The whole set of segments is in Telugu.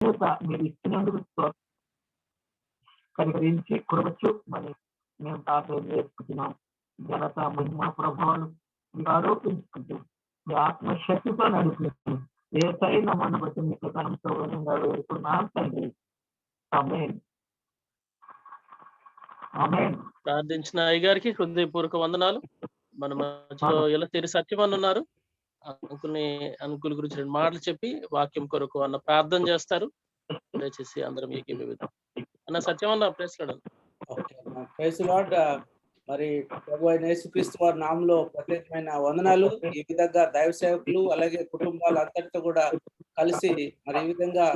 మీరు ఇచ్చినందుకు కనికరించి కృపచ్చు మరి మేము తాత చేసుకుంటున్నాం. ఘనత మహిమ ప్రభావాలు మీకు ఆరోపించుకుంటూ మీ ఆత్మశక్తితో నడిపిస్తూ ఏ సైన మన బట్టి మీకు సౌకర్యంగా వేడుకున్నాం తండ్రి. ఆమేన్. ఆమేన్. ప్రార్థించిన అయ్యగారికి హృదయపూర్వక వందనాలు. మన మధ్యలో ఎలా తీరి సత్యమని ఉన్నారు. అంకుల్ గురించి 2 మాటలు చెప్పి వాక్యం కొరకు అన్న ప్రార్థన చేస్తారు. దయచేసి అందరం ఏకీభవిద్దాం. అన్న సత్యమన్న ప్రైజ్ లార్డ్. Praise Lord. మరి ప్రభు అయిన యేసుక్రీస్తు వారి నామములో ప్రత్యేకమైన వందనాలు. ఈ విధంగా దైవ సేవకులు అలాగే కుటుంబాలు అందరితో కూడా కలిసి మరి ఈ విధంగా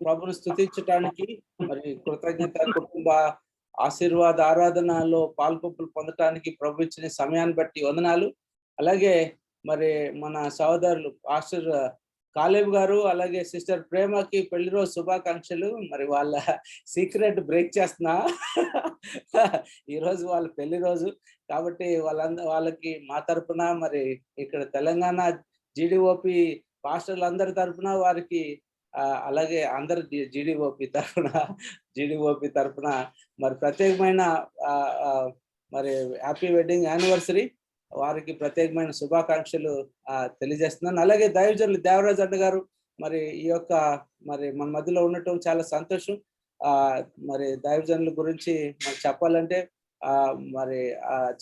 ప్రభుని స్తుతించడానికి మరి కృతజ్ఞత కుటుంబ ఆశీర్వాద ఆరాధనలో పాల్పొంపులు పొందడానికి ప్రభు ఇచ్చిన సమయాన్ని బట్టి వందనాలు. అలాగే మరి మన సహోదరులు పాస్టర్ కాలేబ్ గారు అలాగే సిస్టర్ ప్రేమకి పెళ్లి రోజు శుభాకాంక్షలు. మరి వాళ్ళ సీక్రెట్ బ్రేక్ చేస్తున్నా. ఈరోజు వాళ్ళ పెళ్లి రోజు కాబట్టి వాళ్ళకి మా తరపున మరి ఇక్కడ తెలంగాణ జీడిఓపి పాస్టర్లందరి తరపున వారికి అలాగే అందరు జీడిఓపి తరపున మరి ప్రత్యేకమైన మరి హ్యాపీ వెడ్డింగ్ యానివర్సరీ వారికి ప్రత్యేకమైన శుభాకాంక్షలు తెలియజేస్తున్నాను. అలాగే దైవజనులు దేవరాజ్ అన్న గారు మరి ఈ యొక్క మరి మన మధ్యలో ఉండటం చాలా సంతోషం. మరి దైవజనుల గురించి మరి చెప్పాలంటే మరి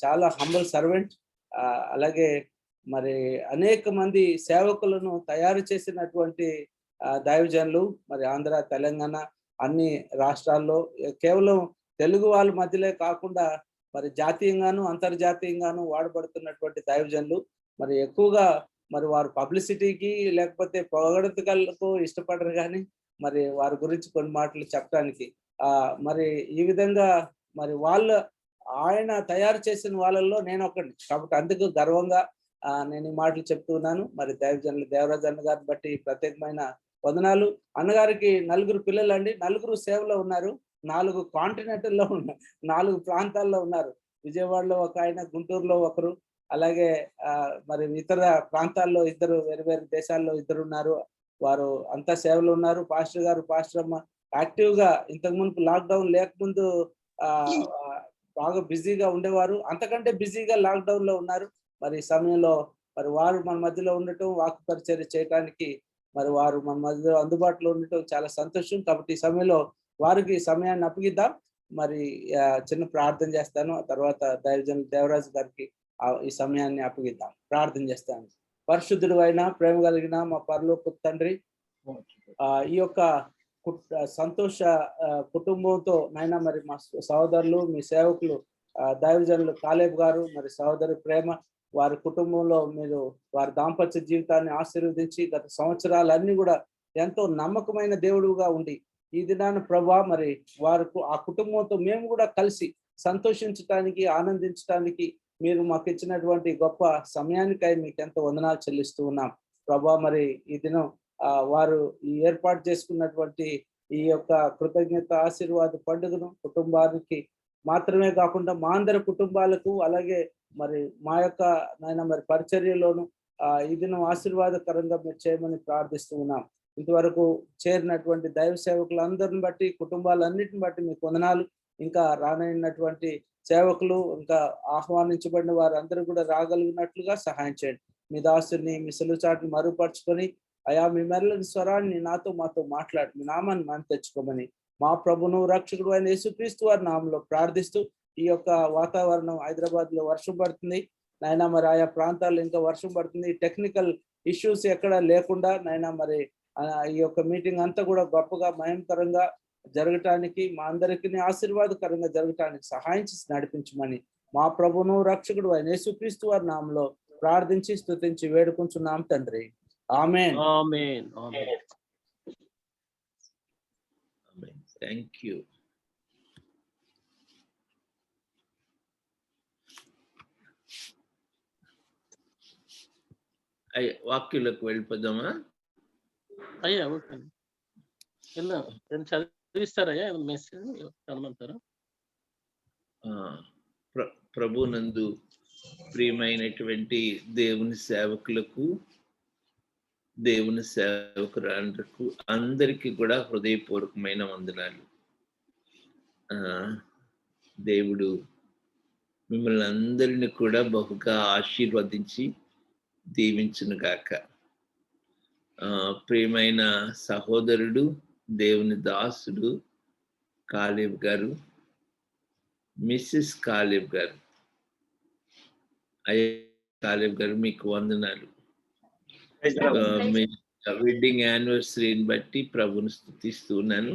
చాలా హంబల్ సర్వెంట్. అలాగే మరి అనేక మంది సేవకులను తయారు చేసినటువంటి దైవజనులు మరి ఆంధ్ర తెలంగాణ అన్ని రాష్ట్రాల్లో కేవలం తెలుగు వాళ్ళ మధ్యలో కాకుండా మరి జాతీయంగాను అంతర్జాతీయంగాను వాడబడుతున్నటువంటి దైవజనులు. మరి ఎక్కువగా మరి వారు పబ్లిసిటీకి లేకపోతే పొగడతలకు ఇష్టపడరు కానీ మరి వారి గురించి కొన్ని మాటలు చెప్పడానికి మరి ఈ విధంగా మరి ఆయన తయారు చేసిన వాళ్ళల్లో నేను ఒకటి కాబట్టి అందుకు గర్వంగా నేను ఈ మాటలు చెప్తున్నాను. మరి దైవజనులు దేవరాజ్ అన్న గారిని బట్టి ప్రత్యేకమైన వందనాలు. అన్నగారికి 4 పిల్లలు అండి. 4 సేవలో ఉన్నారు. 4 కాంటినెంటల్లో ఉన్నారు. 4 ప్రాంతాల్లో ఉన్నారు. విజయవాడలో ఒక ఆయన, గుంటూరులో ఒకరు, అలాగే మరి ఇతర ప్రాంతాల్లో 2 వేరు వేరు దేశాల్లో 2 ఉన్నారు. వారు అంతా సేవలు ఉన్నారు. పాస్టర్ గారు పాస్టర్ అమ్మ యాక్టివ్ గా ఇంతకు మునుపు లాక్డౌన్ లేకముందు బాగా బిజీగా ఉండేవారు. అంతకంటే బిజీగా లాక్డౌన్ లో ఉన్నారు. మరి ఈ సమయంలో మరి వారు మన మధ్యలో ఉండటం వాక్కు పరిచర్య చేయడానికి మరి వారు మన మధ్యలో అందుబాటులో ఉండటం చాలా సంతోషం. కాబట్టి ఈ సమయంలో వారికి సమయాన్ని అప్పగిద్దాం. మరి చిన్న ప్రార్థన చేస్తాను. ఆ తర్వాత దైవజనులు దేవరాజు గారికి ఈ సమయాన్ని అప్పగిద్దాం. ప్రార్థన చేస్తాను. పరిశుద్ధుడు అయిన ప్రేమ కలిగిన మా పరలోకపు తండ్రి, ఈ యొక్క సంతోష కుటుంబంతో నైనా మరి మా సహోదరులు మీ సేవకులు దైవజనులు కాలేబ్ గారు మరి సహోదరు ప్రేమ వారి కుటుంబంలో మీరు వారి దాంపత్య జీవితాన్ని ఆశీర్వదించి గత సంవత్సరాలన్నీ కూడా ఎంతో నమ్మకమైన దేవుడుగా ఉండి ఈ దినాన ప్రభా మరి వారికి ఆ కుటుంబంతో మేము కూడా కలిసి సంతోషించడానికి ఆనందించడానికి మీరు మాకు ఇచ్చినటువంటి గొప్ప సమయానికై మీకు ఎంతో వందనాలు చెల్లిస్తూ ఉన్నాం ప్రభా. మరి ఈ దినం వారు ఈ ఏర్పాటు చేసుకున్నటువంటి ఈ యొక్క కృతజ్ఞత ఆశీర్వాద పండుగను కుటుంబానికి మాత్రమే కాకుండా మా అందరి కుటుంబాలకు అలాగే మరి మా యొక్క నాయన మరి పరిచర్యలోను ఈ దినం ఆశీర్వాదకరంగా మీరు చేయమని ప్రార్థిస్తూ ఉన్నాం. ఇంతవరకు చేరినటువంటి దైవ సేవకులందరిని బట్టి కుటుంబాలన్నిటిని బట్టి మీకు వందనాలు. ఇంకా రానైనటువంటి సేవకులు ఇంకా ఆహ్వానించబడిన వారందరూ కూడా రాగలిగినట్లుగా సహాయం చేయండి. మీ దాసుని మీ సెలుచాటుని మరుపరుచుకొని అయా మీ మెరలని స్వరాన్ని నాతో మాతో మాట్లాడి మీ నామాన్ని మనం తెచ్చుకోమని మా ప్రభును రక్షకుడు అయిన యేసుక్రీస్తు వారి నామంలో ప్రార్థిస్తూ ఈ యొక్క వాతావరణం హైదరాబాద్ లో వర్షం పడుతుంది నాయనా మరి ఆయా ప్రాంతాల్లో ఇంకా వర్షం పడుతుంది. టెక్నికల్ ఇష్యూస్ ఎక్కడ లేకుండా నాయనా మరి ఈ యొక్క మీటింగ్ అంతా కూడా గొప్పగా భయంకరంగా జరగటానికి మా అందరికీ ఆశీర్వాదకరంగా జరగటానికి సహాయం చేసి నడిపించమని మా ప్రభును రక్షకుడు అయిన యేసుక్రీస్తు వారి నామంలో ప్రార్థించి స్తుతించి వేడుకుంటున్నాం తండ్రి. ఆమేన్. ఆమేన్. ఆమేన్. Thank you. వాక్యులకు వెళ్ళిపోదామా? అయ్యా ఓకే చదివిస్తారయ్యా మెసేజ్ చదవమంటారా? ప్రభునందు ప్రియమైనటువంటి దేవుని సేవకులకు దేవుని సేవకురాండ్రకు అందరికీ కూడా హృదయపూర్వకమైన వందనాలు. దేవుడు మిమ్మల్ని అందరిని కూడా బహుగా ఆశీర్వదించి దీవించును గాక. ప్రియమైన సహోదరుడు, దేవుని దాసుడు కాలేబ్ గారు, మిస్సెస్ కాలేబ్ గారు, కాలేబ్ గారు మీకు వందనాలు. మీ వెడ్డింగ్ యానివర్సరీని బట్టి ప్రభుని స్తుతిస్తూ ఉన్నాను.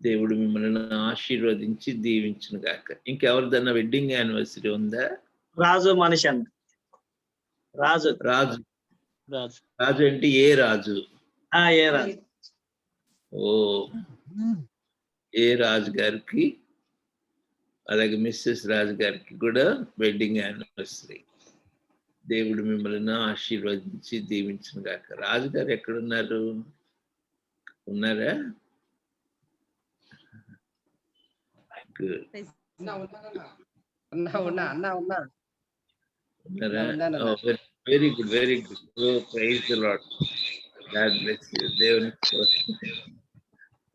దేవుడు మిమ్మల్ని ఆశీర్వదించి దీవించును గాక. ఇంకెవరిదన్నా వెడ్డింగ్ యానివర్సరీ ఉందా? రాజు మనిషి రాజు రాజు రాజు రాజు అంటే ఏ రాజు? ఏ రాజు. ఓ, ఏ రాజు గారికి అలాగే మిస్సెస్ రాజు గారికి కూడా వెడ్డింగ్ యానివర్సరీ. దేవుడు మిమ్మల్ని ఆశీర్వదించి దీవించును గాక. రాజు గారు ఎక్కడున్నారు? ఉన్నారా? Very good, very good. Praise the Lord. God bless you. దేవుని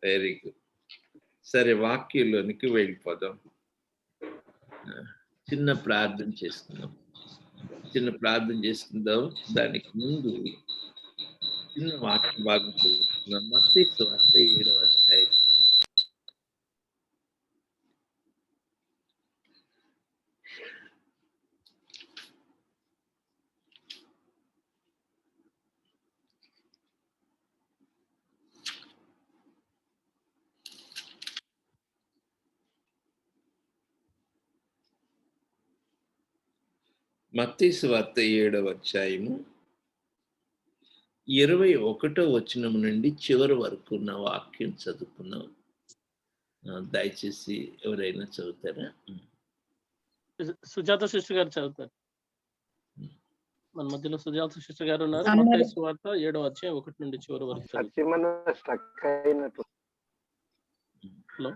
వెరీ గుడ్. సరే, వాక్యంలోనికి వెళ్ళిపోదాం. చిన్న ప్రార్థన చేసుకుందాం. దానికి ముందు చిన్న వాక్య భాగం చూస్తున్నాం. మత్తయి సువార్త 7వ అధ్యాయం. మత్తయి సువార్త 7వ అధ్యాయము 21వ వచనం నుండి చివరి వరకు ఉన్న వాక్యం చదువుకున్నాం. దయచేసి ఎవరైనా చదువుతారా? సుజాత సిస్టర్ గారు చదువుతారు. మన మధ్యలో సుజాత సిస్టర్ గారు ఉన్నారు. మత్తయి సువార్త 7వ అధ్యాయం 1 నుండి చివరి వరకు చదువుతారు. హలో,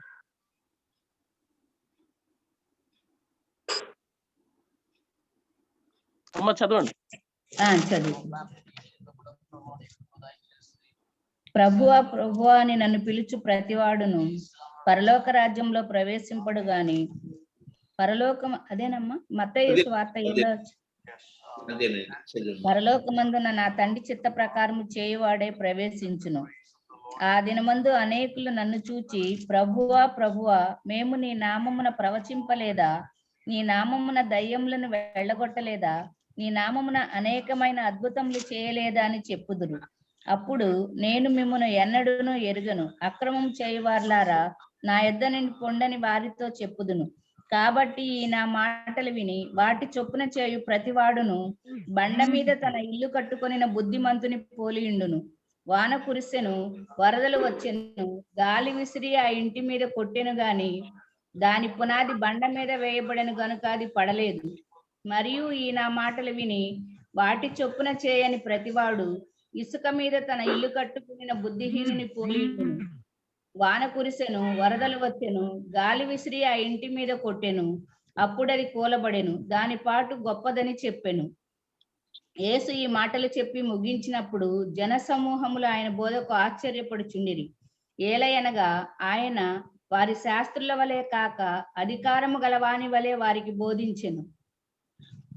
అమ్మ చదవండి. ప్రభువా ప్రభువా అని నన్ను పిలుచు ప్రతివాడును పరలోక రాజ్యంలో ప్రవేశింపడు గాని పరలోకం అదేనమ్మా మత్తయి సువార్త 7వ పరలోకమందున నా తండ్రి చిత్త ప్రకారము చేయువాడే ప్రవేశించును. ఆ దినమందు అనేకులు నన్ను చూచి ప్రభువా ప్రభువా మేము నీ నామమున ప్రవచింపలేదా, నీ నామమున దయ్యములను వెళ్ళగొట్టలేదా, నీ నామమున అనేకమైన అద్భుతములు చేయలేదా అని చెప్పుదురు. అప్పుడు నేను మిమ్మును ఎన్నడూను ఎరుగను, అక్రమం చేయువార్లారా నా యొద్ద నుండి పొండని వారితో చెప్పుదును. కాబట్టి ఈ నా మాటలు విని వాటి చొప్పున చేయు ప్రతివాడును బండ మీద తన ఇల్లు కట్టుకొనిన బుద్ధిమంతుని పోలియుండును. వాన కురిసెను, వరదలు వచ్చెను, గాలి విసిరి ఆ ఇంటి మీద కొట్టెను గాని దాని పునాది బండ మీద వేయబడెను గనుక అది పడలేదు. మరియు ఈ నా మాటలు విని వాటి చొప్పున చేయని ప్రతివాడు ఇసుక మీద తన ఇల్లు కట్టుకుని బుద్ధిహీనుని పోలియుండును. వాన కురిసెను, వరదలు వచ్చెను, గాలి విసిరి ఆ ఇంటి మీద కొట్టెను, అప్పుడది కూలబడెను, దాని పాటు గొప్పదని చెప్పెను. యేసు ఈ మాటలు చెప్పి ముగించినప్పుడు జన సమూహములు ఆయన బోధకు ఆశ్చర్యపడుచుండిరి. ఏలయనగా ఆయన వారి శాస్త్రుల వలె కాక అధికారము గలవాని వలె వారికి బోధించెను.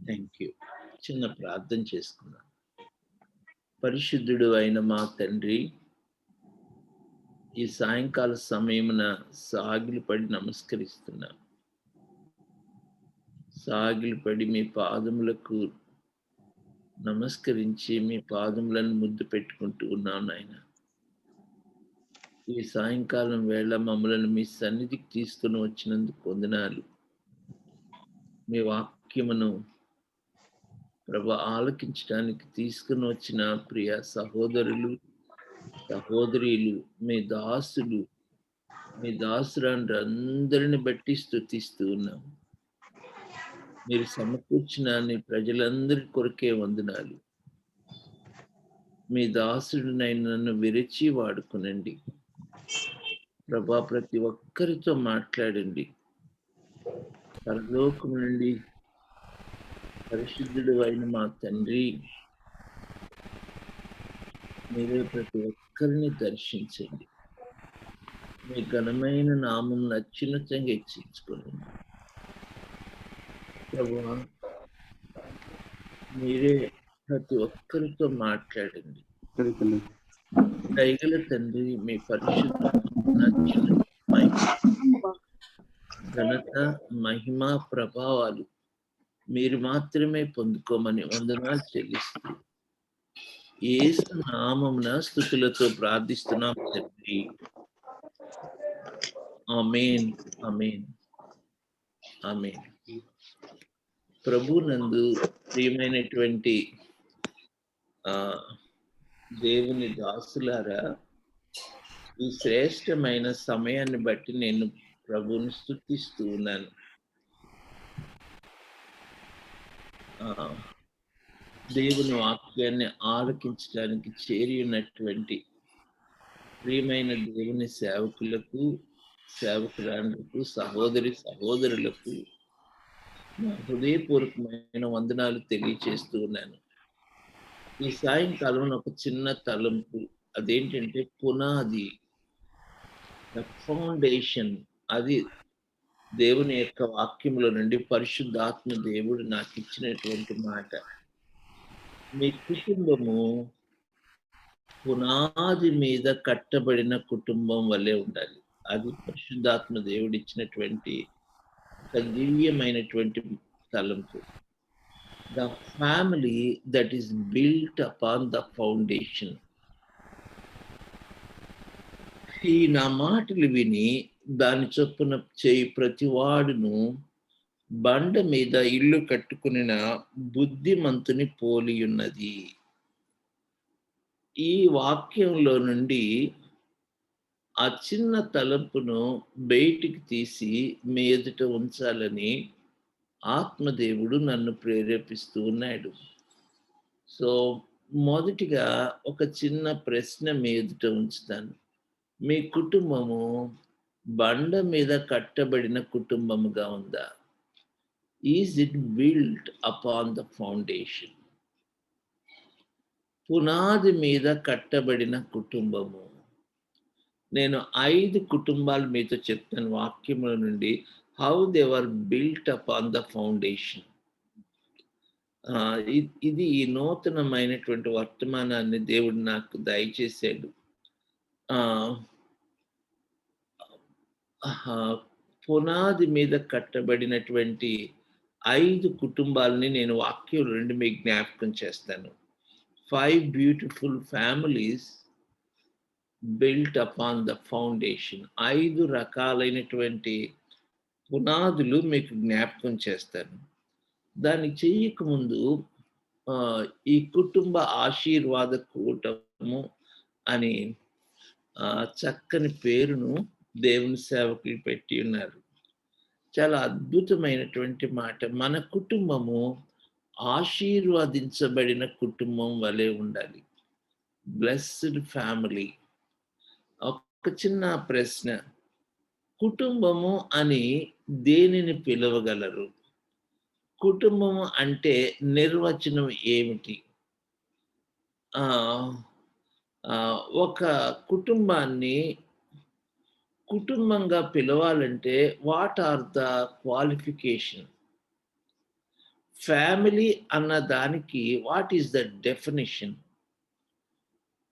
Thank you. చిన్న ప్రార్థన చేసుకున్నాం. పరిశుద్ధుడు అయిన మా తండ్రి, ఈ సాయంకాల సమయమున సాగిలిపడి నమస్కరిస్తున్నాం. సాగిలిపడి మీ పాదములకు నమస్కరించి మీ పాదములను ముద్దు పెట్టుకుంటూ ఉన్నాం నాయన. ఈ సాయంకాలం వేళ మమ్మలను మీ సన్నిధికి తీసుకుని వచ్చినందుకు వందనాలు. మీ వాక్యమును ప్రభు ఆలకించడానికి తీసుకుని వచ్చిన ప్రియ సహోదరులు సహోదరులు, మీ దాసులు, మీ దాసురాండ్రు అందరిని బట్టి స్తుతిస్తూ ఉన్నాం. మీరు సమకూర్చిన ప్రజలందరి కొరకే వందనాలు. మీ దాసుడినైనా నన్ను విరిచి వాడుకునండి ప్రభా. ప్రతి ఒక్కరితో మాట్లాడండి. పరలోకం నుండి పరిశుద్ధుడు అయిన మా తండ్రి, మీరే ప్రతి ఒక్కరిని దర్శించండి. మీ ఘనమైన నామం అత్యున్నతంగా హెచ్చించుకోండి. ప్రభువా, మీరే ప్రతి ఒక్కరితో మాట్లాడండి. దయగల తండ్రి, మీ పరిశుద్ధ ఘనత, మహిమ, ప్రభావాలు మీరు మాత్రమే పొందుకోమని వందనాలు చెల్లిస్తూ యేసు నామమున స్తుతులతో ప్రార్థిస్తున్నాం తండ్రి. ఆమేన్, ఆమేన్, ఆమేన్. ప్రభునందు ప్రియమైనటువంటి దేవుని దాసులారా, ఈ శ్రేష్టమైన సమయాన్ని బట్టి నేను ప్రభువుని స్తుతిస్తూ ఉన్నాను. దేవుని వాక్యాన్ని ఆలకించడానికి చేరి ఉన్నటువంటి ప్రియమైన దేవుని సేవకులకు, సేవకురాండ్రకు, సహోదరి సహోదరులకు నా హృదయపూర్వకమైన వందనాలు తెలియచేస్తూ ఉన్నాను. ఈ సాయంకాలం ఒక చిన్న తలంపు, అదేంటంటే పునాది, ద ఫౌండేషన్. అది దేవుని యొక్క వాక్యంలో నుండి పరిశుద్ధాత్మ దేవుడు నాకు ఇచ్చినటువంటి మాట. మీ కుటుంబము పునాది మీద కట్టబడిన కుటుంబం వల్లే ఉండాలి. అది పరిశుద్ధాత్మ దేవుడు ఇచ్చినటువంటి ఒక దివ్యమైనటువంటి తలంపు. The family that is built upon the foundation. ఈ నా మాటలు విని దాని చొప్పున చేయి ప్రతి వాడును బండ మీద ఇల్లు కట్టుకునిన బుద్ధిమంతుని పోలి ఉన్నది. ఈ వాక్యంలో నుండి ఆ చిన్న తలంపును బయటికి తీసి మీ ఎదుట ఉంచాలని ఆత్మదేవుడు నన్ను ప్రేరేపిస్తూ ఉన్నాడు. సో మొదటిగా ఒక చిన్న ప్రశ్న మీ ఎదుట ఉంచుతాను. మీ కుటుంబము బండ మీద కట్టబడిన కుటుంబముగా ఉందా? Is it built upon the foundation? పునాది మీద కట్టబడిన కుటుంబము. నేను 5 కుటుంబాలు మీతో చెప్తాను వాక్యముల నుండి. How they were built upon the foundation. ఇది ఈ నూతనమైనటువంటి వర్తమానాన్ని దేవుడు నాకు దయచేశాడు. పునాది మీద కట్టబడినటువంటి 5 కుటుంబాలని నేను వాక్యం నుండి మీకు జ్ఞాపకం చేస్తాను. 5 beautiful families built upon the foundation. 5 రకాలైనటువంటి పునాదులు మీకు జ్ఞాపకం చేస్తాను. దాన్ని చేయకముందు ఈ కుటుంబ ఆశీర్వాద కూటము అని చక్కని పేరును దేవుని సేవకులు పెట్టి ఉన్నారు. చాలా అద్భుతమైనటువంటి మాట. మన కుటుంబము ఆశీర్వదించబడిన కుటుంబం వలె ఉండాలి. Blessed family. ఒక చిన్న ప్రశ్న, కుటుంబము అని దేనిని పిలవగలరు? కుటుంబము అంటే నిర్వచనం ఏమిటి? ఒక కుటుంబాన్ని కుటుంబంగా పిలవాలంటే what are the qualification? Family అన్న దానికి వాట్ ఈస్ ద డెఫినిషన్?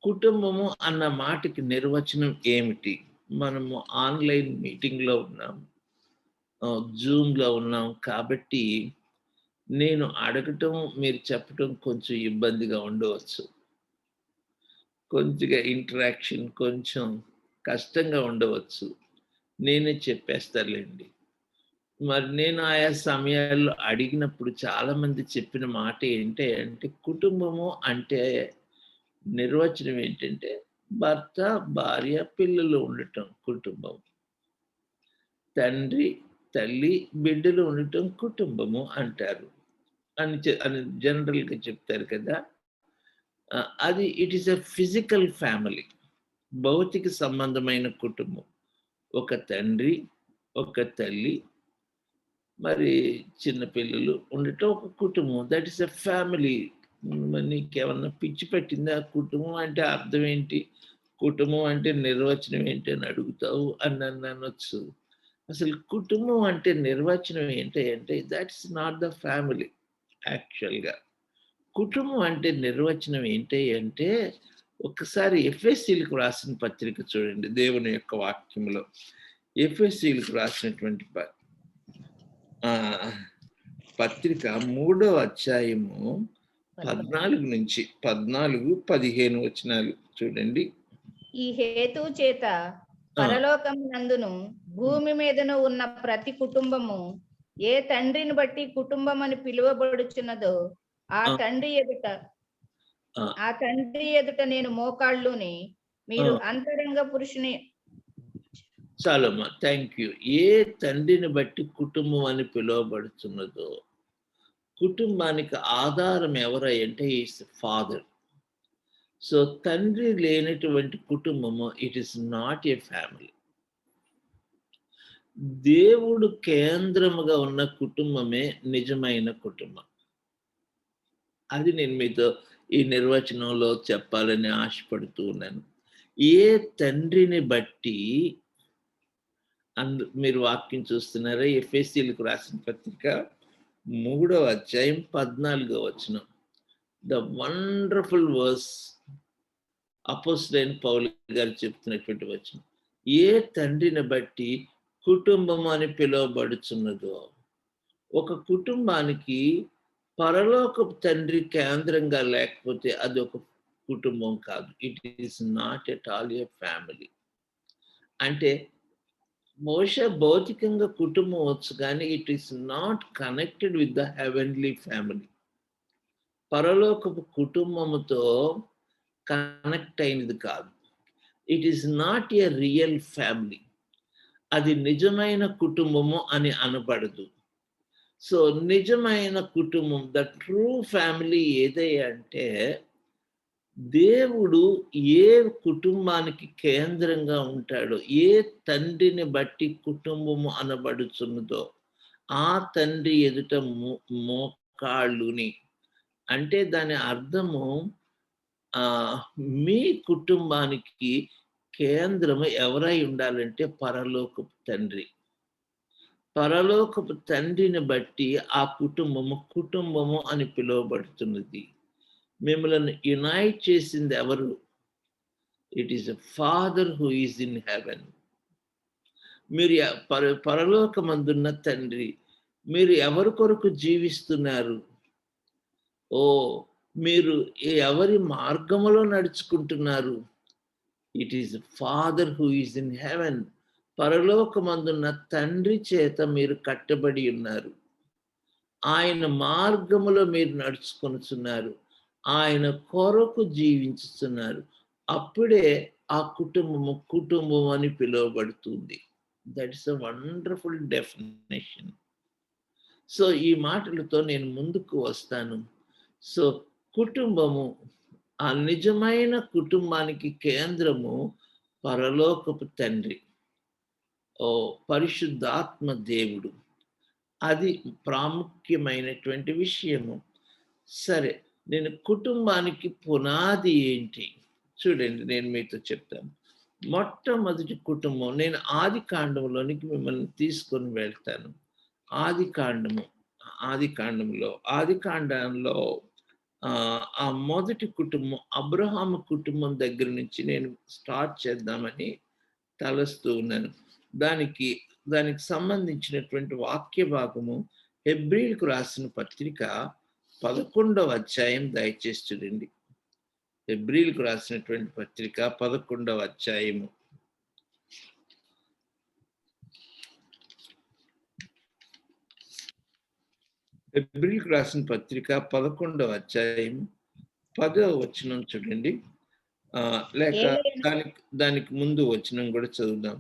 కుటుంబము అన్న మాటకి నిర్వచనం ఏమిటి? మనము ఆన్లైన్ మీటింగ్లో ఉన్నాం, జూమ్లో ఉన్నాం కాబట్టి నేను అడగటం మీరు చెప్పటం కొంచెం ఇబ్బందిగా ఉండవచ్చు. కొంచెంగా ఇంటరాక్షన్ కొంచెం కష్టంగా ఉండవచ్చు. నేనే చెప్పేస్తాలేండి. మరి నేను ఆయా సమయాల్లో అడిగినప్పుడు చాలామంది చెప్పిన మాట ఏంటి అంటే, కుటుంబము అంటే నిర్వచనం ఏంటంటే భర్త, భార్య, పిల్లలు ఉండటం కుటుంబం. తండ్రి, తల్లి, బిడ్డలు ఉండటం కుటుంబము అంటారు అని జనరల్గా చెప్తారు కదా. అది it is a physical family, భౌతిక సంబంధమైన కుటుంబం. ఒక తండ్రి, ఒక తల్లి, మరి చిన్నపిల్లలు ఉండటం ఒక కుటుంబం. దట్ ఈస్ ఎ ఫ్యామిలీ మరి నీకేమన్నా పిచ్చి పెట్టిందా? కుటుంబం అంటే అర్థం ఏంటి? కుటుంబం అంటే నిర్వచనం ఏంటి అని అడుగుతావు అని నన్ను అనొచ్చు. అసలు కుటుంబం అంటే నిర్వచనం ఏంటి అంటే దట్స్ నాట్ ద ఫ్యామిలీ యాక్చువల్‌గా. కుటుంబం అంటే నిర్వచనం ఏంటి అంటే ఒక్కసారి ఎఫెసీయులకు రాసిన పత్రిక చూడండి దేవుని యొక్క వాక్యంలో. ఎఫెసీయులకు రాసినటువంటి పత్రిక 3వ అధ్యాయము 14-15 వచనాలు చూడండి. ఈ హేతువు చేత పరలోకమునందును భూమి మీదను ఉన్న ప్రతి కుటుంబము ఏ తండ్రిని బట్టి కుటుంబం అని పిలువబడుచున్నదో ఆ తండ్రి ఎదుట నేను మోకాళ్ళుని మీరు అంతరంగ పురుషుని. చాలమ్మా, థ్యాంక్ యూ. ఏ తండ్రిని బట్టి కుటుంబం అని పిలువబడుతున్నదో, కుటుంబానికి ఆధారం ఎవరై అంటే ఈస్ ఫాదర్. సో తండ్రి లేనటువంటి కుటుంబము it is not a family. దేవుడు కేంద్రముగా ఉన్న కుటుంబమే నిజమైన కుటుంబం. అది నేను మీతో ఈ నిర్వచనంలో చెప్పాలని ఆశపడుతూ ఉన్నాను. ఏ తండ్రిని బట్టి మీరు వాక్యం చూస్తున్నారా? ఎఫెసీయులకు రాసిన పత్రిక 3వ అధ్యాయం 14వ వచనం. ద వండర్ఫుల్ వర్స్ అపోస్తలుడైన పౌలు గారు చెప్తున్నటువంటి వచనం. ఏ తండ్రిని బట్టి కుటుంబం అని పిలువబడుచున్నదో. ఒక కుటుంబానికి పరలోకపు తండ్రి కేంద్రంగా లేకపోతే అది ఒక కుటుంబం కాదు. It is not at all A family. అంటే బహుశా భౌతికంగా కుటుంబం వచ్చు కానీ it is not connected with the heavenly family. పరలోకపు కుటుంబముతో కనెక్ట్ అయినది కాదు. It is not a real family. అది నిజమైన కుటుంబము అని అనబడదు. సో నిజమైన కుటుంబం, ద ట్రూ ఫ్యామిలీ ఏదే అంటే దేవుడు ఏ కుటుంబానికి కేంద్రంగా ఉంటాడో, ఏ తండ్రిని బట్టి కుటుంబము అనబడుచున్నదో ఆ తండ్రి ఎదుట మోకాళ్ళుని. అంటే దాని అర్థము మీ కుటుంబానికి కేంద్రము ఎవరై ఉండాలంటే పరలోకపు తండ్రి. పరలోకపు తండ్రిని బట్టి ఆ కుటుంబము అని పిలువబడుతున్నది. మిమ్మల్ని యునైట్ చేసింది ఎవరు? It is a father who is in haven. మీరు పరలోకమందున్న తండ్రి. మీరు ఎవరి కొరకు జీవిస్తున్నారు? మీరు ఎవరి మార్గములో నడుచుకుంటున్నారు? It is father who is in heaven. పరలోకమందున్న తండ్రి చేత మీరు కట్టబడి ఉన్నారు. ఆయన మార్గములో మీరు నడుచుకొనుచున్నారు. ఆయన కొరకు జీవించుతున్నారు. అప్పుడే ఆ కుటుంబం అని పిలువబడుతుంది. That is a wonderful definition. So ఈ మాటలతో నేను ముందుకు వస్తాను. సో కుటుంబము, ఆ నిజమైన కుటుంబానికి కేంద్రము పరలోకపు తండ్రి, పరిశుద్ధాత్మ దేవుడు. అది ప్రాముఖ్యమైనటువంటి విషయము. సరే, నేను కుటుంబానికి పునాది ఏంటి చూడండి, నేను మీతో చెప్తాను. మొట్టమొదటి కుటుంబం, నేను ఆది కాండంలోనికి మిమ్మల్ని తీసుకొని వెళ్తాను. ఆది కాండంలో ఆ మొదటి కుటుంబం అబ్రహాము కుటుంబం దగ్గర నుంచి నేను స్టార్ట్ చేద్దామని తలస్తూ ఉన్నాను. దానికి సంబంధించినటువంటి వాక్య భాగము హెబ్రీయులకు రాసిన పత్రిక 11వ అధ్యాయం దయచేసి చూడండి. హెబ్రీయులకు రాసినటువంటి పత్రిక 11వ అధ్యాయము. హెబ్రీయులకు రాసిన పత్రిక 11వ అధ్యాయం 10వ వచనం చూడండి. లేక దానికి ముందు వచనం కూడా చదువుదాం.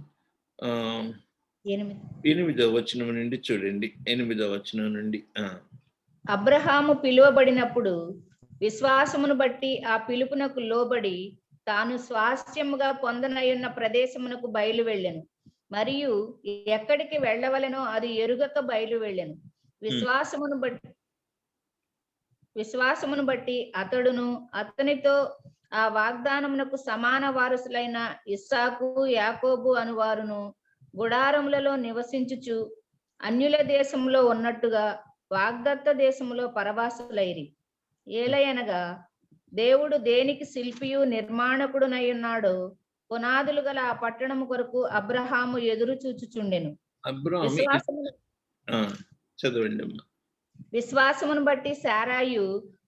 8వ వచనం నుండి చూడండి. 8వ వచనం నుండి. అబ్రహాము పిలువబడినప్పుడు విశ్వాసమును బట్టి ఆ పిలుపునకు లోబడి తాను స్వాస్థ్యముగా పొందనయున్న ప్రదేశమునకు బయలు వెళ్ళెను. మరియు ఎక్కడికి వెళ్ళవలెనో అది ఎరుగక బయలు వెళ్ళెను. విశ్వాసమును బట్టి విశ్వాసమును బట్టి అతడును అతనితో ఆ వాగ్దానమునకు సమాన వారసులైన ఇస్సాకు యాకోబు అనువారును గుడారములలో నివసించుచు అన్యుల దేశంలో ఉన్నట్టుగా వాగ్దత్త దేశములో పరవాసులైరి. ఏలయనగా దేవుడు దేనికి శిల్పియు నిర్మాణకుడునై ఉన్నాడో పునాదులు గల ఆ పట్టణము కొరకు అబ్రహాము ఎదురు చూచుచుండెను. చదవండి. విశ్వాసమును బట్టి శారాయు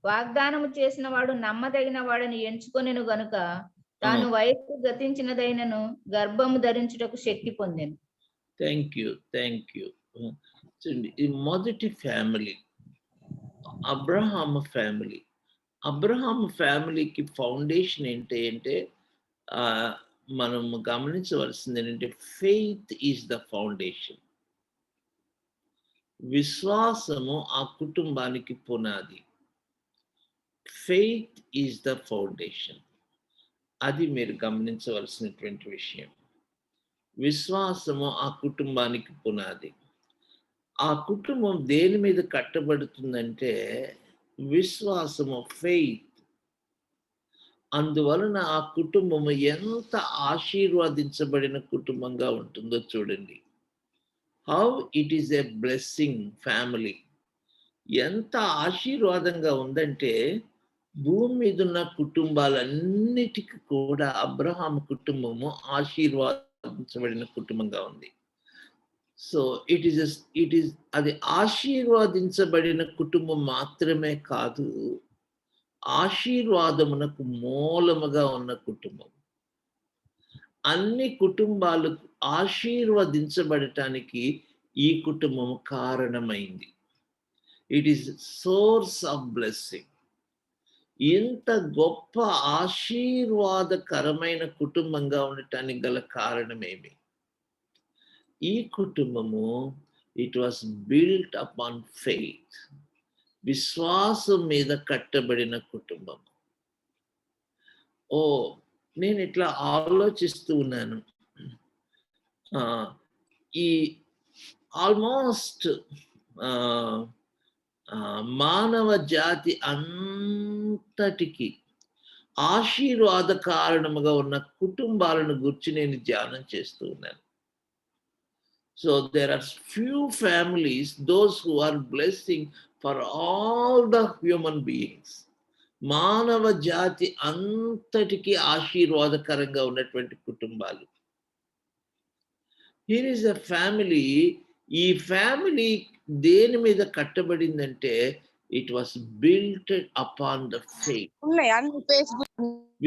వాగ్దానము చేసిన వాడు నమ్మదగిన వాడని ఎంచుకొనెను గనుక తాను వయస్సు గతించినదైనను గర్భము ధరించుటకు శక్తి పొందెను. Thank you. ఈ మొదటి ఫ్యామిలీ అబ్రహాము ఫ్యామిలీ. అబ్రహాము ఫ్యామిలీకి ఫౌండేషన్ ఏంటి అంటే మనం గమనించవలసింది ఏంటంటే ఫెయిత్ ఈజ్ ద ఫౌండేషన్. విశ్వాసము ఆ కుటుంబానికి పునాది. Faith is the foundation. అది మీరు గమనించవలసినటువంటి విషయం. విశ్వాసము ఆ కుటుంబానికి పునాది. ఆ కుటుంబం దేని మీద కట్టబడుతుందంటే విశ్వాసము, ఫెయిత్. అందువలన ఆ కుటుంబము ఎంత ఆశీర్వదించబడిన కుటుంబంగా ఉంటుందో చూడండి. How it is a blessing family. ఎంత ఆశీర్వాదంగా ఉందంటే భూమి మీద ఉన్న కుటుంబాలన్నిటికీ కూడా అబ్రహాము కుటుంబము ఆశీర్వాదించబడిన కుటుంబంగా ఉంది. సో ఇట్ ఈస్ అది ఆశీర్వాదించబడిన కుటుంబం మాత్రమే కాదు, ఆశీర్వాదమునకు మూలముగా ఉన్న కుటుంబం. అన్ని కుటుంబాలు ఆశీర్వదించబడటానికి ఈ కుటుంబం కారణమైంది. It is source of blessing. ఇంత గొప్ప ఆశీర్వాదకరమైన కుటుంబంగా ఉండటానికి గల కారణమేమి? ఈ కుటుంబము it was built upon faith. విశ్వాసం మీద కట్టబడిన కుటుంబం. నేను ఇట్లా ఆలోచిస్తూ ఉన్నాను. ఈ ఆల్మోస్ట్ మానవ జాతి అంతటికి ఆశీర్వాద కారణముగా ఉన్న కుటుంబాలను గురించి నేను ధ్యానం చేస్తూ ఉన్నాను. So there are few families, those who are blessing for all the human beings. మానవ జాతి అంతటికి ఆశీర్వాదకరంగా ఉన్నటువంటి కుటుంబాలు. Here is a family. ఈ ఫ్యామిలీ దేని మీద కట్టబడిందంటే it was built upon the faith.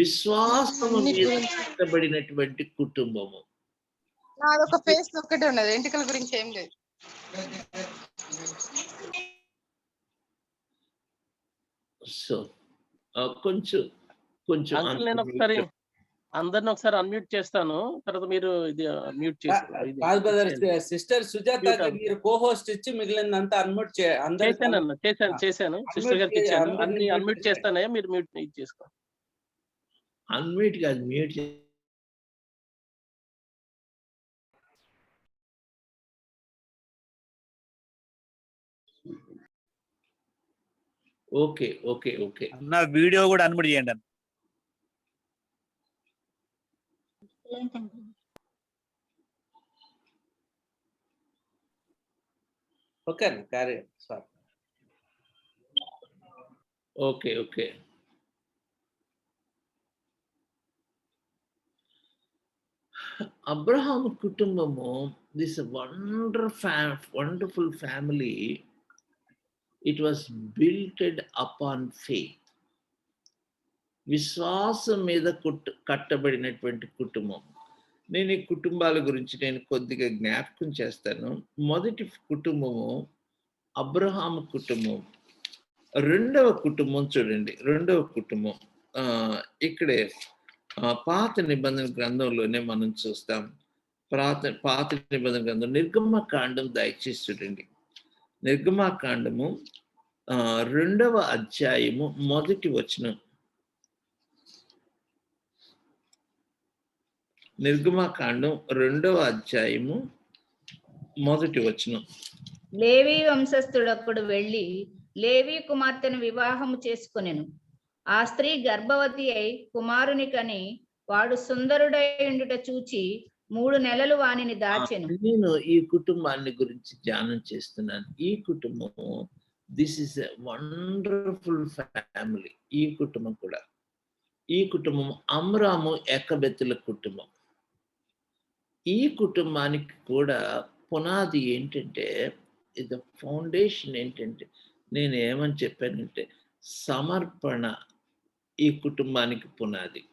విశ్వాసము మీద కట్టబడినటువంటి కుటుంబము. నాదొక ఫేస్ ఒక్కటే ఉన్నది, ఎంటికల గురించి ఏం లేదు. సో కొంచెం నేను ఒకసారి అందరిని ఒకసారి అన్మ్యూట్ చేస్తాను, తర్వాత మీరు ఇది మ్యూట్ చేస్తారు. సిస్టర్ సుజాత మీరు కో-హోస్ట్ ఇచ్చి మిగిలినంతా అన్మ్యూట్ చేశాను. సిస్టర్ గారికి ఇచ్చాను. అన్ని అన్మ్యూట్ చేస్తానే, మీరు మ్యూట్ చేసుకో. అన్మ్యూట్ కాదు, మ్యూట్. ఓకే అన్న వీడియో కూడా అన్మ్యూట్ చేయండి అన్న. ఓకే అబ్రహాము కుటుంబము this wonderful family. It was builted upon faith. విశ్వాసం మీద కట్టబడినటువంటి కుటుంబం. నేను ఈ కుటుంబాల గురించి నేను కొద్దిగా జ్ఞాపకం చేస్తాను. మొదటి కుటుంబము అబ్రహాము కుటుంబం. రెండవ కుటుంబం చూడండి. రెండవ కుటుంబం ఇక్కడే పాత నిబంధన గ్రంథంలోనే మనం చూస్తాం. పాత నిబంధన గ్రంథం నిర్గమకాండం దయచేసి చూడండి. నిర్గమకాండము 2వ అధ్యాయము 1వ వచనం. నిర్గమకాండం 2వ అధ్యాయము 1వ వచనం. లేవి వంశస్థుడొక్కడు వెళ్ళి లేవి కుమార్తెను వివాహము చేసుకొనెను. ఆ స్త్రీ గర్భవతి అయి కుమారుని కని వాడు సుందరుడై ఉండుట చూచి 3 నెలలు వానిని దాచెను. నేను ఈ కుటుంబాన్ని గురించి ధ్యానం చేస్తున్నాను. ఈ కుటుంబము this is a wonderful family. ఈ కుటుంబం కూడా, ఈ కుటుంబం అమ్రాము ఎక్కబెత్తుల కుటుంబం. ఈ కుటుంబానికి కూడా పునాది ఏంటంటే, ఇది ఫౌండేషన్ ఏంటంటే, నేను ఏమని చెప్పానంటే సమర్పణ ఈ కుటుంబానికి పునాది.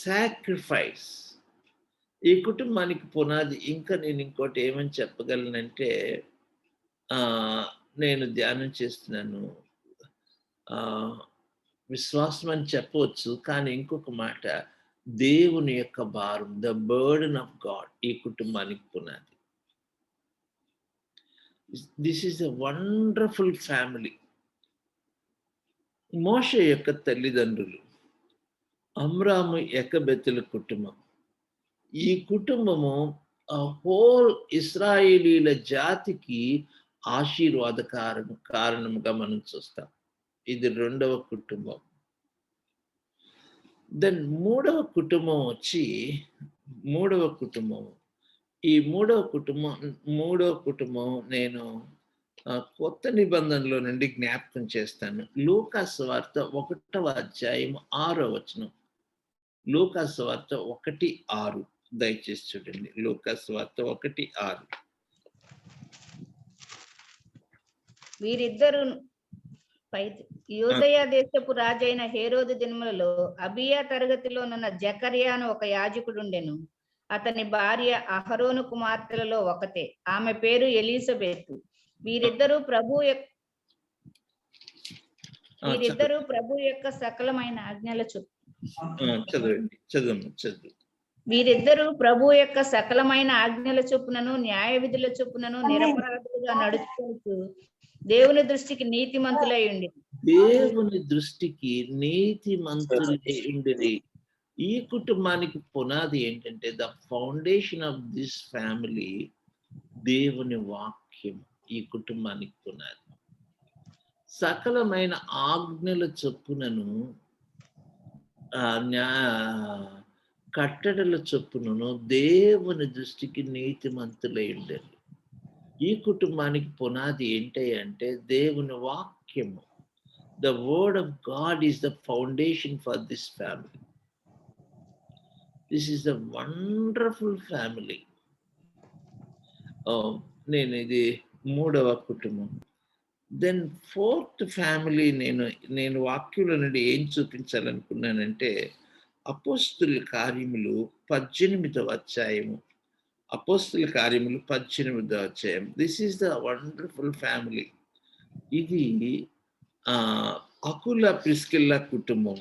సాక్రిఫైస్ ఈ కుటుంబానికి పునాది. ఇంకా నేను ఇంకోటి ఏమని చెప్పగలనంటే, నేను ధ్యానం చేస్తున్నాను, విశ్వాసం అని చెప్పవచ్చు, కానీ ఇంకొక మాట దేవుని యొక్క భారం, ద బర్డెన్ ఆఫ్ గాడ్ ఈ కుటుంబానికి పునాది. This is a wonderful family. మోషే యొక్క తల్లిదండ్రులు అమ్రాము ఎక్కబెతుల కుటుంబం. ఈ కుటుంబము హోల్ ఇస్రాయేలీల జాతికి ఆశీర్వాద కారణముగా మనం చూస్తాం. ఇది రెండవ కుటుంబం. దెన్ మూడవ కుటుంబం వచ్చి ఈ మూడవ కుటుంబం నేను కొత్త నిబంధనలో నుండి జ్ఞాపకం చేస్తాను. లూకా సువార్త 1వ అధ్యాయం 6వ వచనం. లూకా సువార్త 1:6 దయచేసి చూడండి. లూకా సువార్త 1:6. వీరిద్దరు యూదయ దేశపు రాజైన హేరోదు దినములలో అబియా తరగతిలోనున్న జకర్యాను ఒక యాజకుడుండెను. అతని భార్య అహరోను కుమార్తెలలో ఒకతే. ఆమె పేరు ఎలీసబెతు. వీరిద్దరూ ప్రభు యొక్క సకలమైన ఆజ్ఞల వీరిద్దరూ ప్రభు యొక్క సకలమైన ఆజ్ఞల చొప్పునను న్యాయ విధుల చొప్పునను నిరపరాధులుగా నడుచుకుంటూ దేవుని దృష్టికి నీతిమంతులై ఉండి. దేవుని దృష్టికి నీతిమంతులై ఉండి. ఈ కుటుంబానికి పునాది ఏంటంటే, the foundation of this family దేవుని వాక్యం. ఈ కుటుంబానికి పునాది సకలమైన ఆజ్ఞల చొప్పునను కట్టడల చొప్పునను దేవుని దృష్టికి నీతిమంతులై ఉండాలి. ఈ కుటుంబానికి పునాది ఏంటి అంటే దేవుని వాక్యము. The word of God is the foundation for this family. This is the wonderful family. నేను ఇది మూడవ కుటుంబం. దెన్ ఫోర్త్ ఫ్యామిలీ నేను వాక్యంలో నుండి ఏం చూపించాలనుకున్నానంటే, అపోస్తుల కార్యములు 18వ అధ్యాయము. అపోస్తుల కార్యములు 18వ అధ్యాయం. This is the wonderful family. ఇది అకుల ప్రిస్కిల్ల కుటుంబం.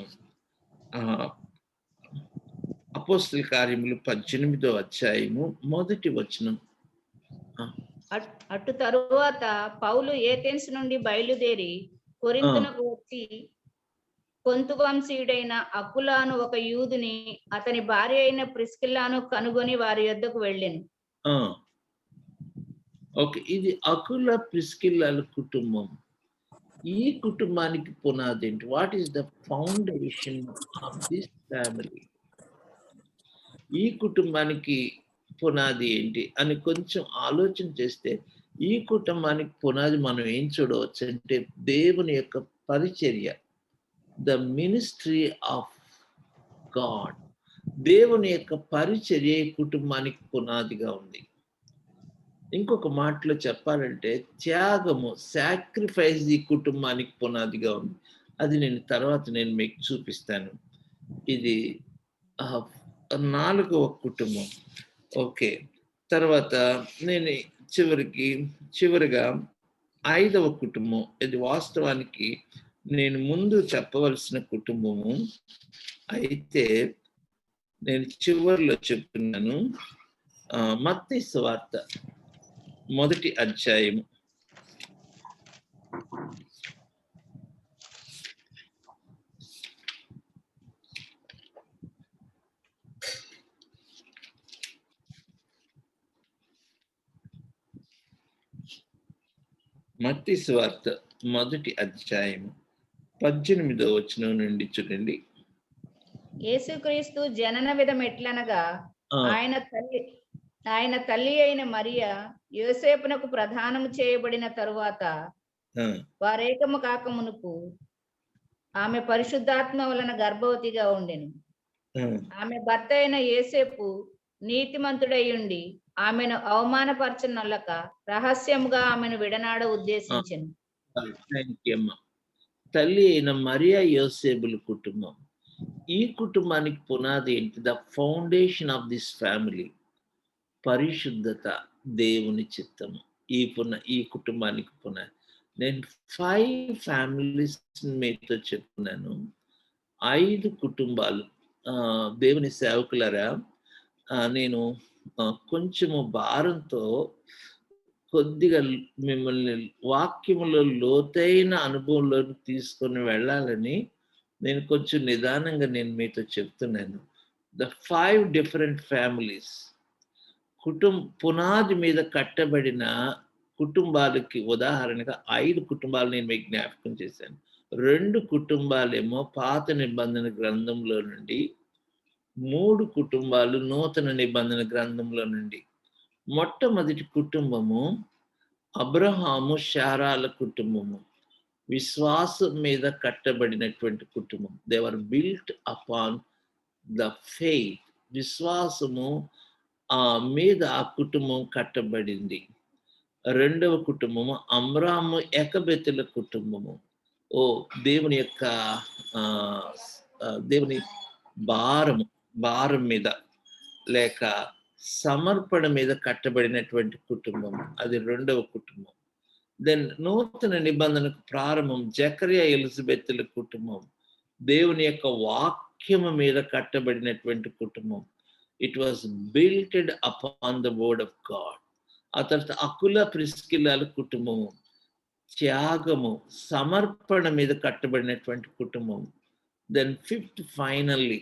అపోస్తుల కార్యములు 18వ అధ్యాయము 1వ వచనం. అటు తరువాత పౌలు ఏథెన్స్ నుండి బయలుదేరి కొరింథునకు వచ్చి కొంతు వంశీయుడైన అకులాను ఒక యూదుని అతని భార్య అయిన ప్రిస్కిల్లాను కనుగొని వారి యొద్దకు వెళ్ళెను. ఓకే, ఇది అకుల ప్రిస్కిల్లాల కుటుంబం. ఈ కుటుంబానికి పునాది ఏంటి? What is the foundation of this family? ఈ కుటుంబానికి పునాది ఏంటి అని కొంచెం ఆలోచన చేస్తే, ఈ కుటుంబానికి పునాది మనం ఏం చూడవచ్చు అంటే, దేవుని యొక్క పరిచర్య, ద మినిస్ట్రీ ఆఫ్ గాడ్. దేవుని యొక్క పరిచర్య ఈ కుటుంబానికి పునాదిగా ఉంది. ఇంకొక మాటలో చెప్పాలంటే, త్యాగము, సాక్రిఫైస్ ఈ కుటుంబానికి పునాదిగా ఉంది. అది తర్వాత మీకు చూపిస్తాను. ఇది 4వ కుటుంబం. ఓకే, తర్వాత నేను చివరిగా 5వ కుటుంబం. ఇది వాస్తవానికి నేను ముందు చెప్పవలసిన కుటుంబము, అయితే నేను చివరిలో చెప్తున్నాను. మత్తయి సువార్త 1వ అధ్యాయము. మత్తయి సువార్త 1వ అధ్యాయం 18వ వచనం నుండి చూడండి. యేసుక్రీస్తు జనన విధం ఎట్లనగా ఆ, ఆయన తల్లి అయిన మరియ యోసేపునకు ప్రదానము చేయబడిన తరువాత ఆ, వారేకము కాక మునుపు ఆమె పరిశుద్ధాత్మ వలన గర్భవతిగా ఉండెను. ఆ. ఆమె భర్త అయిన యేసేపు నీతిమంతుడయ్యుండి ఆమెను అవమానపరచనొల్లక రహస్యముగా ఆమెను విడనాడ ఉద్దేశించెను. థ్యాంక్ యూ అమ్మా. తల్లి అయిన మరియా యోసేపుల కుటుంబం, ఈ కుటుంబానికి పునాది ఏంటి? The foundation of this family పరిశుద్ధత, దేవుని చిత్తము. ఈ కుటుంబానికి పునాది. నేను 5 ఫ్యామిలీస్ మీతో చెప్తున్నాను. 5 కుటుంబాలు. దేవుని సేవకులరా, నేను కొంచెము భారంతో కొద్దిగా మిమ్మల్ని వాక్యములో లోతైన అనుభవంలోకి తీసుకొని వెళ్ళాలని నేను కొంచెం నిదానంగా నేను మీతో చెప్తున్నాను. ద 5 డిఫరెంట్ ఫ్యామిలీస్, పునాది మీద కట్టబడిన కుటుంబాలకి ఉదాహరణగా 5 కుటుంబాలు నేను మీకు జ్ఞాపకం చేశాను. 2 కుటుంబాలేమో పాత నిబంధన గ్రంథంలో నుండి, 3 కుటుంబాలు నూతన నిబంధన గ్రంథంలో నుండి. మొట్టమొదటి కుటుంబము అబ్రహాము శారాల కుటుంబము, విశ్వాసం మీద కట్టబడినటువంటి కుటుంబం. They were built upon the faith. విశ్వాసము మీద ఆ కుటుంబం కట్టబడింది. రెండవ కుటుంబము అమ్రాము ఎకబెతుల కుటుంబము. దేవుని యొక్క దేవుని భారం మీద లేక సమర్పణ మీద కట్టబడినటువంటి కుటుంబం, అది రెండవ కుటుంబం. దెన్ నూతన నిబంధనకు ప్రారంభం జకరియా ఎలిజబెత్తుల కుటుంబం, దేవుని యొక్క వాక్యము మీద కట్టబడినటువంటి కుటుంబం. It was builted upon the word of God. ఆ తర్వాత అకుల ప్రిస్కిలాల కుటుంబము, త్యాగము, సమర్పణ మీద కట్టబడినటువంటి కుటుంబం. దెన్ 5th ఫైనల్లీ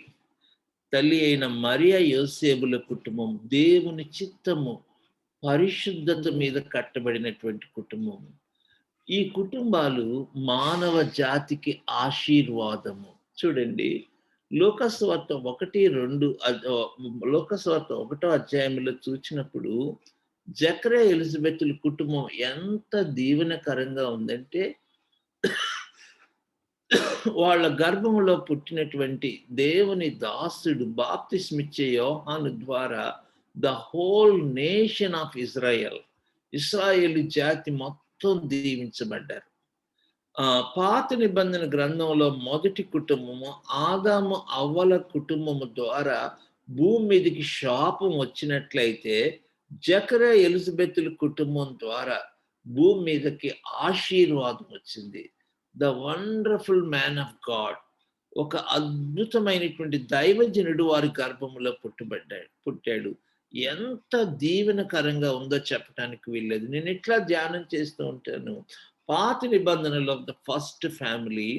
తల్లి అయిన మరియా యోసేపుల కుటుంబం, దేవుని చిత్తము, పరిశుద్ధత మీద కట్టబడినటువంటి కుటుంబం. ఈ కుటుంబాలు మానవ జాతికి ఆశీర్వాదము. చూడండి, లోకసువార్త 1వ అధ్యాయంలో చూసినప్పుడు జకరియా ఎలిజబెత్తుల కుటుంబం ఎంత దీవెనకరంగా ఉందంటే, వాళ్ళ గర్భంలో పుట్టినటువంటి దేవుని దాసుడు బాప్తిస్మిచ్చే యోహాను ద్వారా the whole nation of Israel జాతి మొత్తం దీవించబడ్డారు. పాత నిబంధన గ్రంథంలో మొదటి కుటుంబము ఆదాము అవ్వల కుటుంబము ద్వారా భూమి మీదకి శాపం వచ్చినట్లయితే, జకరియా ఎలిజబెత్తుల కుటుంబం ద్వారా భూమి మీదకి ఆశీర్వాదం వచ్చింది. The wonderful man of God, ఒక అద్భుతమైనటువంటి దైవజనుడు వారి గర్భములో పుట్టాడు. ఎంత దీవెనకరంగా ఉందో చెప్పడానికి వీల్లేదు. నేను ఎట్లా ధ్యానం చేస్తూ ఉంటాను, పాత నిబంధనలో ద ఫస్ట్ ఫ్యామిలీ,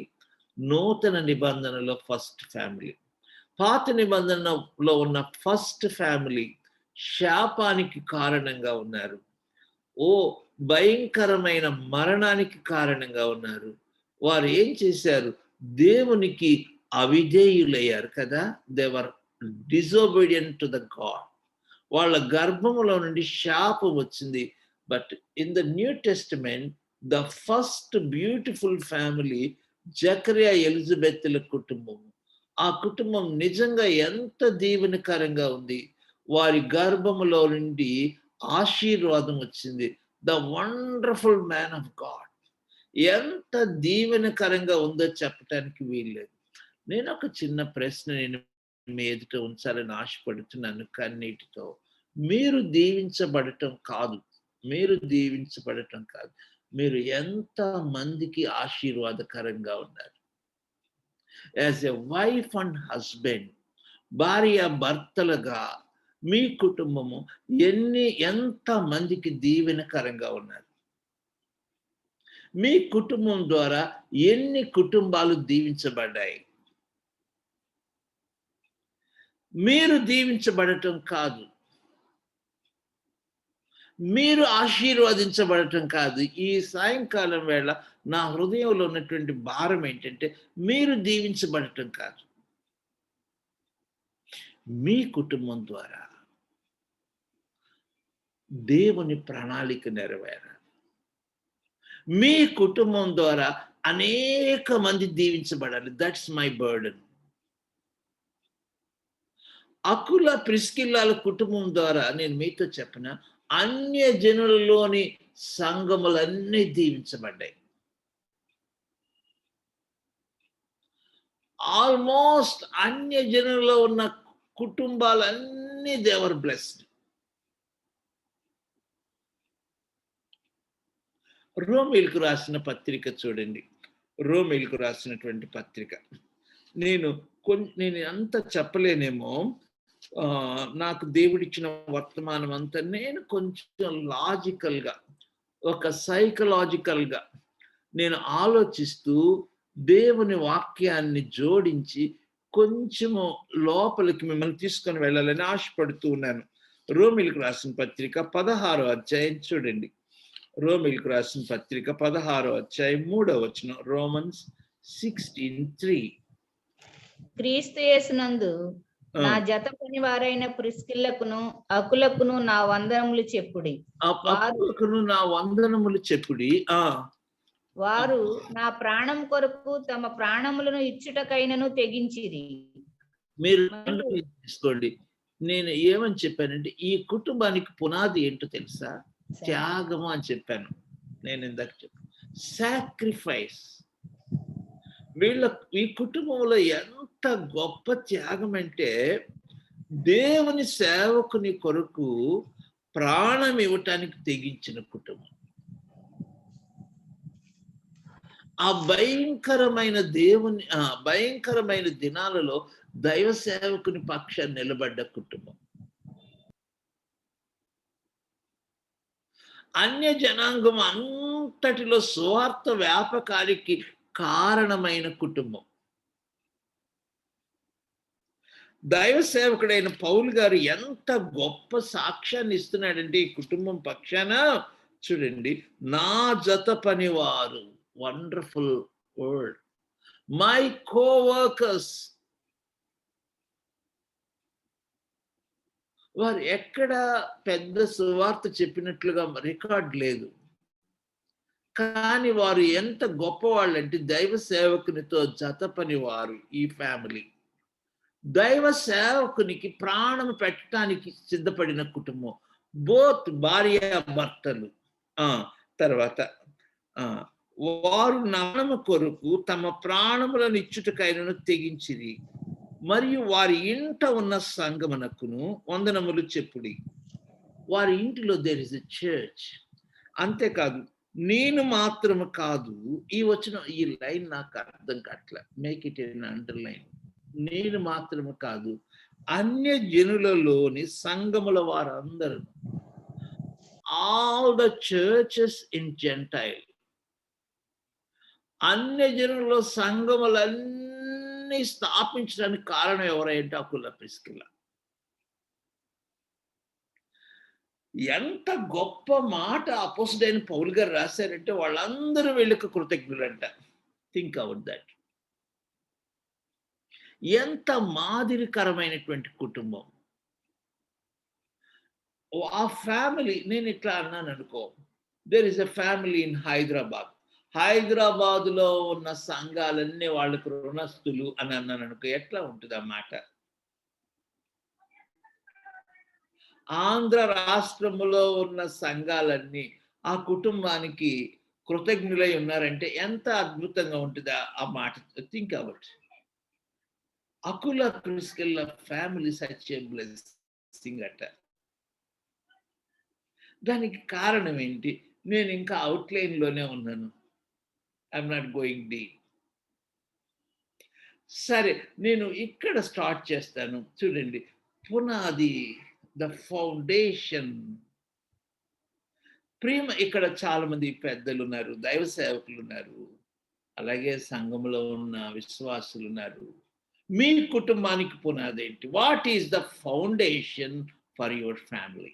నూతన నిబంధనలో ఫస్ట్ ఫ్యామిలీ. పాత నిబంధనలో ఉన్న ఫస్ట్ ఫ్యామిలీ శాపానికి కారణంగా ఉన్నారు. భయంకరమైన మరణానికి కారణంగా ఉన్నారు. వారు ఏం చేశారు? దేవునికి అవిధేయులయ్యారు కదా. They were disobedient to the God. వాళ్ళ గర్భములో నుండి శాపం వచ్చింది. But in the new testament the first beautiful family జకరియా ఎలిజబెత్తుల కుటుంబం. ఆ కుటుంబం నిజంగా ఎంత దీవెనకరంగా ఉంది. వారి గర్భములో నుండి ఆశీర్వాదం వచ్చింది. The wonderful man of God. ఎంత దీవెనకరంగా ఉందో చెప్పటానికి వీల్లేదు. నేను ఒక చిన్న ప్రశ్న నేను మీ ఎదుట ఉంచాలని ఆశపడుతున్నాను కన్నీటితో. మీరు దీవించబడటం కాదు, మీరు ఎంత మందికి ఆశీర్వాదకరంగా ఉన్నారు. As a wife and husband, భార్య భర్తలుగా మీ కుటుంబము ఎంత మందికి దీవెనకరంగా ఉన్నారు. మీ కుటుంబం ద్వారా ఎన్ని కుటుంబాలు దీవించబడ్డాయి. మీరు దీవించబడటం కాదు, మీరు ఆశీర్వదించబడటం కాదు. ఈ సాయంకాలం వేళ నా హృదయంలో ఉన్నటువంటి భారం ఏంటంటే, మీరు దీవించబడటం కాదు, మీ కుటుంబం ద్వారా దేవుని ప్రణాళిక నెరవేరాలి. మీ కుటుంబం ద్వారా అనేక మంది దీవించబడాలి. That's my burden. అకుల ప్రిస్కిల్లాల కుటుంబం ద్వారా నేను మీతో చెప్పిన అన్య జనులలోని సంఘములన్నీ దీవించబడ్డాయి. ఆల్మోస్ట్ అన్య జనులలో ఉన్న కుటుంబాలన్నీ దేవర్ బ్లెస్డ్. రోమీలకు రాసిన పత్రిక చూడండి. రోమీలకు రాసినటువంటి పత్రిక. నేను అంత చెప్పలేనేమో. నాకు దేవుడిచ్చిన వర్తమానం అంతా నేను కొంచెం లాజికల్గా, ఒక సైకలాజికల్గా నేను ఆలోచిస్తూ దేవుని వాక్యాన్ని జోడించి కొంచెము లోపలికి మిమ్మల్ని తీసుకొని వెళ్ళాలని ఆశపడుతూ ఉన్నాను. రోమీలకు రాసిన పత్రిక 16వ అధ్యాయం చూడండి. రోమీలకు రాసిన పత్రిక 16వ అధ్యాయం 3వ వచనం. రోమన్స్ 16:3. క్రీస్తు యేసునందు నా జత పని వారైన ప్రిస్కిల్లకును అకులకును నా వందనములు చెప్పుడి. అకులకును నా వందనములు చెప్పుడి. వారు నా ప్రాణం కొరకు తమ ప్రాణములను ఇచ్చుటకైనను తెగించిరి. మీరు తీసుకోండి. నేను ఏమని చెప్పానంటే, ఈ కుటుంబానికి పునాది ఏంటో తెలుసా? త్యాగము అని చెప్పాను. నేను ఇందాక చెప్పాను సాక్రిఫైస్. ఈ కుటుంబంలో ఎంత గొప్ప త్యాగం అంటే, దేవుని సేవకుని కొరకు ప్రాణం ఇవ్వటానికి తెగించిన కుటుంబం. ఆ భయంకరమైన దినాలలో దైవ సేవకుని పక్షాన్ని నిలబడ్డ కుటుంబం. అన్య జనాంగం అంతటిలో సువార్త వ్యాపకానికి కారణమైన కుటుంబం. దైవ సేవకుడైన పౌలు గారు ఎంత గొప్ప సాక్ష్యాన్ని ఇస్తున్నాడంటే ఈ కుటుంబం పక్షాన. చూడండి, నా జత పనివారు, వండర్ఫుల్ వర్డ్, మై కోవర్కర్స్. వారు ఎక్కడ పెద్ద సువార్త చెప్పినట్లుగా రికార్డ్ లేదు, కానీ వారు ఎంత గొప్పవాళ్ళంటే దైవ సేవకునితో జత పని వారు. ఈ ఫ్యామిలీ దైవ సేవకునికి ప్రాణం పెట్టడానికి సిద్ధపడిన కుటుంబం. బోత్ భార్య భర్తలు. తర్వాత వారు నామము కొరకు తమ ప్రాణములను ఇచ్చుటకైనను తెగించిరి. మరియు వారి ఇంట ఉన్న సంగమునకును వందనములు చెప్పుడి. వారి ఇంటిలో దేర్ ఇస్ ఎ చర్చ్. అంతేకాదు, నేను మాత్రము కాదు. ఈ లైన్ నాకు అర్థం కావట్లే. Make it in underline. నేను మాత్రము కాదు, అన్య జనులలోని సంఘముల వారందరూ, all the churches in gentile, అన్య జనులలో సంఘములన్నీ స్థాపించడానికి కారణం ఎవరైతే అకుల ప్రిస్కిల్ల. ఎంత గొప్ప మాట అపోస్తలుడైన పౌలు గారు రాశారంటే వాళ్ళందరూ వీళ్ళకి కృతజ్ఞులంట. Think about that. ఎంత మాదిరికరమైనటువంటి కుటుంబం. ఆ ఫ్యామిలీ, నేను ఇట్లా అన్నాను అనుకో, there is a family in Hyderabad. హైదరాబాద్లో ఉన్న సంఘాలన్నీ వాళ్ళకు రుణస్తులు అని అన్నాను అనుకో, ఎట్లా ఉంటుంది ఆ మాట? ఆంధ్ర రాష్ట్రంలో ఉన్న సంఘాలన్నీ ఆ కుటుంబానికి కృతజ్ఞులై ఉన్నారంటే ఎంత అద్భుతంగా ఉంటుందా ఆ మాట. Think about Aquila Priscilla family such a blessing అట. దానికి కారణం ఏంటి? నేను ఇంకా అవుట్లైన్ లోనే ఉన్నాను. I'm not going deep. సరే, నేను ఇక్కడ స్టార్ట్ చేస్తాను. చూడండి, పునాది, ద ఫౌండేషన్. ప్రేమ. ఇక్కడ చాలా మంది పెద్దలు ఉన్నారు, దైవ సేవకులు ఉన్నారు, అలాగే సంఘంలో ఉన్న విశ్వాసులు ఉన్నారు. మీ కుటుంబానికి పునాది ఏంటి? What is the foundation for your family?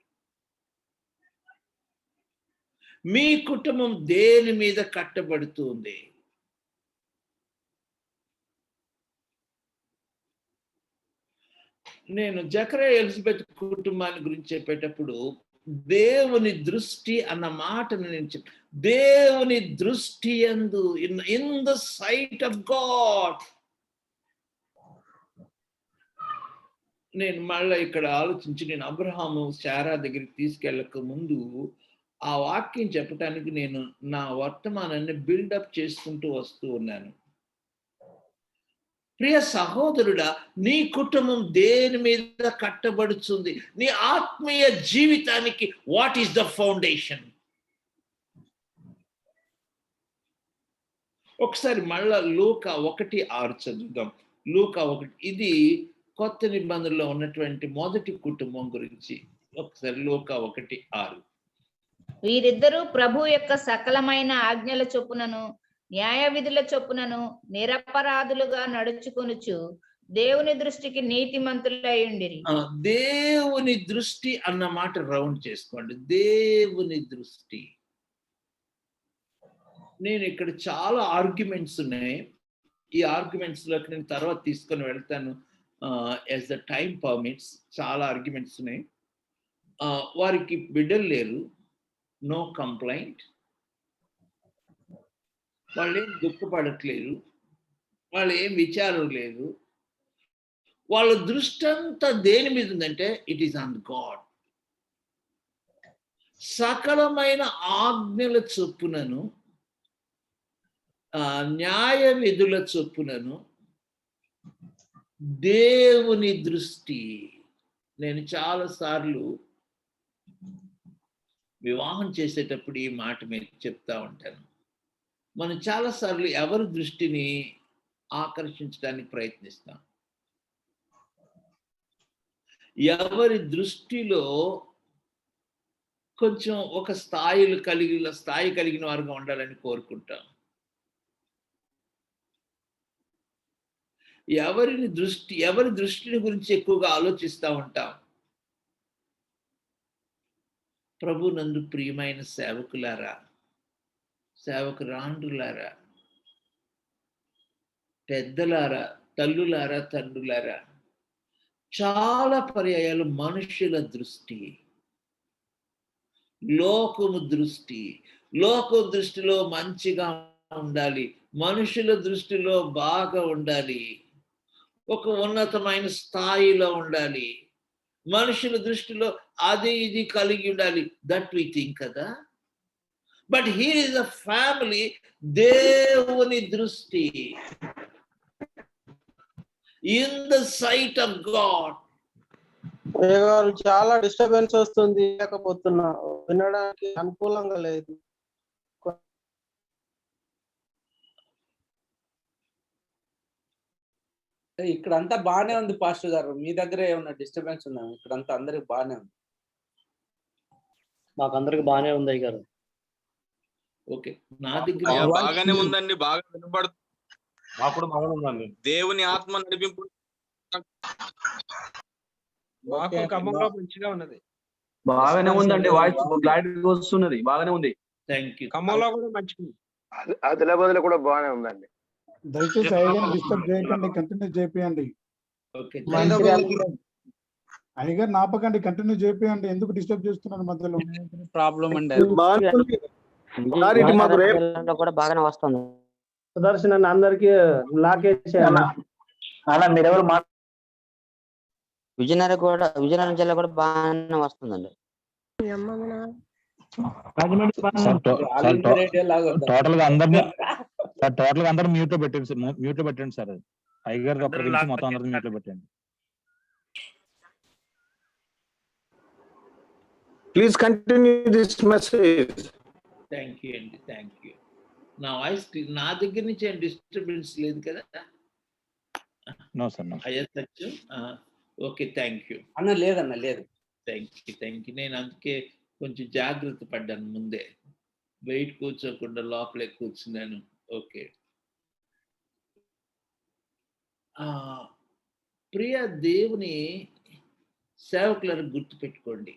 మీ కుటుంబం దేని మీద కట్టబడుతుంది? నేను జకరియా ఎలిజబెత్ కుటుంబాన్ని గురించి చెప్పేటప్పుడు దేవుని దృష్టి అన్న మాటను నేను దేవుని దృష్టి యందు in the sight of God. నేను మళ్ళీ ఇక్కడ ఆలోచించి నేను అబ్రహాము శారా దగ్గరికి తీసుకెళ్ళక ముందు ఆ వాక్యం చెప్పటానికి నేను నా వర్తమానాన్ని బిల్డప్ చేసుకుంటూ వస్తూ ఉన్నాను. ప్రియ సహోదరుడా, నీ కుటుంబం దేని మీద కట్టబడుతుంది? నీ ఆత్మీయ జీవితానికి వాట్ ఈస్ ద ఫౌండేషన్? ఒకసారి మళ్ళా లూకా 1:6 చదువుదాం. లూకా 1. ఇది కొత్త నిబంధనలో ఉన్నటువంటి మొదటి కుటుంబం గురించి. ఒకసారి లూకా 1:6. వీరిద్దరూ ప్రభు యొక్క సకలమైన ఆజ్ఞల చొప్పునను న్యాయ విధుల చొప్పునను నిరపరాధులుగా నడుచుకొనుచు దేవుని దృష్టికి నీతిమంతులయ్యుండిరి. దేవుని దృష్టి అన్న మాట రౌండ్ చేసుకోండి. దేవుని దృష్టి. నేను ఇక్కడ చాలా ఆర్గ్యుమెంట్స్ ఉన్నాయి. ఈ ఆర్గ్యుమెంట్స్ లోకి నేను తర్వాత తీసుకొని వెళ్తాను యాజ్ ద టైం పర్మిట్స్. చాలా ఆర్గ్యుమెంట్స్ ఉన్నాయి. వారికి బిడ్డలు లేరు, నో కంప్లైంట్, వాళ్ళు ఏం దుఃఖపడట్లేదు, వాళ్ళు ఏం విచారం లేదు. వాళ్ళ దృష్టి అంతా దేని మీద ఉందంటే ఇట్ ఈస్ ఆన్ గాడ్. సకలమైన ఆజ్ఞల చొప్పునను న్యాయ విధుల చొప్పునను దేవుని దృష్టి. నేను చాలాసార్లు వివాహం చేసేటప్పుడు ఈ మాట మీద చెప్తా ఉంటాను. మనం చాలాసార్లు ఎవరి దృష్టిని ఆకర్షించడానికి ప్రయత్నిస్తాం. ఎవరి దృష్టిలో కొంచెం ఒక స్థాయి కలిగిన వారుగా ఉండాలని కోరుకుంటాం. ఎవరి దృష్టిని గురించి ఎక్కువగా ఆలోచిస్తూ ఉంటాం. ప్రభు నందు ప్రియమైన సేవకులారా, సేవకురాండ్రులారా, పెద్దలారా, తల్లులారా, తండ్రులారా, చాలా పర్యాయాలు మనుషుల దృష్టి, లోకము దృష్టిలో మంచిగా ఉండాలి, మనుషుల దృష్టిలో బాగా ఉండాలి, ఒక ఉన్నతమైన స్థాయిలో ఉండాలి, మనుషుల దృష్టిలో అది ఇది కలిగి ఉండాలి. దట్ వి థింక్ కదా. But here is a family. దేవుని దృష్టి in the sight of God. చాలా డిస్టర్బెన్స్ వస్తుంది, లేకపోతున్నా వినడానికి అనుకూలంగా లేదు. ఇక్కడ అంతా బాగానే ఉంది పాస్టర్ గారు, మీ దగ్గర ఏమన్నా డిస్టర్బెన్స్ ఉందా? ఇక్కడ అంతా అందరికి బాగానే ఉంది. మాకందరికి బాగానే ఉంది అయ్య గారు. ఓకే, నా దగ్గర బాగానే ఉందండి, బాగా వినపడుతుంది. మాకు కూడా బాగానే ఉందండి. దేవుని ఆత్మ నడిపింపు ఖమ్మంలో మంచిగా ఉన్నది. బాగానే ఉందండి, వాయిస్ క్లారిటీ వస్తున్నది, బాగానే ఉంది. Thank you. ఖమ్మంలో కూడా మంచిగా ఉంది. ఆదిలాబాద్ లో కూడా బాగానే ఉందండి. దయచేసి అయ్యగారిని డిస్టర్బ్ చేయకండి, కంటిన్యూ చేపియండి. ఓకే, అయ్యగారు నాపకండి, కంటిన్యూ చేపియండి. ఎందుకు డిస్టర్బ్ చేస్తున్నారు మధ్యలో? ప్రాబ్లం అండి. కూడా బాగానే వస్తుంది. సుదర్శన్ అందరికి లాకేజ్ మీరెవరు విజయనగరం జిల్లా కూడా బాగానే వస్తుందండి. టోటల్ గా అందరూ మ్యూట్ లో పెట్టండి సార్. అయ్యగారు ఒక్క నిమిషం మొత్తం అందరూ మ్యూట్ లో పెట్టండి. Please continue this message. Thank you అండి, థ్యాంక్ యూ. నా వాయిస్ నా దగ్గర నుంచి ఏం డిస్టర్బెన్స్ లేదు కదా? No sir, no. అయ్యా సత్యం. ఓకే, థ్యాంక్ యూ అన్న. లేదన్న, లేదు. Thank you. నేను అందుకే కొంచెం జాగ్రత్త పడ్డాను ముందే, బయట కూర్చోకుండా లోపలే కూర్చున్నాను. ఓకే. ప్రియ దేవుని సేవకులను గుర్తుపెట్టుకోండి.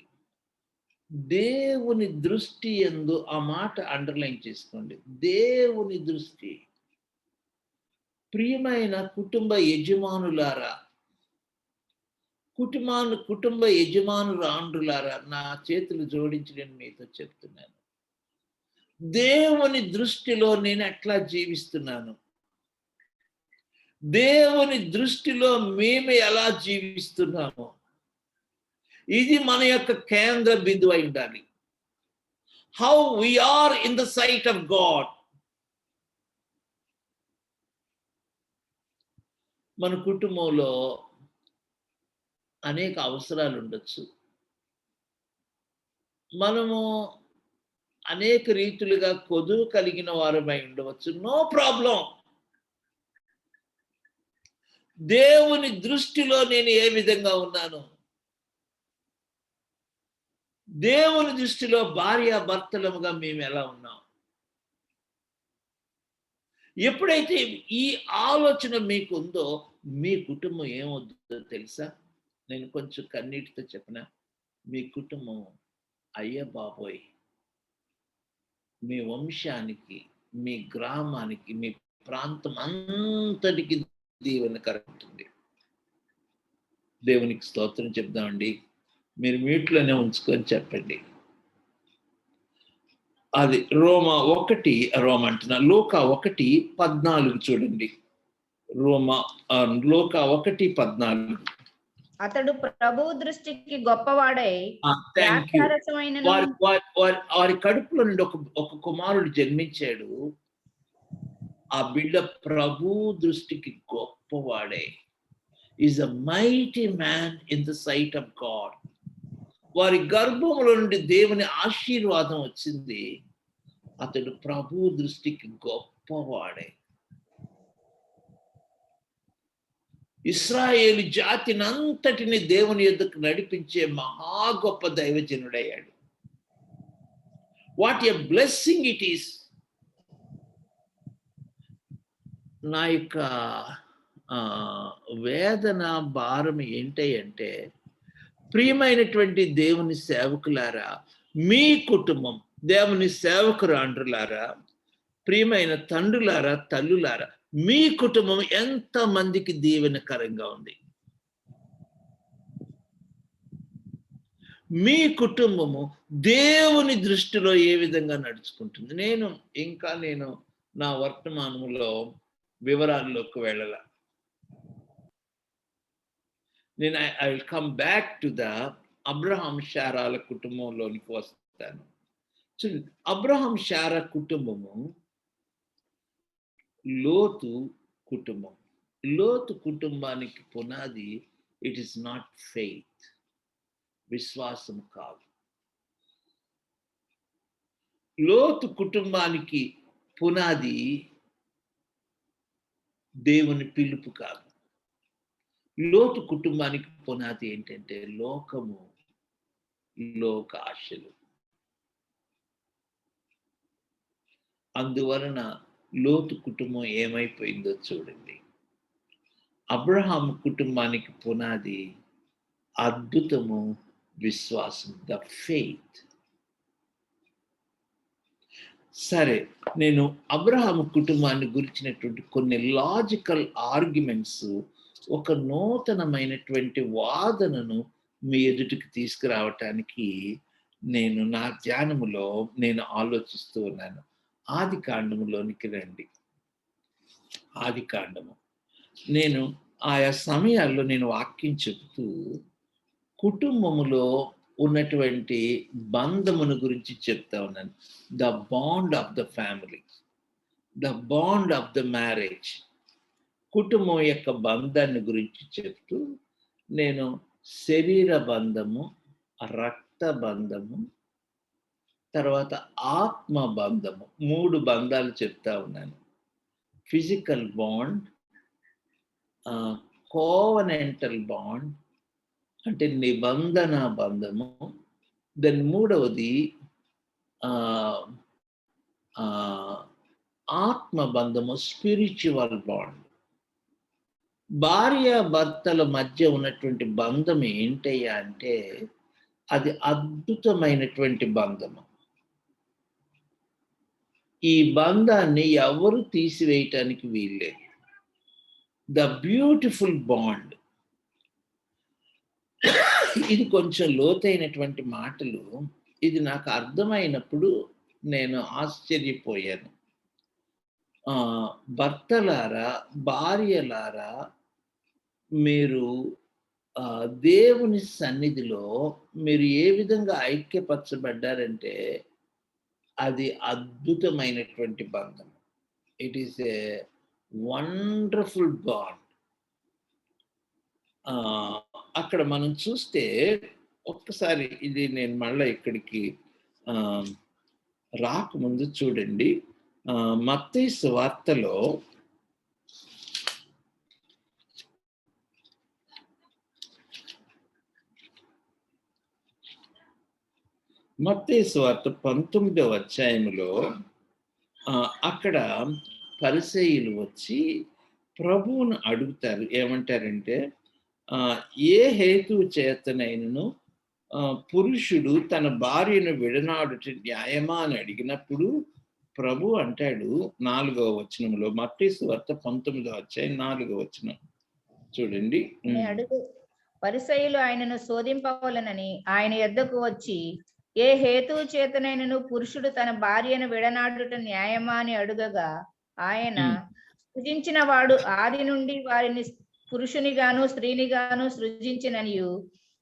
దేవుని దృష్టి యందు, ఆ మాట అండర్లైన్ చేసుకోండి, దేవుని దృష్టి. ప్రియమైన కుటుంబ యజమానులారా, కుటుంబ యజమానురాండ్రులారా, నా చేతులు జోడించి నేను మీతో చెప్తున్నాను, దేవుని దృష్టిలో నేను ఎట్లా జీవిస్తున్నాను, దేవుని దృష్టిలో మేము ఎలా జీవిస్తున్నాము, ఇది మన యొక్క కేంద్ర బిందువు అయి ఉండాలి. How we are in the sight of God. మన కుటుంబంలో అనేక అవసరాలు ఉండొచ్చు. మనము అనేక రీతులుగా కొదువు కలిగిన వారమై ఉండవచ్చు. No problem. దేవుని దృష్టిలో నేను ఏ విధంగా ఉన్నాను, దేవుని దృష్టిలో భార్యాభర్తలముగా మేము ఎలా ఉన్నాం. ఎప్పుడైతే ఈ ఆలోచన మీకు ఉందో, మీ కుటుంబం ఏమవుతుందో తెలుసా? నేను కొంచెం కన్నీటితో చెప్పిన, మీ కుటుంబం అయ్య బాబోయ్, మీ వంశానికి, మీ గ్రామానికి, మీ ప్రాంతం అంతటికి దీవెనకరంటుంది. దేవునికి స్తోత్రం చెప్దామండి. మీరు మ్యూట్లోనే ఉంచుకొని చెప్పండి. అది లూకా 1:14 చూడండి. లూకా 1:14. అతడు ప్రభువు దృష్టికి గొప్పవాడై ద్రాక్షారసమైనను వారి కడుపులో నుండి ఒక కుమారుడు జన్మించాడు. ఆ బిడ్డ ప్రభు దృష్టికి గొప్పవాడే. Is a mighty man in the sight of God. వారి గర్భంలో నుండి దేవుని ఆశీర్వాదం వచ్చింది. అతడు ప్రభు దృష్టికి గొప్పవాడే. ఇశ్రాయేలు జాతిని అంతటిని దేవుని యొద్దకు నడిపించే మహా గొప్ప దైవజనుడయ్యాడు. What a blessing it is. నా యొక్క వేదన భారం ఏంటంటే, ప్రియమైనటువంటి దేవుని సేవకులారా, మీ కుటుంబం, దేవుని సేవకురాండ్రులారా, ప్రియమైన తండ్రులారా, తల్లులారా, మీ కుటుంబం ఎంత మందికి దీవెనకరంగా ఉంది. మీ కుటుంబము దేవుని దృష్టిలో ఏ విధంగా నడుచుకుంటుంది. నేను నా వర్తమానంలో వివరాల్లోకి వెళ్ళాల. నేను I will come back to the Abraham శారాల కుటుంబంలోనికి వస్తాను. చూడండి, అబ్రహాం శారా కుటుంబము లోతు కుటుంబం. లోతు కుటుంబానికి పునాది ఇట్ ఈస్ నాట్ ఫెయిత్, విశ్వాసం కాదు. లోతు కుటుంబానికి పునాది దేవుని పిలుపు కాదు. లోతు కుటుంబానికి పునాది ఏంటంటే లోకము, లోక ఆశలు. అందువలన లోతు కుటుంబం ఏమైపోయిందో చూడండి. అబ్రహాం కుటుంబానికి పునాది అద్భుతము, విశ్వాసం, ద ఫెయిత్. సరే, నేను అబ్రహాం కుటుంబాన్ని గురించినటువంటి కొన్ని లాజికల్ ఆర్గ్యుమెంట్స్, ఒక నూతనమైనటువంటి వాదనను మీ ఎదుటికి తీసుకురావటానికి నేను నా ధ్యానములో ఆలోచిస్తూ ఉన్నాను. ఆది కాండములోనికి రండి. ఆది కాండము. నేను ఆయా సమయాల్లో వాక్యం చెబుతూ కుటుంబములో ఉన్నటువంటి బంధమును గురించి చెప్తా ఉన్నాను. The bond of the family, the bond of the marriage. కుటుంబం యొక్క బంధాన్ని గురించి చెప్తూ నేను శరీర బంధము, రక్త బంధము, తర్వాత ఆత్మ బంధము, 3 బంధాలు చెప్తా ఉన్నాను. ఫిజికల్ బాండ్, కోవనెంటల్ బాండ్ అంటే నిబంధన బంధము, దాని 3వది ఆత్మ బంధము, స్పిరిచువల్ బాండ్. భార్య భర్తల మధ్య ఉన్నటువంటి బంధం ఏంటయ్యా అంటే అది అద్భుతమైనటువంటి బంధము. ఈ బంధాన్ని ఎవరు తీసివేయటానికి వీల్లేదు. The beautiful bond. ఇది కొంచెం లోతైనటువంటి మాటలు. ఇది నాకు అర్థమైనప్పుడు నేను ఆశ్చర్యపోయాను. భర్తలారా, భార్యలారా, మీరు దేవుని సన్నిధిలో మీరు ఏ విధంగా ఐక్యపరచబడ్డారంటే అది అద్భుతమైనటువంటి బంధం. It is a wonderful bond. అక్కడ మనం చూస్తే ఒక్కసారి ఇది నేను మళ్ళీ ఇక్కడికి రాకముందు చూడండి, మత్తయి సువార్తలో మత్తయి సువార్త 19వ అధ్యాయములో అక్కడ పరిసయ్యులు వచ్చి ప్రభువును అడుగుతారు. ఏమంటారంటే, ఏ హేతువు చేతనైనను పురుషుడు తన భార్యను విడనాడుట న్యాయమా అని అడిగినప్పుడు ప్రభు అంటాడు 4వ వచనంలో, మత్తయి సువార్త 19వ అధ్యాయం 4వ వచనం చూడండి. పరిసయ్యులు ఆయనను శోధింపవలనని ఆయన యొద్దకు వచ్చి, ఏ హేతువు చేతనైనను పురుషుడు తన భార్యను విడనాడుట న్యాయమా అని అడుగగా ఆయన, సృజించిన వాడు ఆది నుండి వారిని పురుషునిగాను స్త్రీనిగాను సృజించిననియు,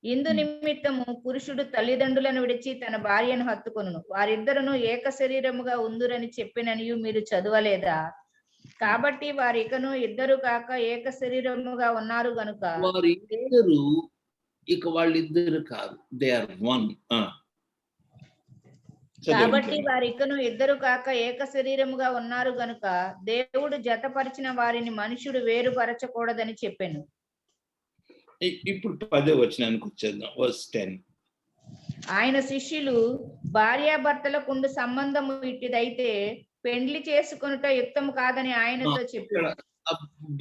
ఇందు నిమిత్తము పురుషుడు తల్లిదండ్రులను విడిచి తన భార్యను హత్తుకొనును, వారిద్దరును ఏక శరీరముగా ఉందురని చెప్పిననియు మీరు చదవలేదా? కాబట్టి వారికను ఇద్దరు కాక ఏక శరీరముగా ఉన్నారు గనుక వారిద్దరు ఇక వాళ్ళిద్దరు కాదు, దే ఆర్ వన్. కాబట్టి వారికను ఇద్దరు కాక ఏక శరీరముగా ఉన్నారు గనుక దేవుడు జతపరిచిన వారిని మనుషుడు వేరుపరచకూడదని చెప్పాను. ఇప్పుడు 10వ వచనానికి వచ్చేద్దాం, వర్స్ 10. ఆయన శిష్యులు, భార్యాభర్తలకుండు సంబంధము ఇట్టిదైతే పెండ్లి చేసుకొనుట యుక్తము కాదని ఆయనతో చెప్పారు.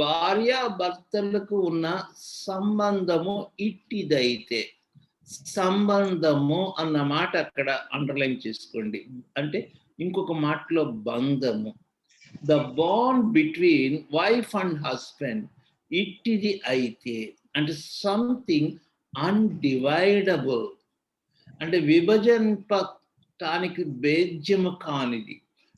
భార్యాభర్తలకు ఉన్న సంబంధము ఇట్టిదైతే, సంబంధము అన్న మాట అక్కడ అండర్లైన్ చేసుకోండి. అంటే ఇంకొక మాటలో బంధము, the bond between wife and husband ఇట్టిది అయితే, అంటే సంథింగ్ అన్డివైడబుల్, అంటే విభజింపటానికి భేద్యము కానిది,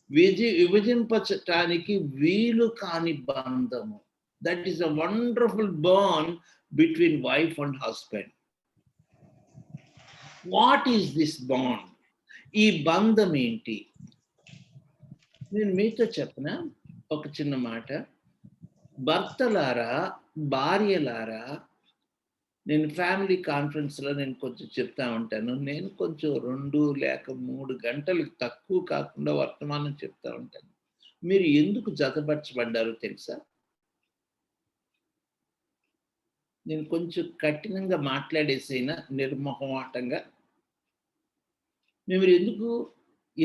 విభజింపటానికి వీలు కాని బంధము. That is a wonderful bond between wife and husband. What is this bond? ఈ బంధం ఏంటి? నేను మీతో చెప్పిన ఒక చిన్న మాట. భర్తలారా, భార్యలారా, నేను ఫ్యామిలీ కాన్ఫరెన్స్లో నేను కొంచెం చెప్తా ఉంటాను. నేను కొంచెం 2 లేక 3 గంటలకు తక్కువ కాకుండా వర్తమానం చెప్తా ఉంటాను. మీరు ఎందుకు జతపరచబడ్డారో తెలుసా? నేను కొంచెం కఠినంగా మాట్లాడేసైనా నిర్మోహమాటంగా, మీరు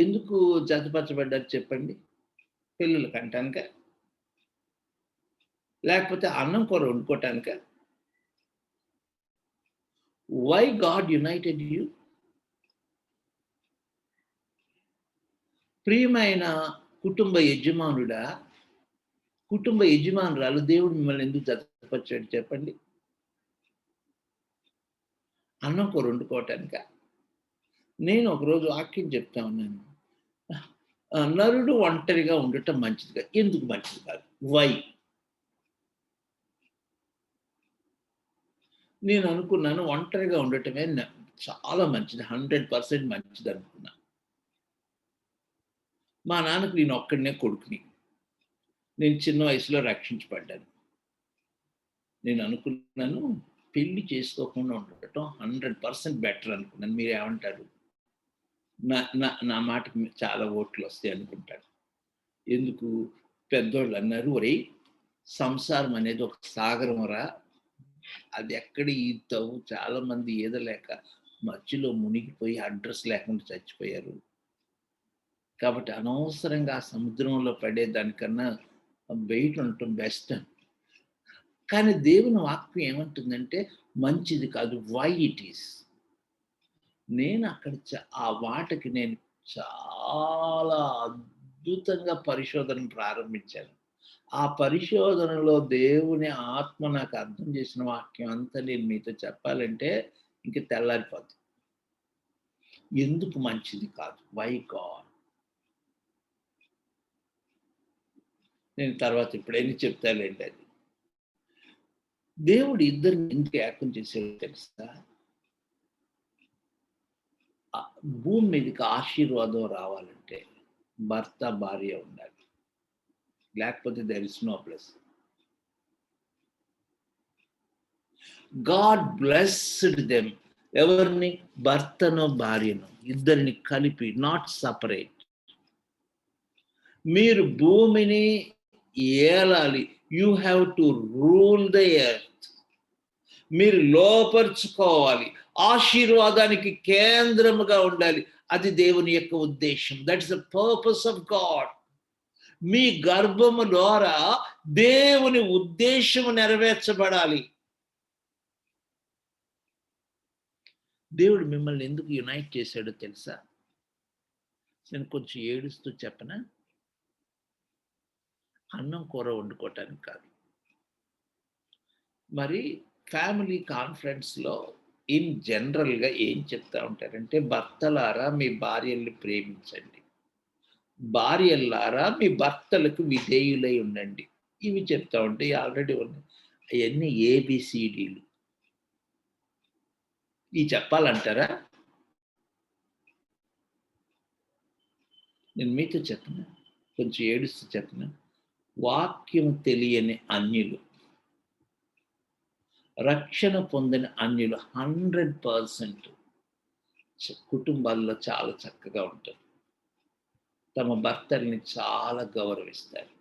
ఎందుకు జతపరచబడ్డారు చెప్పండి? పిల్లలు కంటానిక, లేకపోతే అన్నం కూర వండుకోవటానిక? Why God united you? ప్రియమైన కుటుంబ యజమానుడా, కుటుంబ యజమానురాలు, దేవుడు మిమ్మల్ని ఎందుకు జతపరిచాడు చెప్పండి? అన్నం కూర వండుకోవటానిక? నేను ఒకరోజు వాక్యం చెప్తా ఉన్నాను, నరుడు ఒంటరిగా ఉండటం మంచిదిగా. ఎందుకు మంచిది కాదు? వై? నేను అనుకున్నాను ఒంటరిగా ఉండటమే చాలా మంచిది, 100% మంచిది అనుకున్నా. మా నాన్నకు నేను ఒక్కడనే కొడుకుని, నేను చిన్న వయసులో రక్షించబడ్డాను. నేను అనుకున్నాను పెళ్లి చేసుకోకుండా ఉండటం 100% బెటర్ అనుకున్నాను. మీరేమంటారు? నా మాటకి చాలా ఓట్లు వస్తాయి అనుకుంటాడు. ఎందుకు? పెద్దోళ్ళు అన్నారు, ఒరే సంసారం అనేది ఒక సాగరం రా, అది ఎక్కడ ఈదుతావు? చాలా మంది ఈదలేక మధ్యలో మునిగిపోయి అడ్రస్ లేకుండా చచ్చిపోయారు. కాబట్టి అనవసరంగా ఆ సముద్రంలో పడేదానికన్నా బయట ఉండటం బెస్ట్. కానీ దేవుని వాక్యం ఏమంటుందంటే మంచిది కాదు. Why it is? నేను అక్కడ ఆ మాటకి నేను చాలా అద్భుతంగా పరిశోధన ప్రారంభించాను. ఆ పరిశోధనలో దేవుని ఆత్మ నాకు అర్థం చేసిన వాక్యం అంతా నేను మీతో చెప్పాలంటే ఇంక తెల్లారిపోతుంది. ఎందుకు మంచిది కాదు, వై గాడ్. నేను తర్వాత ఇప్పుడేమి చెప్తాలేండి. అది దేవుడు ఇద్దరిని ఎందుకు ఏకం చేసాడో తెలుసా? భూమి మీదకి ఆశీర్వాదం రావాలంటే భర్త భార్య ఉండాలి, లేకపోతే there is no blessing. God blessed them. ఎవరిని? భర్తను భార్యను ఇద్దరిని కలిపి, నాట్ సపరేట్. మీరు భూమిని ఏలాలి. You have to rule the earth. మీరు లోపరుచుకోవాలి, ఆశీర్వాదానికి కేంద్రముగా ఉండాలి. అది దేవుని యొక్క ఉద్దేశం. That is the purpose of God. మీ గర్భము ద్వారా దేవుని ఉద్దేశము నెరవేర్చబడాలి. దేవుడు మిమ్మల్ని ఎందుకు యునైట్ చేశాడో తెలుసా? నేను కొంచెం ఏడుస్తూ చెప్పనా? అన్నం కూర వండుకోవటానికి కాదు. మరి ఫ్యామిలీ కాన్ఫరెన్స్లో ఇన్ జనరల్గా ఏం చెప్తా ఉంటారంటే, భర్తలారా మీ భార్యల్ని ప్రేమించండి, భార్యలారా మీ భర్తలకు విధేయులై ఉండండి. ఇవి చెప్తా ఉంటే ఆల్రెడీ ఉన్నాయి. అవన్నీ ఏబిసిడీలు. ఇవి చెప్పాలంటారా? నేను మీతో చెప్పను, కొంచెం ఏడుస్తూ చెప్పను. వాక్యం తెలియని అన్యులు, రక్షణ పొందిన అన్యులు 100% కుటుంబాల్లో చాలా చక్కగా ఉంటారు. తమ భర్తల్ని చాలా గౌరవిస్తారు,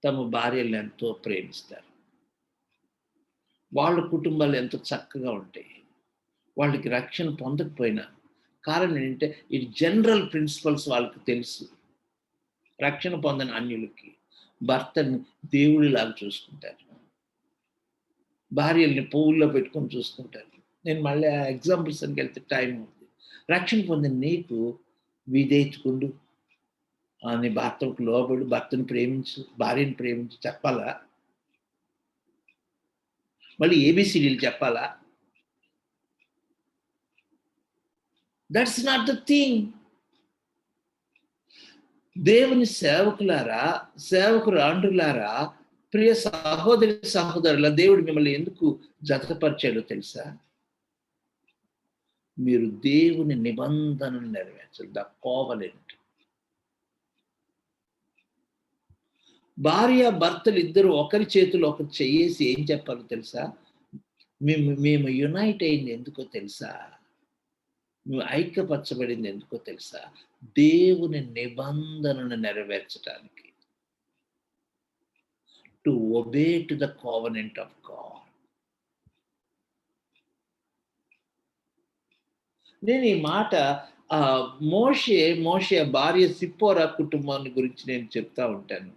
తమ భార్యల్ని ఎంతో ప్రేమిస్తారు. వాళ్ళ కుటుంబాలు ఎంతో చక్కగా ఉంటాయి. వాళ్ళకి రక్షణ పొందకపోయినా కారణం ఏంటంటే ఇది జనరల్ ప్రిన్సిపల్స్ వాళ్ళకి తెలుసు. రక్షణ పొందిన అన్యులకి భర్తని దేవుడిలాగా చూసుకుంటారు, భార్యల్ని పువ్వుల్లో పెట్టుకొని చూసుకుంటారు. నేను మళ్ళీ ఆ ఎగ్జాంపుల్స్ అని వెళ్తే టైం అవుతుంది. రక్షణ పొందిన నీకు విధేయుకుండు, నీ భర్తకు లోబడు, భర్తను ప్రేమించు, భార్యను ప్రేమించు చెప్పాలా? మళ్ళీ ఏబిసిడీలు చెప్పాలా? That's not the thing. దేవుని సేవకులారా, సేవకురాండ్రులారా, ప్రియ సహోదరి సహోదరుల, దేవుడు మిమ్మల్ని ఎందుకు జతపరిచాడో తెలుసా? మీరు దేవుని నిబంధనను నెరవేర్చాలి. The covenant. భార్య భర్తలు ఇద్దరు ఒకరి చేతులు ఒకరు చేసి ఏం చెప్పాలో తెలుసా? మేము యునైట్ అయింది ఎందుకో తెలుసా? మేము ఐక్యపరచబడింది ఎందుకో తెలుసా? దేవుని నిబంధనను నెరవేర్చడానికి. To obey to the covenant of God. నేను ఈ మాట మోషే భార్య సిప్పోరా కుటుంబాన్ని గురించి నేను చెప్తా ఉంటాను.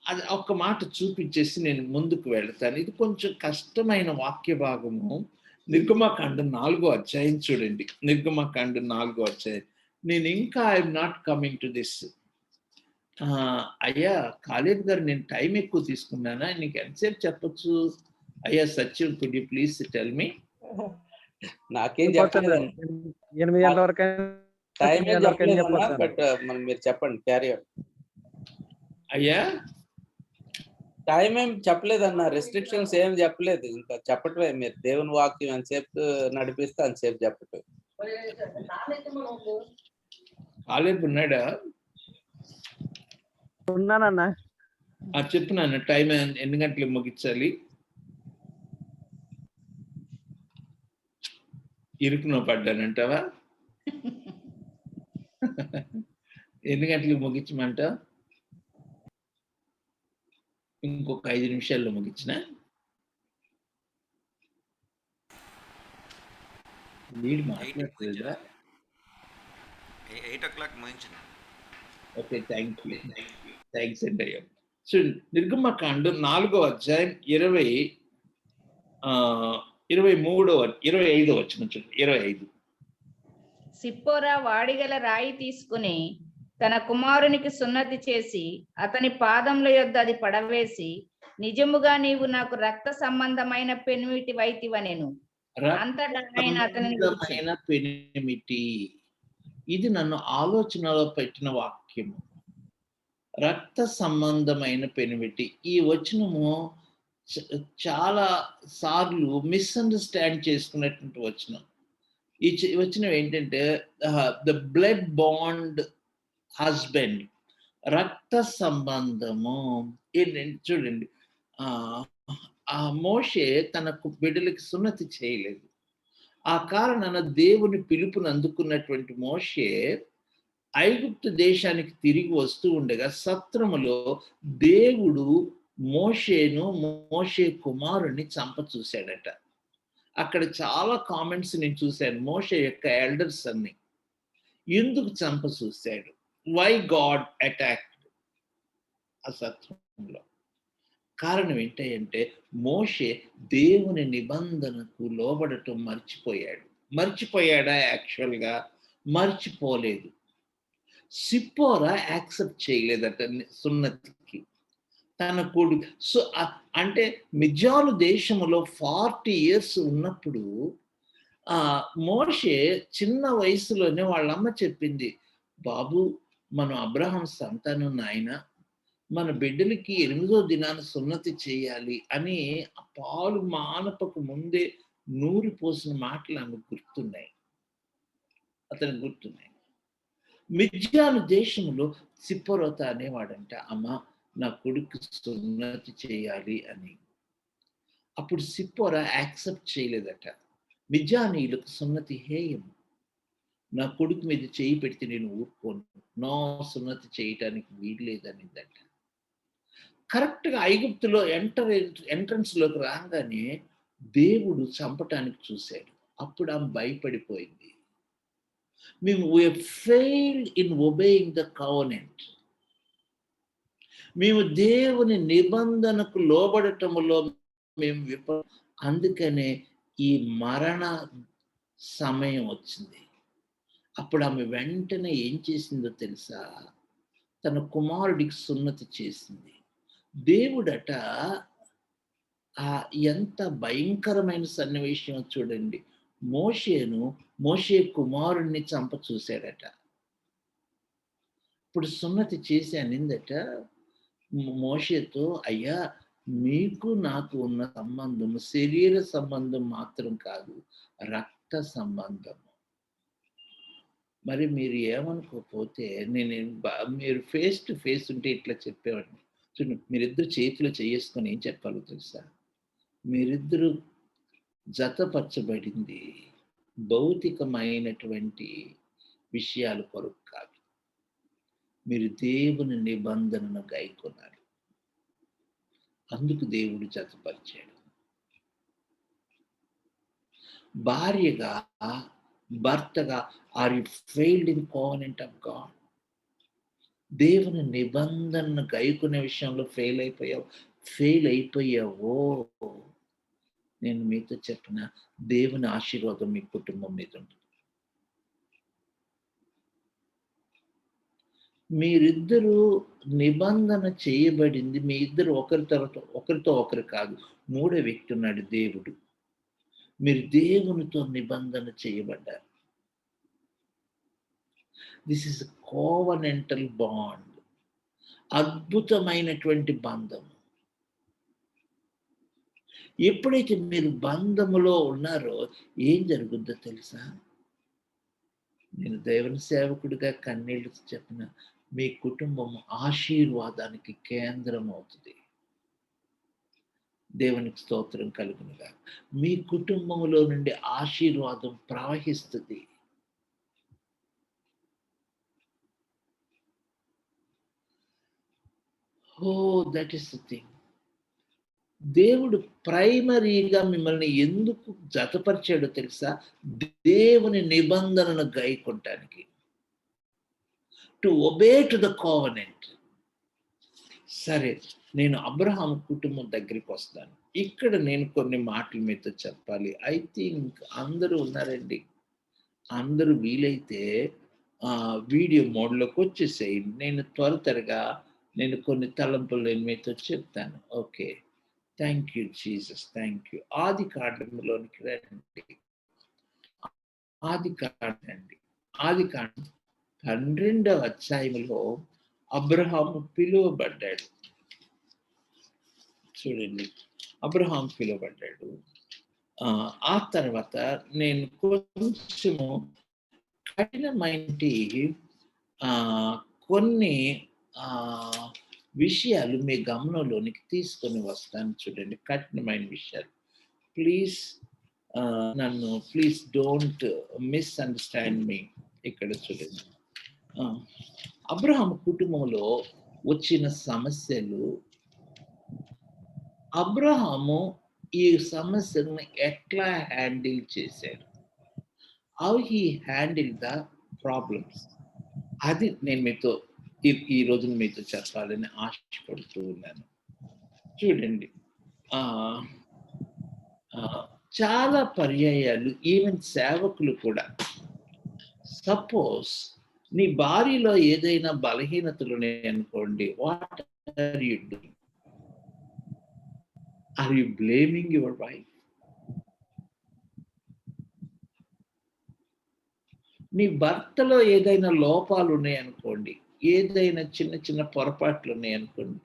అది ఒక్క మాట చూపించేసి నేను ముందుకు వెళ్తాను. ఇది కొంచెం కష్టమైన వాక్య భాగము. నిర్గమకాండం 4వ అధ్యాయం చూడండి. నిర్గమకాండం 4వ అధ్యాయం. నేను ఇంకా I'm not coming to this. అయ్యా కాలేబ్ గారు, నేను టైం ఎక్కువ తీసుకున్నానా? నీకు ఎంతసేపు చెప్పచ్చు? అయ్యా Sachiv, could you please tell me? నాకేం చెప్పలేదు, 8 గంటల వరకు టైమే చెప్పలేదు, బట్ మీరు చెప్పండి, క్యారీ ఆన్. అయ్యా టైం ఏం చెప్పలేదన్న, రెస్ట్రిక్షన్స్ ఏం చెప్పలేదు. ఇంకా చెప్పటమే, మీరు దేవుని వాక్యం ఎంతసేపు నడిపిస్తే అంతసేపు చెప్పటం. కాలేబ్ ఉన్నాడా? ఉన్నానన్నా. చెప్పు నాన్న, టైం ఎన్ని గంటలకు ముగించాలి? ఇరుకునో పడ్డానంటావా? ఎన్ని గంటలకు ముగించమంటావు? ఇంకొక 5 నిమిషాల్లో ముగించిన. వీడు మాట్లాడలేదా? 8 o'clock ముగించిన. ఓకే, థ్యాంక్స్ అండి అయ్యా. సో నిర్గమకాండం 4వ అధ్యాయం 25 వచనం చూడండి. 25. సిప్పోరా వాడిగల రాయి తీసుకుని తన కుమారునికి సున్నతి చేసి అతని పాదముల యొద్ద అది పడవేసి, నిజముగా నీవు నాకు రక్త సంబంధమైన పెనిమిటి వైతివనెను. అంతటా ఆయన అతనిని సంబంధమైన పెనిమిటి. ఇది నన్ను ఆలోచనలో పెట్టిన వాక్యము. రక్త సంబంధమైన పెనిమిటి. ఈ వచనము చాలా సార్లు మిస్అండర్స్టాండ్ చేసుకున్నటువంటి వచనం. ఈ వచనం ఏంటంటే ద బ్లడ్ బాండ్ హస్బెండ్, రక్త సంబంధము. చూడండి, ఆ మోషే తన బిడ్డలకి సున్నతి చేయలేదు. ఆ కారణాన దేవుని పిలుపుని అందుకున్నటువంటి మోషే ఐగుప్తు దేశానికి తిరిగి వస్తూ ఉండగా సత్రములో దేవుడు మోషేను, మోషే కుమారుణ్ణి చంప చూశాడట. అక్కడ చాలా కామెంట్స్ నేను చూశాను. మోషే యొక్క ఎల్డర్స్ అన్ని ఎందుకు చంప చూశాడు, వై గాడ్ అటాక్డ్ ఆ సత్రంలో. కారణం ఏంటంటే మోషే దేవుని నిబంధనకు లోబడటం మర్చిపోయాడా? యాక్చువల్గా మర్చిపోలేదు. సిప్పోరా యాక్సెప్ట్ చేయలేదట సున్నతికి తన కొడుకు. సో అంటే మిద్యాను దేశంలో 40 years ఉన్నప్పుడు మోషే చిన్న వయసులోనే వాళ్ళమ్మ చెప్పింది, బాబు మనం అబ్రహాం సంతానం నాయన, మన బిడ్డలకి 8వ దినాన సున్నతి చేయాలి అని పాలు మానపకు ముందే నూరి పోసిన మాటలు ఆమెకు గుర్తున్నాయి, అతనికి గుర్తున్నాయి. మిద్యాను దేశంలో సిప్పోరోత అనేవాడంట, అమ్మ నా కొడుకు సున్నతి చేయాలి అని. అప్పుడు సిప్పోరా యాక్సెప్ట్ చేయలేదట. మిద్యానీయులకు సున్నతి హేయం, నా కొడుకు మీద చేయి పెడితే నేను ఊరుకోను, నా సున్నతి చేయటానికి వీల్లేదనిందట. కరెక్ట్గా ఐగుప్తులో ఎంట్రన్స్ లోకి రాగానే దేవుడు చంపటానికి చూశాడు. అప్పుడు ఆమె భయపడిపోయింది. మేము failed in obeying the covenant. మేము దేవుని నిబంధనకు లోబడటములో మేము అందుకనే ఈ మరణ సమయం వచ్చింది. అప్పుడు ఆమె వెంటనే ఏం చేసిందో తెలుసా, తన కుమారుడికి సున్నతి చేసింది. దేవుడట ఎంత భయంకరమైన సన్నివేశం చూడండి. మోషే కుమారుణ్ణి చంప చూశాడట. ఇప్పుడు సున్నతి చేసి అనిందట మోషేతో, అయ్యా మీకు నాకు ఉన్న సంబంధం శరీర సంబంధం మాత్రం కాదు, రక్త సంబంధం. మరి మీరు ఏమనుకోకపోతే మీరు ఫేస్ టు ఫేస్ ఉంటే ఇట్లా చెప్పేవాడిని. చూడండి, మీరిద్దరు చేతిలో చేసుకొని ఏం చెప్పాలో తెలుసా, మీరిద్దరు జతపరచబడింది భౌతికమైనటువంటి విషయాల కొరకు కాదు, మీరు దేవుని నిబంధనను గైకొన్నారు. అందుకు దేవుడు జతపరిచాడు. భార్యగా భర్తగా are you failed in covenant of God? దేవుని నిబంధనను గైకునే విషయంలో ఫెయిల్ అయిపోయావో నేను మీతో చెప్పిన దేవుని ఆశీర్వాదం మీ కుటుంబం మీద ఉంటుంది. మీరిద్దరూ నిబంధన చేయబడింది, మీ ఇద్దరు ఒకరితో ఒకరు కాదు, మూడో వ్యక్తి ఉన్నాడు దేవుడు. మీరు దేవునితో నిబంధన చేయబడ్డారు. దిస్ ఇస్ కోవెనెంటల్ బాండ్, అద్భుతమైనటువంటి బంధం. ఎప్పుడైతే మీరు బంధములో ఉన్నారో ఏం జరుగుద్దో తెలుసా? నేను దేవుని సేవకుడిగా కన్నీళ్ళు చెప్పిన మీ కుటుంబం ఆశీర్వాదానికి కేంద్రం అవుతుంది. దేవునికి స్తోత్రం కలుగునుగా. మీ కుటుంబంలో నుండి ఆశీర్వాదం ప్రవహిస్తుంది. That is the thing. దేవుడు ప్రైమరీగా మిమ్మల్ని ఎందుకు జతపరిచాడో తెలుసా? దేవుని నిబంధనను గైకొనటానికి, to obey to the covenant. సరే, నేను అబ్రహాం కుటుంబం దగ్గరికి వస్తాను. ఇక్కడ నేను కొన్ని మాటలు మీతో చెప్పాలి. ఐ థింక్ అందరూ ఉన్నారండి. అందరూ వీలైతే వీడియో మోడ్‌లోకి వచ్చేసేయండి. నేను త్వరగా నేను కొన్ని తలంపులు నేను మీతో చెప్తాను. Okay. Thank you Jesus. Thank you. ఆదికాండంలోనికి రండి. ఆదికాండం 12వ అధ్యాయంలో అబ్రహాము పిలువబడ్డాడు. చూడండి, అబ్రహాం పిలువబడ్డాడు. ఆ తర్వాత నేను కొంచెము కఠినమైనటి కొన్ని విషయాలు మీ గమనంలోనికి తీసుకొని వస్తాను. చూడండి, కఠినమైన విషయాలు. ప్లీజ్ నన్ను ప్లీజ్ డోంట్ మిస్అండర్స్టాండ్ మీ. ఇక్కడ చూడండి, అబ్రహాం కుటుంబంలో వచ్చిన సమస్యలు, అబ్రహాము ఈ సమస్యను ఎట్లా హ్యాండిల్ చేశాడు, how he handle the problems, అది నేను మీతో ఈ రోజున మీతో చెప్పాలని ఆశపడుతూ ఉన్నాను. చూడండి, చాలా పర్యాయాలు ఈవెన్ సేవకులు కూడా, సపోజ్ నీ భార్యలో ఏదైనా బలహీనతలు ఉన్నాయనుకోండి, what are you doing? Are you blaming your wife? నీ భర్తలో ఏదైనా లోపాలు ఉన్నాయనుకోండి, ఏదైనా చిన్న చిన్న పొరపాట్లు ఉన్నాయనుకోండి,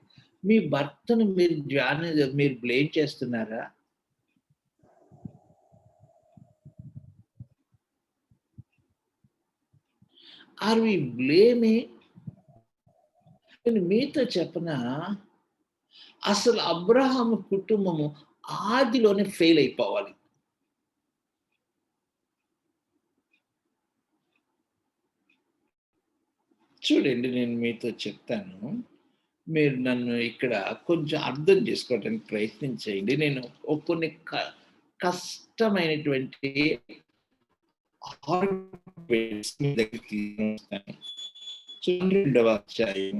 మీ భర్తను మీరు బ్లేమ్ చేస్తున్నారా? Are we blaming? నేను మీతో చెప్పనా, అసలు అబ్రహాము కుటుంబము ఆదిలోనే ఫెయిల్ అయిపోవాలి. చూడండి, నేను మీతో చెప్తాను, మీరు నన్ను ఇక్కడ కొంచెం అర్థం చేసుకోవడానికి ప్రయత్నం చేయండి. నేను కొన్ని కష్టమైనటువంటి దగ్గరికి తీసుకొస్తాను. 12వ అధ్యాయం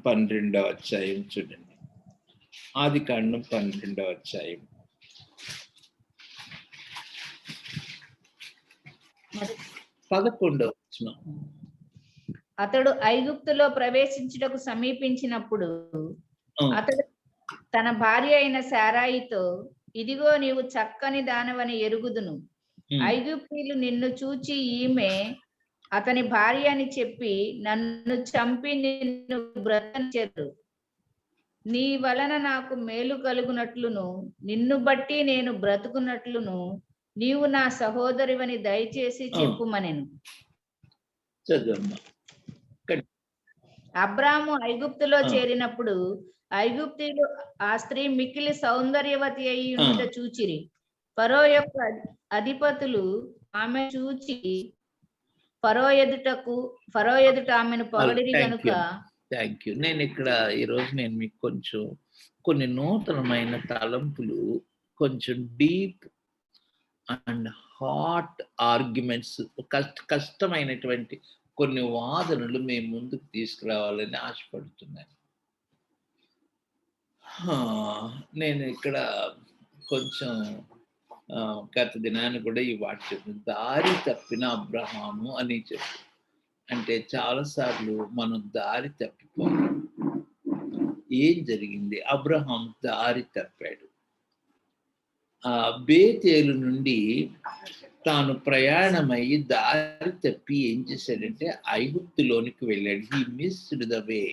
12వ అధ్యాయం చూడండి, ఆదికాండం 12వ అధ్యాయం 11వ వచనం. అతడు ఐగుప్తులో ప్రవేశించుటకు సమీపించినప్పుడు అతడు తన భార్య అయిన శారాయితో, ఇదిగో నీవు చక్కని దానవని ఎరుగుదును, ఐగుప్తీయులు నిన్ను చూచి ఈమె అతని భార్య అని చెప్పి నన్ను చంపి నిన్ను బ్రతకనిచ్చెదరు. నీ వలన నాకు మేలు కలుగునట్లును నిన్ను బట్టి నేను బ్రతుకున్నట్లును నీవు నా సహోదరివని దయచేసి చెప్పుమనెను. అబ్రాము ఐగుప్తులో చేరినప్పుడు ఐగుప్తీయులు ఆ స్త్రీ మిక్కిలి సౌందర్యవతి అయి ఉండుట చూచిరి. ఫరో యొక్క అధిపతులు ఆమె చూచి ఫరో ఎదుట ఆమెను పొగడిరి గనుక. Thank you. నేను ఇక్కడ ఈరోజు నేను మీకు కొంచెం కొన్ని నూతనమైన తలంపులు, కొంచెం డీప్ అండ్ హాట్ ఆర్గ్యుమెంట్స్, కష్టమైనటువంటి కొన్ని వాదనలు మేము ముందుకు తీసుకురావాలని ఆశపడుతున్నాను. నేను ఇక్కడ కొంచెం గత దినాన్ని కూడా ఈ వాక్యం దారి తప్పిన అబ్రహాము అని చెప్పు. అంటే చాలాసార్లు మనం దారి తప్పిపోతాం. ఏం జరిగింది? అబ్రహాం దారి తప్పాడు. బేతేలు నుండి తాను ప్రయాణమయ్యి దారి తప్పి ఏం చేశాడంటే ఐగుప్తులోనికి వెళ్ళాడు. He missed the way.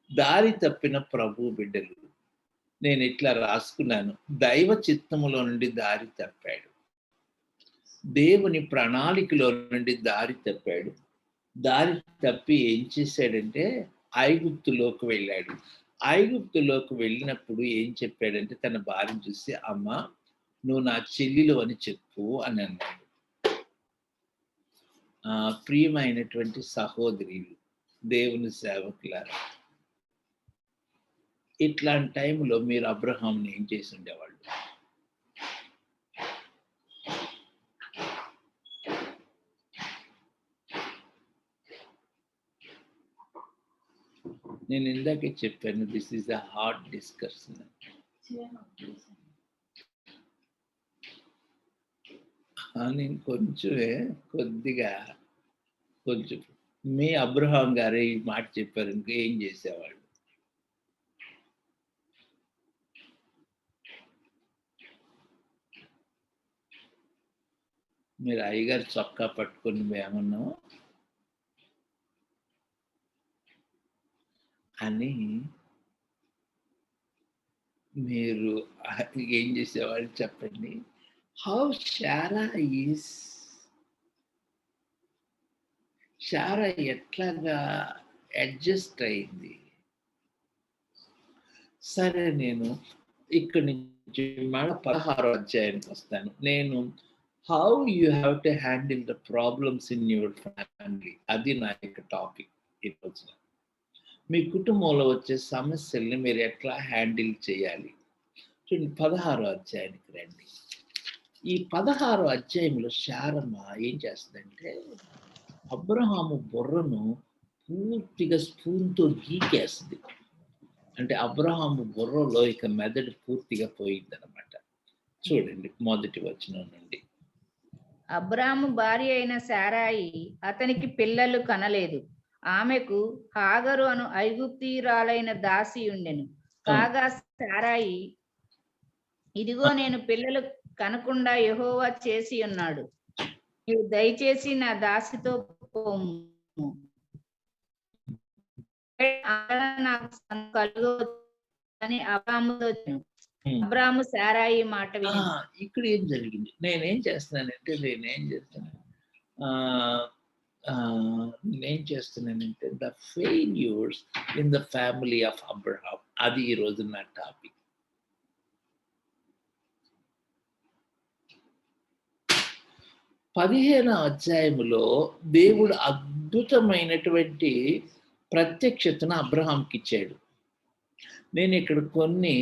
దారి తప్పిన ప్రభు బిడ్డలు, నేను ఇట్లా రాసుకున్నాను, దైవ చిత్తములో నుండి దారి తప్పాడు, దేవుని ప్రణాళికలో నుండి దారి తప్పాడు. దారి తప్పి ఏం చేశాడంటే ఐగుప్తులోకి వెళ్ళాడు. ఐగుప్తులోకి వెళ్ళినప్పుడు ఏం చెప్పాడంటే తన భార్యను చూసి, అమ్మ నువ్వు నా చెల్లెలు అని చెప్పు అని అన్నాడు. ప్రియమైనటువంటి సహోదరులు, దేవుని సేవకులారా, ఇట్లాంటి టైంలో మీరు అబ్రహాంని ఏం చేసి ఉండేవాళ్ళు? నేను ఇందాకే చెప్పాను, this is a hard discussion. నేను కొద్దిగా కొంచెం మీ అబ్రహాం గారే ఈ మాట చెప్పారు, ఇంకా ఏం చేసేవాళ్ళు? మీరు అయ్యగారు చొక్కా పట్టుకొని ఏమన్నా అని మీరు ఏం చేసేవాళ్ళు చెప్పండి. హౌ శారా ఈస్, శారా ఎట్లాగా అడ్జస్ట్ అయింది? సరే, నేను ఇక్కడి నుంచి మళ్ళీ 16వ అధ్యాయానికి వస్తాను. నేను how you have to handle the problems in your family, అది నా యొక్క టాపిక్ ఈరోజు. మీ కుటుంబంలో వచ్చే సమస్యల్ని మీరు ఎట్లా హ్యాండిల్ చేయాలి? చూడండి, 16వ అధ్యాయానికి రండి. ఈ 16వ అధ్యాయంలో శారమ్మ ఏం చేస్తుందంటే, అబ్రహాము బుర్రను పూర్తిగా స్పూన్తో గీకేస్తుంది. అంటే అబ్రహాము బుర్రలో ఇక మెదడు పూర్తిగా పోయిందనమాట. చూడండి, మొదటి వచనం నుండి. అబ్రాము భార్య అయిన శారాయి అతనికి పిల్లలు కనలేదు. ఆమెకు హాగరు అను ఐగుప్తీయురాలైన దాసి ఉండెను. కాగా శారాయి, ఇదిగో నేను పిల్లలు కనకుండా యెహోవా చేసి ఉన్నాడు, నీవు దయచేసి నా దాసితో పోము, నాకు కలుగని అబ్రాముతో. అబ్రాము శారాయి మాట విని. ఇక్కడ ఏం జరిగింది? నేనేం చేస్తున్నానంటే the failures in the family of Abraham, అది ఈరోజు నా టాపిక్. పదిహేనవ అధ్యాయములో దేవుడు అద్భుతమైనటువంటి ప్రత్యక్షతను అబ్రహాంకి ఇచ్చాడు. నేను ఇక్కడ కొన్ని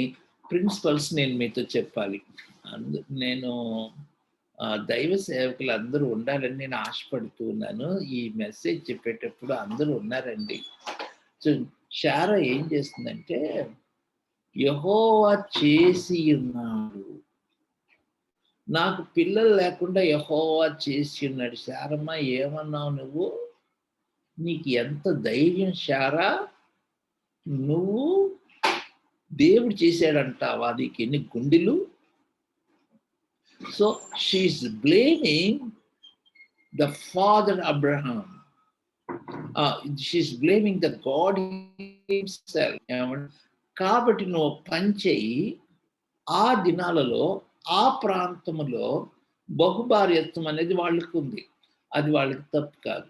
ప్రిన్సిపల్స్ నేను మీతో చెప్పాలి. నేను దైవ సేవకులు అందరూ ఉండాలని నేను ఆశపడుతూ ఉన్నాను. ఈ మెసేజ్ చెప్పేటప్పుడు అందరూ ఉన్నారండి. సో శారా ఏం చేస్తుందంటే, యెహోవా చేసి ఉన్నాడు, నాకు పిల్లలు లేకుండా యెహోవా చేసి ఉన్నాడు. శారమ్మ, ఏమన్నావు నువ్వు? నీకు ఎంత ధైర్యం శారా? నువ్వు దేవుడు చేశాడంటావా? నీకు ఎన్ని గుండెలు? So she's blaming the father Abraham. She's blaming the God himself. కాబట్టి నువ్వు పంచేయి. ఆ దినాలలో ఆ ప్రాంతములో బహుభార్యత్వం అనేది వాళ్ళకు ఉంది, అది వాళ్ళకి తప్పు కాదు.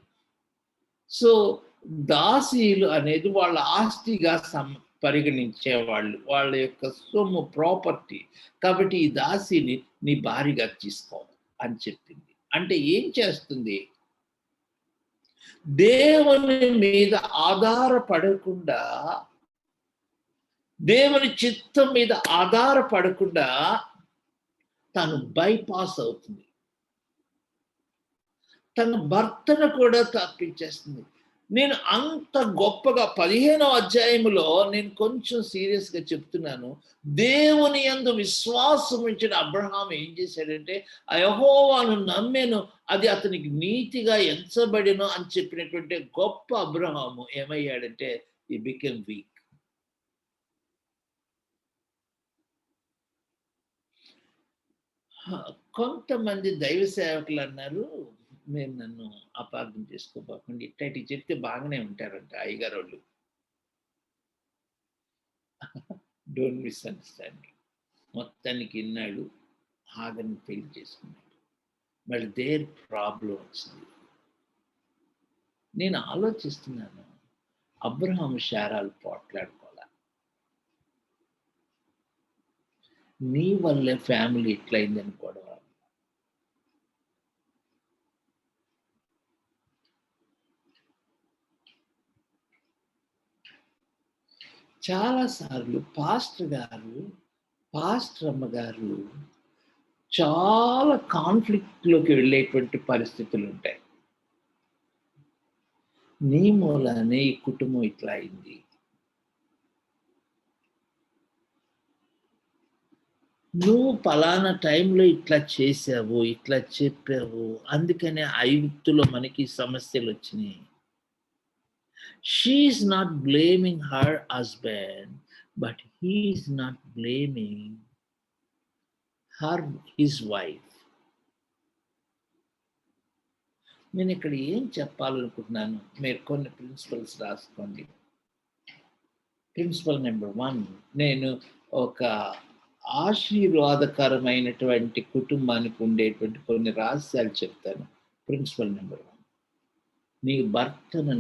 సో దాసీలు అనేది వాళ్ళ ఆస్తిగా పరిగణించేవాళ్ళు, వాళ్ళ యొక్క సొమ్ము, ప్రాపర్టీ. కాబట్టి ఈ దాసిని నీ భార్యగా తీసుకో అని చెప్పింది. అంటే ఏం చేస్తుంది? దేవుని మీద ఆధారపడకుండా, దేవుని చిత్తం మీద ఆధారపడకుండా తను బైపాస్ అవుతుంది. తన భర్తను కూడా తప్పించేస్తుంది. నేను అంత గొప్పగా 15వ అధ్యాయములో నేను కొంచెం సీరియస్గా చెప్తున్నాను. దేవుని యందు విశ్వాసం ఉంచిన అబ్రహాం ఏం చేశాడంటే, యెహోవాను నమ్మెను, అది అతనికి నీతిగా ఎంచబడెను అని చెప్పినటువంటి గొప్ప అబ్రహాము ఏమయ్యాడంటే, he became weak. కొంతమంది దైవ సేవకులు అన్నారు, మీరు నన్ను అపార్థం చేసుకోబోకండి, ఇట్లాంటి చెప్తే బాగానే ఉంటారంట అయ్యగారు వాళ్ళు. Don't misunderstand. మొత్తానికి విన్నాడు, ఆగని పెళ్లి చేసుకున్నాడు. మళ్ళీ దేర్ ప్రాబ్లం వచ్చింది. నేను ఆలోచిస్తున్నాను, అబ్రహాం శారాలు పోట్లాడుకోవాలా? నీ వల్లే ఫ్యామిలీ ఇట్లయిందని గొడవ. చాలాసార్లు పాస్టర్ అమ్మగారు చాలా కాన్ఫ్లిక్ట్లోకి వెళ్ళేటువంటి పరిస్థితులు ఉంటాయి. నీ మూలానే ఈ కుటుంబం ఇట్లా అయింది, నువ్వు పలానా టైంలో ఇట్లా చేసావు, ఇట్లా చెప్పావు, అందుకనే ఐగుప్తులో మనకి సమస్యలు వచ్చినాయి. She's not blaming her husband, but he's not blaming his wife. నేను ఇక్కడ ఏం చెప్పాలనుకుంటున్నాను, మీరు కొన్ని ప్రిన్సిపల్స్ రాసుకోండి. ప్రిన్సిపల్ నెంబర్ 1, నేను ఒక ఆశీర్వాదకరమైనటువంటి కుటుంబానికి ఉండేటువంటి కొన్ని రహస్యాలు చెప్తాను. ప్రిన్సిపల్ నెంబర్ 1, నీ భర్తను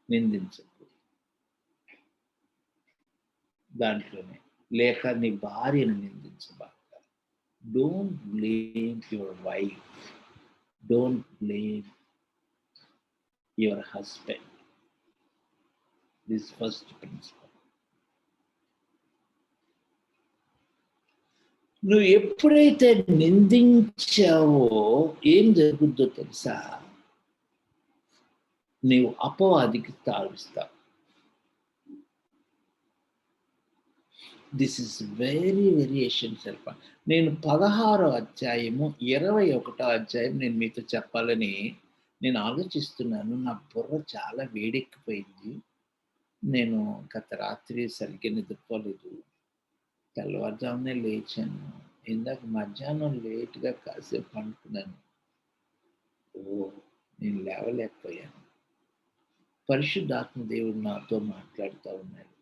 నిందించకు దాంట్లోనే, లేక నీ భార్యను నిందించబాక. Don't blame your wife, don't blame your husband. This first principle. నువ్వు ఎప్పుడైతే నిందించావో ఏం జరుగుద్దో తెలుసా? నీవు అపవాదికి తావిస్తావు. This is very very essential. నేను 16వ అధ్యాయము 21వ అధ్యాయం నేను మీతో చెప్పాలని నేను ఆలోచిస్తున్నాను. నా బుర్ర చాలా వేడెక్కిపోయింది. నేను గత రాత్రి సరిగ్గా నిద్రపోలేదు. తెల్లవారుజామునే లేచాను. ఇందాక మధ్యాహ్నం లేట్గా కాసేపు పండుకున్నాను. నేను లేవలేకపోయాను. పరిశుద్ధాత్మ దేవుడు నాతో మాట్లాడుతూ ఉన్నాడు.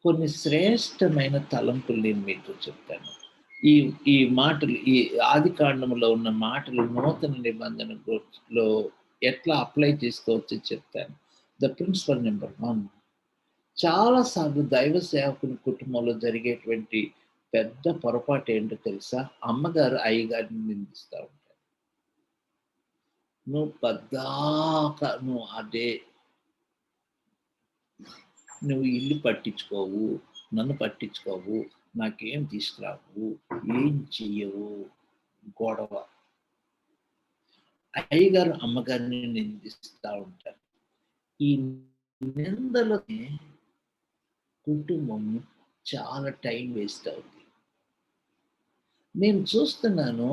కొన్ని శ్రేష్టమైన తలంపులు నేను మీతో చెప్తాను. ఈ మాటలు, ఈ ఆది కాండంలో ఉన్న మాటలు నూతన నిబంధనలో ఎట్లా అప్లై చేసుకోవచ్చో చెప్తాను. ద ప్రిన్సిపల్ నెంబర్ 1, చాలాసార్లు దైవ సేవకుని కుటుంబంలో జరిగేటువంటి పెద్ద పొరపాటు ఏంటో తెలుసా? అమ్మగారు అయ్యగారిని నిందిస్తూ ఉంటారు. నువ్వు నువ్వు ఇల్లు పట్టించుకోవు, నన్ను పట్టించుకోవు, నాకేం తీసుకురావు, ఏం చెయ్యవు, గొడవ. అయ్యగారు అమ్మగారిని నిందిస్తూ ఉంటారు. ఈ నిందలకి కుటుంబం చాలా టైం వేస్ట్ అవుతుంది. నేను చూస్తున్నాను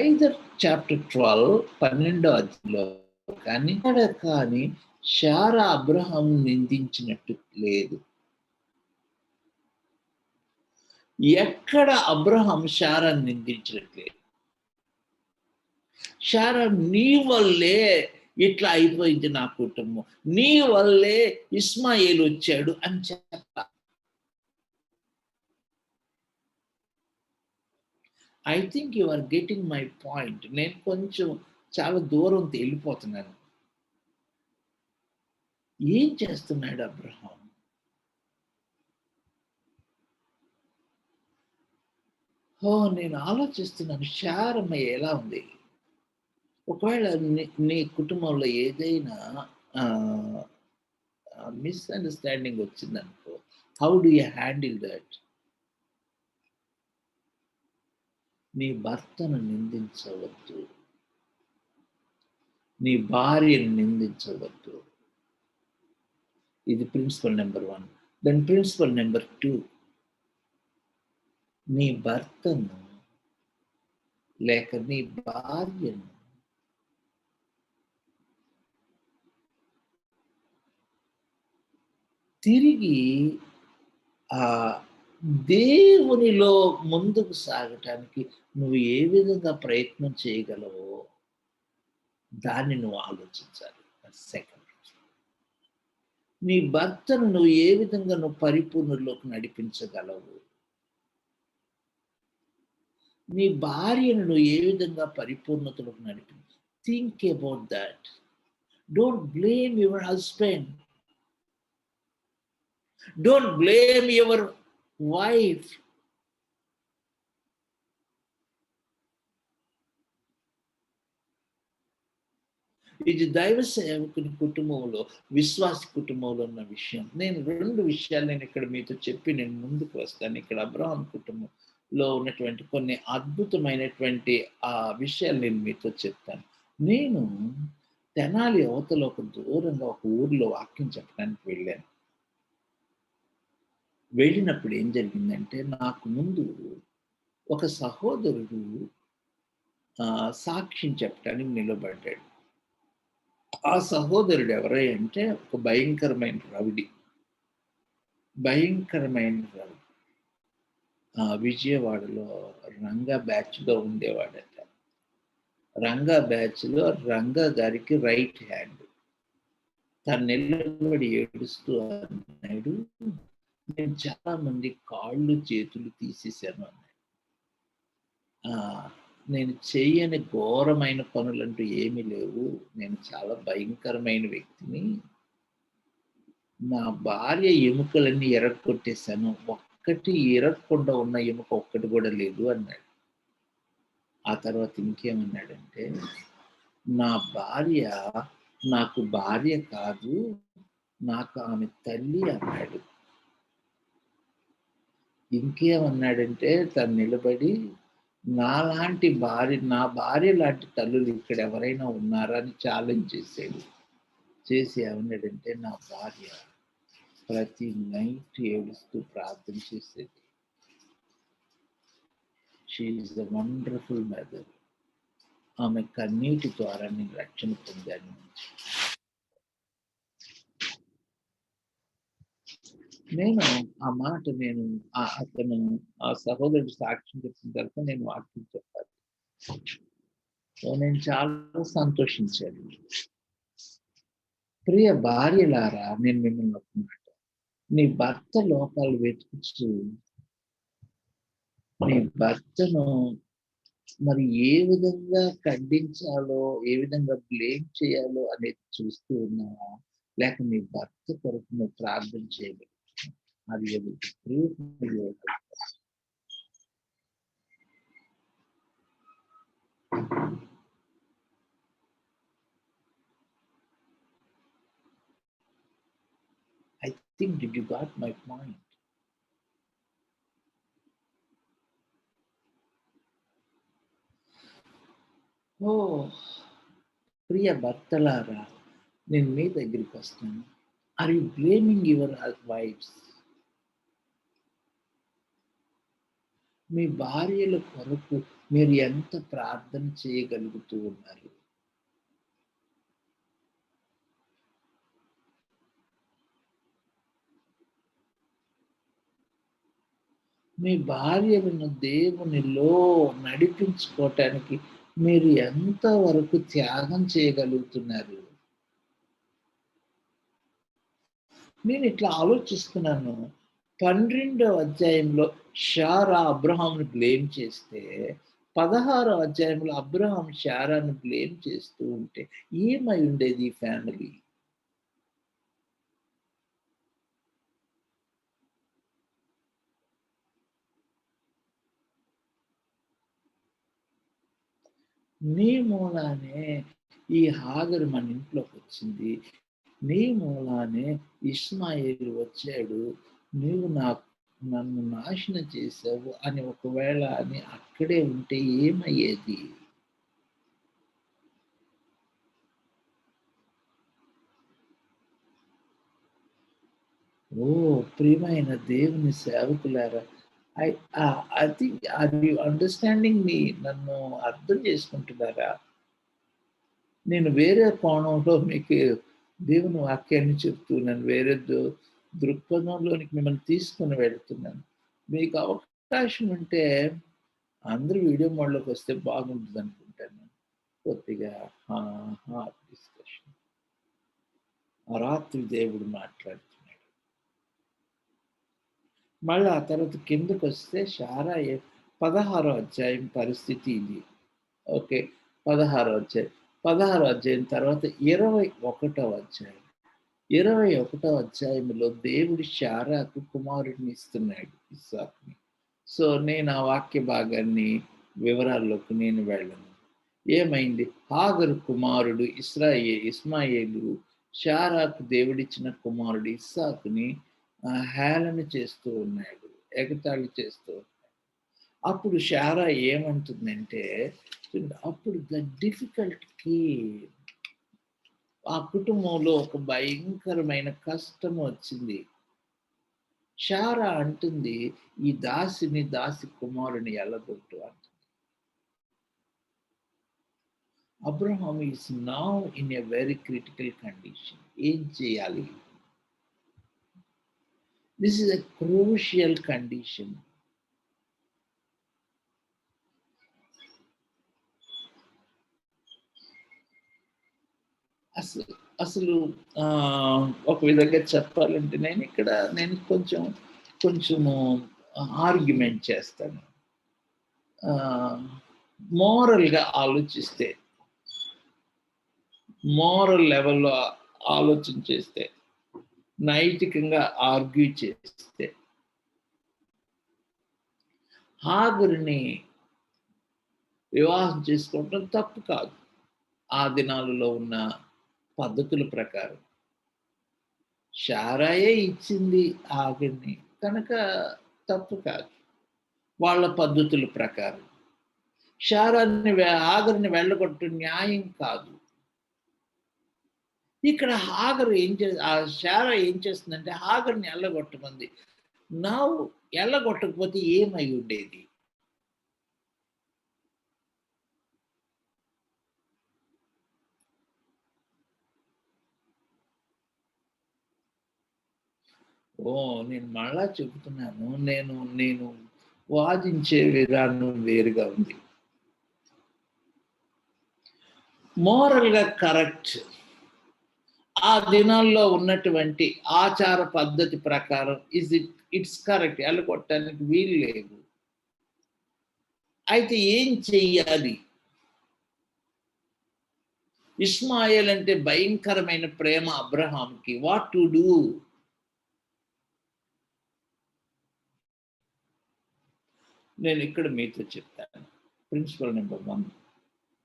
ఐదర్ చాప్టర్ 12 అధ్యాయంలో కానీ శారా అబ్రహాం నిందించినట్టు లేదు. ఎక్కడ అబ్రహాం శారా నిందించినట్లేదు. శారా, నీ వల్లే ఇట్లా అయిపోయింది నా కుటుంబం, నీ వల్లే ఇస్మాయిల్ వచ్చాడు అని చెప్ప. I think you are getting my point. నేను కొంచెం చాలా దూరం వెళ్ళిపోతున్నాను. ఏం చేస్తున్నాడు అబ్రహాం? నేను ఆలోచిస్తున్నాను, శారమ్మ ఎలా ఉంది? ఒకవేళ నీ కుటుంబంలో ఏదైనా మిస్అండర్స్టాండింగ్ వచ్చిందనుకో, how do you handle that? నీ భర్తను నిందించవద్దు, నీ భార్యను నిందించవద్దు. ఇది principle number 1. Then principle number 2, నీ భర్తను లేక నీ భార్యను తిరిగి దేవునిలో ముందుకు సాగటానికి నువ్వు ఏ విధంగా ప్రయత్నం చేయగలవో దాన్ని నువ్వు ఆలోచించాలి. సెకండ్, నీ భర్తను నువ్వు ఏ విధంగా నువ్వు పరిపూర్ణలోకి నడిపించగలవు, నీ భార్యను నువ్వు ఏ విధంగా పరిపూర్ణతలోకి నడిపించ. Think about that. Don't blame your husband, don't blame your wife. ఇది దైవ సేవకుని కుటుంబంలో, విశ్వాస కుటుంబంలో ఉన్న విషయం. నేను 2 విషయాలు నేను ఇక్కడ మీతో చెప్పి నేను ముందుకు వస్తాను. ఇక్కడ అబ్రహాం కుటుంబంలో ఉన్నటువంటి కొన్ని అద్భుతమైనటువంటి విషయాలు నేను మీతో చెప్తాను. నేను తెనాలి అవతల ఒక దూరంగా ఒక ఊరిలో వాక్యం చెప్పడానికి వెళ్ళాను. వెళ్ళినప్పుడు ఏం జరిగిందంటే నాకు ముందు ఒక సహోదరుడు సాక్ష్యం చెప్పడానికి నిలబడ్డాడు. ఆ సహోదరుడు ఎవరై అంటే ఒక భయంకరమైన రౌడీ. విజయవాడలో రంగా బ్యాచ్‌లో ఉండేవాడట. రంగా బ్యాచ్‌లో రంగా గారికి రైట్ హ్యాండ్. తను నిలబడి ఏడుస్తూ అన్నాడు, నేను చాలా మంది కాళ్ళు చేతులు తీసేశాను అన్నాడు. నేను చేయని ఘోరమైన పనులంటూ ఏమీ లేవు. నేను చాలా భయంకరమైన వ్యక్తిని. నా భార్య ఎముకలన్నీ ఎరగొట్టేశాను. ఒక్కటి ఎరగకుండా ఉన్న ఎముక ఒక్కటి కూడా లేదు అన్నాడు. ఆ తర్వాత ఇంకేమన్నాడంటే, నా భార్య నాకు భార్య కాదు, నాకు ఆమె తల్లి అన్నాడు. ఇంకేమన్నాడంటే తను నిలబడి, నా భార్య లాంటి తల్లులు ఇక్కడ ఎవరైనా ఉన్నారా అని ఛాలెంజ్ చేశాడు. చేసి ఏమన్నాడంటే, నా భార్య ప్రతి నైట్ ఏడుస్తూ ప్రార్థన చేసేది. She is the wonderful mother. ఆమె కన్నీటి ద్వారా నేను రక్షణ పొందాను. నేను ఆ మాట అతను ఆ సహోదరుడు సాక్ష్యం చెప్పిన తర్వాత నేను వాక్యం చెప్పాలి. నేను చాలా సంతోషించాను. ప్రియ భార్యలారా, నేను మిమ్మల్ని ఒక మాట, నీ భర్త లోపాలు వెతుకుతూ నీ భర్తను మరి ఏ విధంగా ఖండించాలో, ఏ విధంగా బ్లేమ్ చేయాలో అనేది చూస్తూ ఉన్నావా, లేక నీ భర్త కొరకు నువ్వు ప్రార్థన చేయగలవు? అది I think, did you got my point? ప్రియ భర్తలారా, నేను మీ దగ్గరికి వస్తాను. Are you blaming your wifes? మీ భార్యల కొరకు మీరు ఎంత ప్రార్థన చేయగలుగుతూ ఉన్నారు? మీ భార్యలను దేవునిలో నడిపించుకోవటానికి మీరు ఎంతవరకు త్యాగం చేయగలుగుతున్నారు? నేను ఇట్లా ఆలోచిస్తున్నాను. 12వ అధ్యాయంలో షారా అబ్రహాంను బ్లేమ్ చేస్తే, 16వ అధ్యాయంలో అబ్రహాం షారాను బ్లేమ్ చేస్తూ ఉంటే ఏమై ఉండేది ఈ ఫ్యామిలీ? నీ మూలానే ఈ హాగరు మన ఇంట్లోకి వచ్చింది, నీ మూలానే ఇష్మాయేలు వచ్చాడు, నీవు నన్ను నాశనం చేసావు అని ఒకవేళ అని అక్కడే ఉంటే ఏమయ్యేది? ప్రియమైన దేవుని సేవకులారా, I think, are you understanding me? నన్ను అర్థం చేసుకుంటున్నారా? నేను వేరే కోణంలో మీకు దేవుని వాక్యాన్ని చెప్తున్నాను, వేరే దృక్పథంలోనికి మిమ్మల్ని తీసుకుని వెళ్తున్నాను. మీకు అవకాశం ఉంటే అందరూ వీడియో మోడ్లోకి వస్తే బాగుంటుంది అనుకుంటాను. కొద్దిగా డిస్కషన్. రాత్రి దేవుడు మాట్లాడుతున్నాడు. మళ్ళీ ఆ తర్వాత కిందకు వస్తే షారా 16వ అధ్యాయం పరిస్థితి ఇది. ఓకే, 16వ అధ్యాయం తర్వాత 21వ అధ్యాయం. 21వ అధ్యాయంలో దేవుడు షారాకు కుమారుడిని ఇస్తున్నాడు, ఇస్సాకుని. సో నేను ఆ వాక్య భాగాన్ని వివరాల్లోకి నేను వెళ్ళను. ఏమైంది? హాగరు కుమారుడు ఇస్మాయేలు షారాకు దేవుడిచ్చిన కుమారుడు ఇస్సాకుని హేళన చేస్తూ ఉన్నాడు, ఎగతాళి చేస్తూ ఉన్నాడు. అప్పుడు షారా ఏమంటుందంటే, అప్పుడు ద డిఫికల్ట్కి ఆ కుటుంబంలో ఒక భయంకరమైన కష్టం వచ్చింది. శారా అంటుంది, ఈ దాసిని దాసి కుమారుని ఎల్లగొట్టు అంటుంది. Abraham is now in a very critical condition. ఏం చేయాలి? This is a crucial condition. అసలు ఒక విధంగా చెప్పాలంటే నేను కొంచెము ఆర్గ్యుమెంట్ చేస్తాను. మోరల్గా ఆలోచిస్తే, మోరల్ లెవెల్లో ఆలోచన చేస్తే, నైతికంగా ఆర్గ్యూ చేస్తే, హాగరుని వివాహం చేసుకోవటం తప్పు కాదు. ఆ దినాలలో ఉన్న పద్ధతుల ప్రకారం శారాయే ఇచ్చింది హాగరుని కనుక తప్పు కాదు. వాళ్ళ పద్ధతుల ప్రకారం హాగరుని వెళ్ళగొట్టడం న్యాయం కాదు. ఇక్కడ హాగరు శారా ఏం చేస్తుందంటే హాగరుని ఎల్లగొట్టమంది. ఎల్లగొట్టకపోతే ఏమై ఉండేది? నేను మళ్ళా చెబుతున్నాను, నేను వాదించే విధానం వేరుగా ఉంది. మోరల్గా కరెక్ట్. ఆ దినాల్లో ఉన్నటువంటి ఆచార పద్ధతి ప్రకారం ఇట్స్ కరెక్ట్. ఎల్లగొట్టడానికి వీలు లేదు. అయితే ఏం చెయ్యాలి? ఇస్మాయిల్ అంటే భయంకరమైన ప్రేమ అబ్రహాంకి. What to do? నేను ఇక్కడ మీతో చెప్తాను. ప్రిన్సిపల్ నెంబర్ 1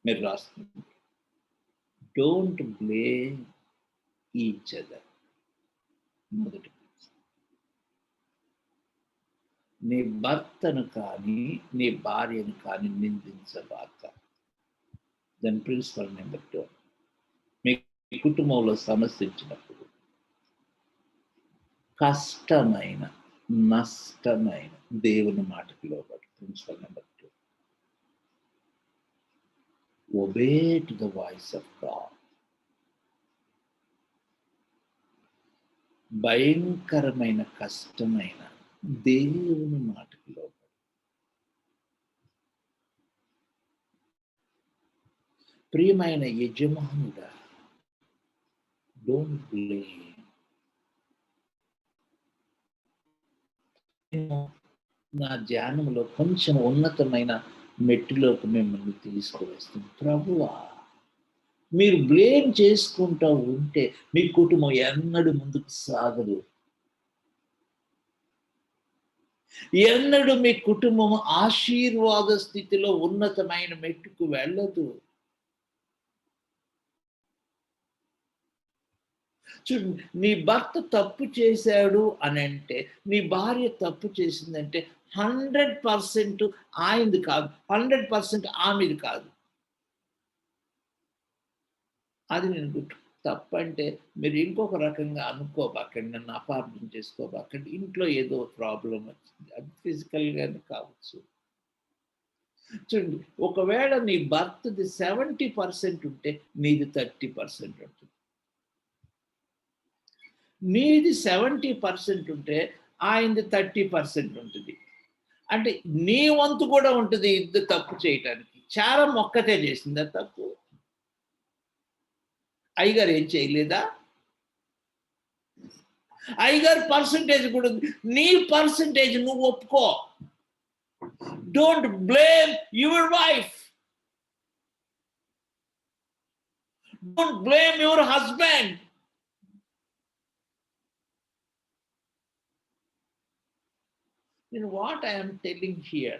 మీరు రాస్తుంది. Don't blame each other. మొదటి, నీ భర్తను కానీ నీ భార్యను కానీ నిందించబాక. దెన్ ప్రిన్సిపల్ నెంబర్ 2, మీ కుటుంబంలో సమస్య ఇచ్చినప్పుడు కష్టమైన నష్టమైన దేవుని మాటకి లోబడి. Principle number 2, obey to the voice of God. భయంకరమైన కష్టమైన దేవుని మాటకి లోబడి. ప్రియమైన యజమానుడా, డోంట్ బ్లేమ్. నా ధ్యానంలో కొంచెం ఉన్నతమైన మెట్టులోకి మిమ్మల్ని తీసుకువస్తుంది. ప్రభువా, మీరు బ్లేమ్ చేసుకుంటూ ఉంటే మీ కుటుంబం ఎన్నడూ ముందుకు సాగదు. ఎన్నడూ మీ కుటుంబం ఆశీర్వాద స్థితిలో ఉన్నతమైన మెట్టుకు వెళ్ళదు. చూడు, నీ భర్త తప్పు చేశాడు అని అంటే, నీ భార్య తప్పు చేసిందంటే 100% ఆయనది కాదు, 100% ఆమెది కాదు. అది నేను తప్పంటే మీరు ఇంకొక రకంగా అనుకోబాకండి, నన్ను అపార్థం చేసుకోబాకండి. ఇంట్లో ఏదో ప్రాబ్లం వచ్చింది, అది ఫిజికల్గానే కావచ్చు. చూడండి, ఒకవేళ నీ భర్తది 70% ఉంటే నీది 30% ఉంటుంది. నీది 70% ఉంటే ఆయనది 30% ఉంటుంది. అంటే నీ వంతు కూడా ఉంటుంది ఇద్దరు తప్పు చేయటానికి. చారం ఒక్కతే చేసిందా తప్పు? అయ్యగారు ఏం చేయలేదా? అయ్యగారు పర్సంటేజ్ కూడా ఉంది. నీ పర్సంటేజ్ నువ్వు ఒప్పుకో. Don't blame your wife. Don't blame your husband. What I am telling here,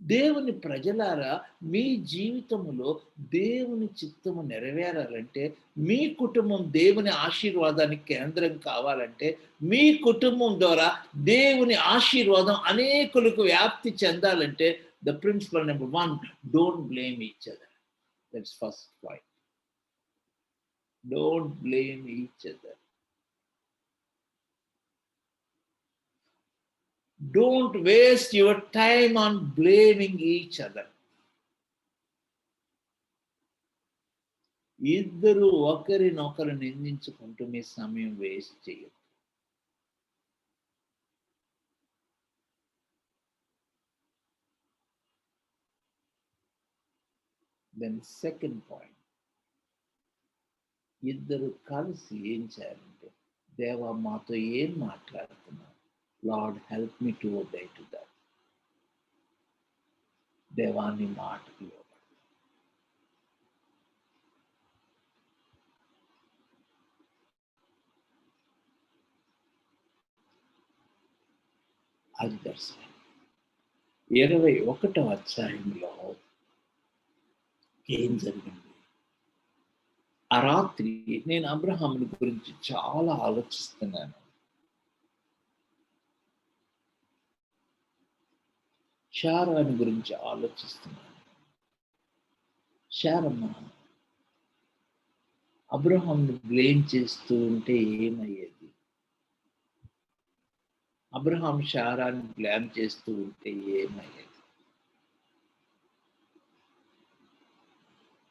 దేవుని ప్రజలారా, మీ జీవితంలో దేవుని చిత్తము నెరవేరాలంటే, మీ కుటుంబం దేవుని ఆశీర్వాదానికి కేంద్రం కావాలంటే, మీ కుటుంబం ద్వారా దేవుని ఆశీర్వాదం అనేకులకు వ్యాప్తి చెందాలంటే, the principal number 1, don't blame each other. That's first point. Don't blame each other. Don't waste your time on blaming each other. ఇద్దరు ఒకరినొకరు నిందించుకుంటూ మీ సమయం వేస్ట్ చేయదు. దెన్ సెకండ్ పాయింట్, ఇద్దరు కలిసి ఏం చేయాలంటే, దేవా మాతో ఏం మాట్లాడుతున్నారు, Lord help me to obey to that. దేవాన్ని మాటకు లోబడి. అది దర్శనం. 21వ అధ్యాయంలో ఏం జరిగింది? ఆ రాత్రి నేను అబ్రహాముని గురించి చాలా ఆలోచిస్తున్నాను. శారాని గురించి ఆలోచిస్తున్నాను. శారమ్మ అబ్రహాంని బ్లేమ్ చేస్తూ ఉంటే ఏమయ్యేది? అబ్రహాం శారాన్ని బ్లేమ్ చేస్తూ ఉంటే ఏమయ్యేది?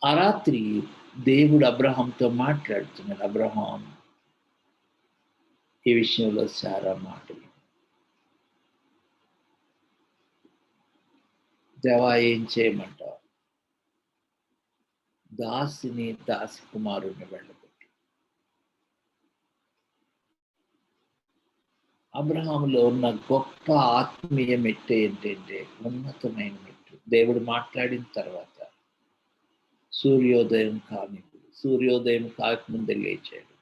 ఆ రాత్రి దేవుడు అబ్రహాంతో మాట్లాడుతున్నాడు. అబ్రహాం, ఈ విషయంలో శారా మాటలు దేవా ఏం చేయమంటావు? దాసి కుమారుడిని వెళ్ళబెట్టు. అబ్రహాములో ఉన్న గొప్ప ఆత్మీయ మెట్టు ఏంటంటే, ఉన్నతమైన మెట్టు. దేవుడు మాట్లాడిన తర్వాత సూర్యోదయం కాకముందే లేచాడు.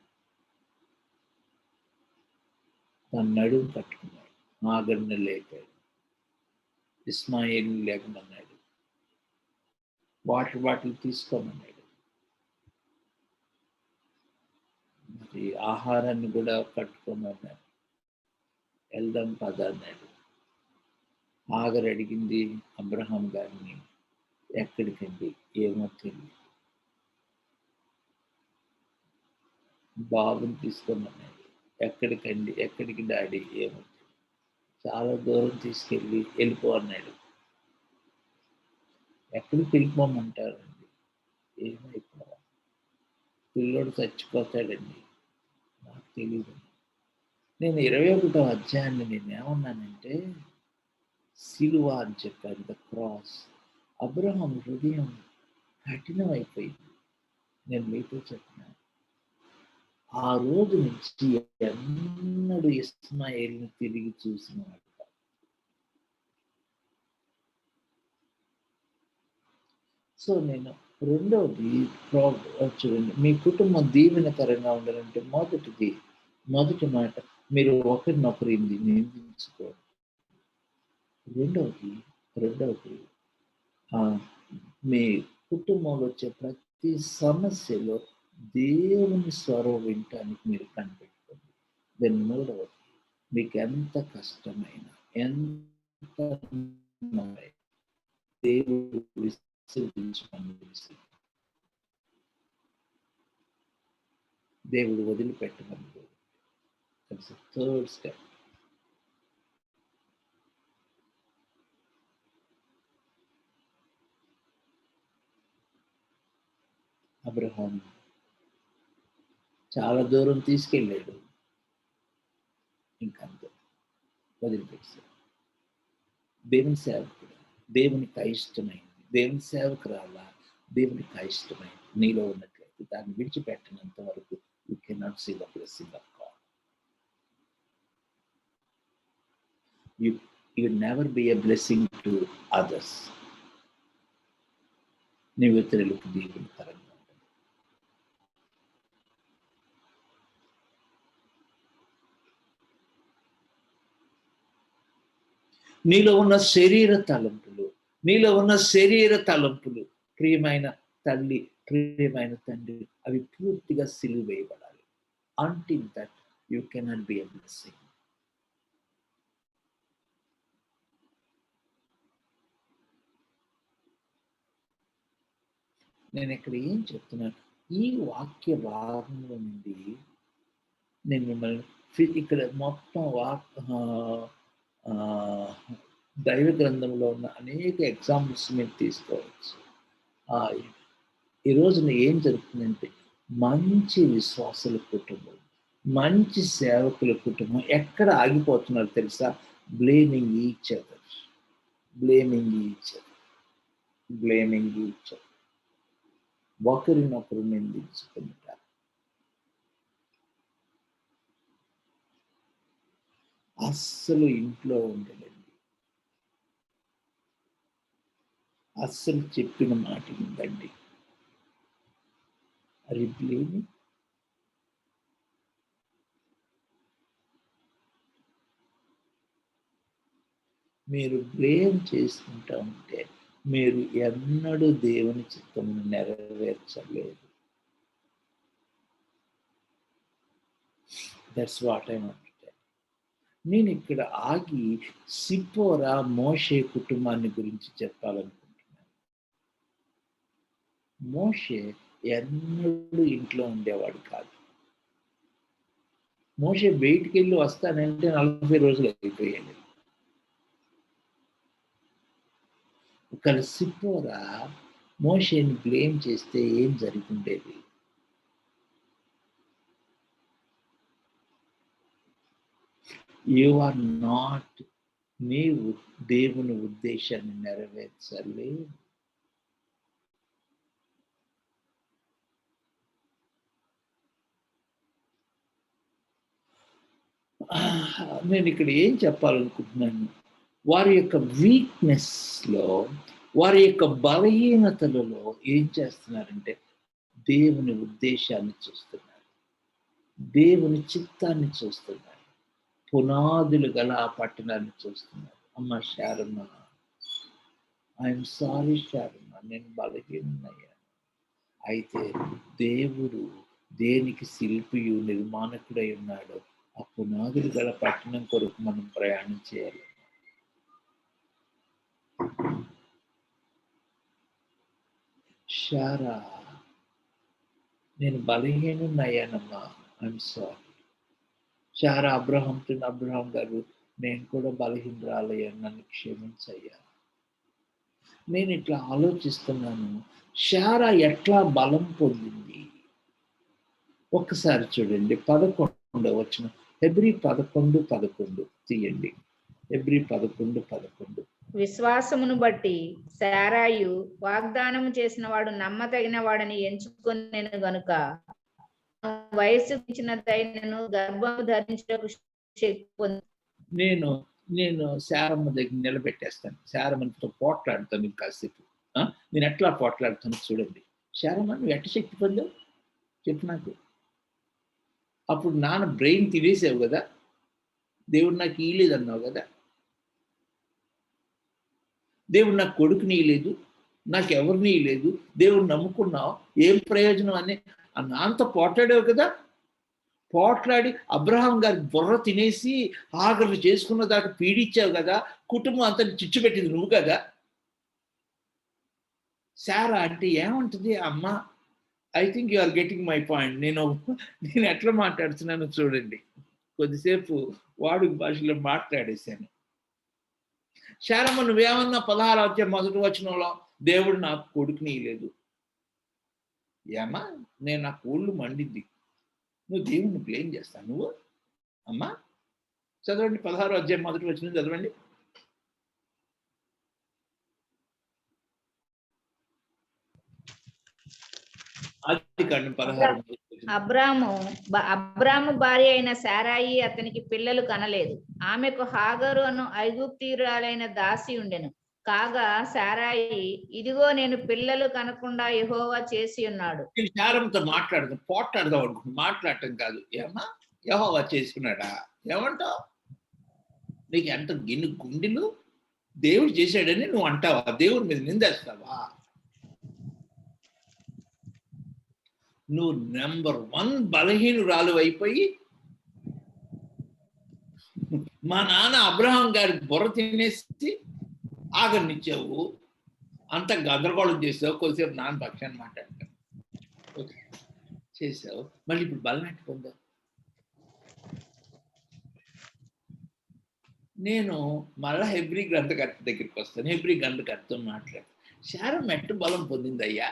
తన నడుము కట్టుకున్నాడు, ఆగడిని లేపాడు, ఇస్మాయిల్ని లేకమన్నాడు, వాటర్ బాటిల్ తీసుకోమన్నాడు, మరి ఆహారాన్ని కూడా కట్టుకోమన్నాడు, వెళ్దాం పద అన్నాడు. ఆగర్ అడిగింది అబ్రహాం గారిని, ఎక్కడికండి? ఏమో తెలియదు. బాబుని తీసుకోమన్నాడు. ఎక్కడికండి? ఎక్కడికి డాడీ? ఏమో చాలా దూరం తీసుకెళ్ళి వెళ్ళిపో అన్నాడు. ఎక్కడికి వెళ్ళిపోమంటారండి? ఏమైపోవా, పిల్లోడు చచ్చిపోతాడండి, నాకు తెలియదు. నేను 21వ అధ్యాయాన్ని నేను ఏమన్నానంటే, సిలువ అని చెప్పాను, ద క్రాస్. అబ్రహాం హృదయం కఠినం అయిపోయింది. నేను మీతో చెప్పినాను, ఆ రోజు నుంచి ఎన్నడూ ఇస్మాయిల్ని తిరిగి చూసినవాడు. సో నేను రెండవది చూడండి, మీ కుటుంబం దీవెనకరంగా ఉండాలంటే మొదటి మాట, మీరు ఒకరినొకరు నిందించుకోండి. రెండవది మీ కుటుంబంలో వచ్చే ప్రతి సమస్యలో దేవుని స్వరం వినటానికి మీరు కనిపెట్టుకోండి. దాని మూడవది, మీకు ఎంత కష్టమైనా ఎంత దేవుడు దేవుడు వదిలిపెట్టమని. That's the third step. Abraham చాలా దూరం తీసుకెళ్ళాడు, ఇంకంతే వదిలిపెట్టాడు. దేవుని సేవకుడు, దేవునికి అయిష్టమైంది, దేవుని సేవకురాలా, దేవునికి అయిష్టమైంది నీలో ఉన్నట్లయితే దాన్ని విడిచిపెట్టినంత వరకు you cannot see the blessing of God. You never be a blessing to others. నీవు ఇతరులకు దీవెనకరంగా. నీలో ఉన్న శరీర తలంపులు ప్రియమైన తల్లి, ప్రియమైన తండ్రి, అవి పూర్తిగా సిలువ వేయబడాలి. Until that you cannot be a blessing. నేను ఇక్కడ ఏం చెప్తున్నాను, ఈ వాక్య భాగంలో నుండి నేను మిమ్మల్ని ఇక్కడ మొత్తం దైవ గ్రంథంలో ఉన్న అనేక ఎగ్జాంపుల్స్ మీరు తీసుకోవచ్చు. ఈ రోజున ఏం జరుగుతుందంటే మంచి విశ్వాసుల కుటుంబం, మంచి సేవకుల కుటుంబం ఎక్కడ ఆగిపోతున్నారు తెలుసా? Blaming each other, blaming each other, blaming each other. ఒకరినొకరు నిందించుకుంటారు. అస్సలు ఇంట్లో ఉండలేండి, అస్సలు చెప్పిన మాట వినండి. అది బ్లేమింగ్. మీరు బ్లేమ్ చేసుకుంటా ఉంటే మీరు ఎన్నడూ దేవుని చిత్తమును నెరవేర్చలేదు. That's what I want to tell. నేను ఇక్కడ ఆగి సిప్పోరా మోషే కుటుంబాన్ని గురించి చెప్పాలనుకుంటున్నాను. మోషే ఎన్నడూ ఇంట్లో ఉండేవాడు కాదు. మోషే బయటికి వెళ్ళి వస్తానంటే 40 రోజులు అయిపోయాడు. ఒకవేళ సిప్పోరా మోషేని బ్లేమ్ చేస్తే ఏం జరుగుతుండేది? యు ఆర్ నాట్, నీవు దేవుని ఉద్దేశాన్ని నెరవేర్చలేదు. నేను ఇక్కడ ఏం చెప్పాలనుకుంటున్నాను, వారి యొక్క వీక్నెస్లో, వారి యొక్క బలహీనతలలో ఏం చేస్తున్నారంటే దేవుని ఉద్దేశాన్ని చూస్తున్నారు, దేవుని చిత్తాన్ని చూస్తున్నారు, పునాదులు గల ఆ పట్టణాన్ని చూస్తున్నారు. అమ్మ శారమ్మ, ఐఎమ్ సారీ శారమ్మ, నేను బలహీనయ్యాను. అయితే దేవుడు దేనికి శిల్పియు నిర్మాణకుడై ఉన్నాడో ఆ పునాదులు గల పట్టణం కొరకు మనం ప్రయాణం చేయాలి. శారా, నేను బలహీనయ్యానమ్మా, ఐఎమ్ సారీ. శారా అబ్రహాం గారు, నేను కూడా బలహీనరాలయ్యాను, నన్ను క్షమించయ్యా. నేను ఇట్లా ఆలోచిస్తున్నాను, శారా ఎట్లా బలం పొందింది? ఒక్కసారి చూడండి 11వ వచనం, హెబ్రీ 11:11 తీయండి. హెబ్రీ 11:11. విశ్వాసమును బట్టి శారాయు వాగ్దానము చేసిన వాడు నమ్మదగిన వాడని ఎంచుకొనెను గనుక వయస్సు ఇచ్చినదైనను గర్భము ధరించుటకు శక్తి పొంది. నేను శారమ్మ దగ్గర నిలబెట్టేస్తాను, శారమ్మతో పోట్లాడుతాను కాసేపు. నేను ఎట్లా పోట్లాడుతాను చూడండి. శారమ్మ, నువ్వు ఎట్ట శక్తి పొందావు చెప్పు నాకు. అప్పుడు నాన్న బ్రెయిన్ తినేసావు కదా, దేవుడు నాకు ఇయ్యలేదన్నావు కదా, దేవుడు నాకు కొడుకుని ఇయ్యలేదు, నాకు ఎవరిని ఇయ్యలేదు, దేవుడు నమ్ముకున్నావు, ఏం ప్రయోజనం అని నాన్నతో పోట్లాడావు కదా. పోట్లాడి అబ్రహాం గారి బుర్ర తినేసి ఆఖరు చేసుకున్న దాకా పీడించావు కదా, కుటుంబం అంతా చిచ్చు పెట్టింది నువ్వు కదా. శారా అంటే ఏమంటుంది? అమ్మ, I think you are getting my point. నేను ఎట్లా మాట్లాడుతున్నానో చూడండి. కొద్దిసేపు వాడుక భాషలో మాట్లాడేశాను. శారమ్మ, నువ్వేమన్నా 16వ వచనంలో దేవుడు నాకు కొడుకుని ఇయ్యలేదు. ఏమా, నేను నాకు ఒళ్ళు మండింది, నువ్వు దేవుడిని బ్లేమ్ చేస్తాను నువ్వు? అమ్మా చదవండి, 16వ వచనం చదవండి. అబ్రాము భార్య అయిన శారాయి అతనికి పిల్లలు కనలేదు. ఆమెకు హాగరు అను ఐగుప్తీయురాలైన దాసి ఉండెను. కాగా శారాయి, ఇదిగో నేను పిల్లలు కనకుండా యెహోవా చేసి ఉన్నాడు. శారమ్మతో మాట్లాడదాం, పోట్లాడదాం అనుకుంటు, మాట్లాడటం కాదు. ఏమా, యెహోవా చేసుకున్నాడా? ఏమంటావు? నీకు ఎంత గిన్నె గుండెలు దేవుడు చేశాడని నువ్వు అంటావా? దేవుడి మీద నిందేస్తావా? నువ్వు నెంబర్ 1 బలహీనురాలు అయిపోయి మా నాన్న అబ్రహాం గారికి బుర్ర తినేసి ఆగనిచ్చావు, అంత గందరగోళం చేసావు. కొద్దిసేపు నాన్న పక్షాన్ని మాట్లాడతాను చేసావు, మళ్ళీ ఇప్పుడు బలం ఎట్టు పొందావు? నేను మళ్ళా హెబ్రీ గ్రంథకర్త దగ్గరికి వస్తాను. హెబ్రీ గ్రంథకర్తతో మాట్లాడు. శారమ్మ ఎట్టు బలం పొందిందయ్యా?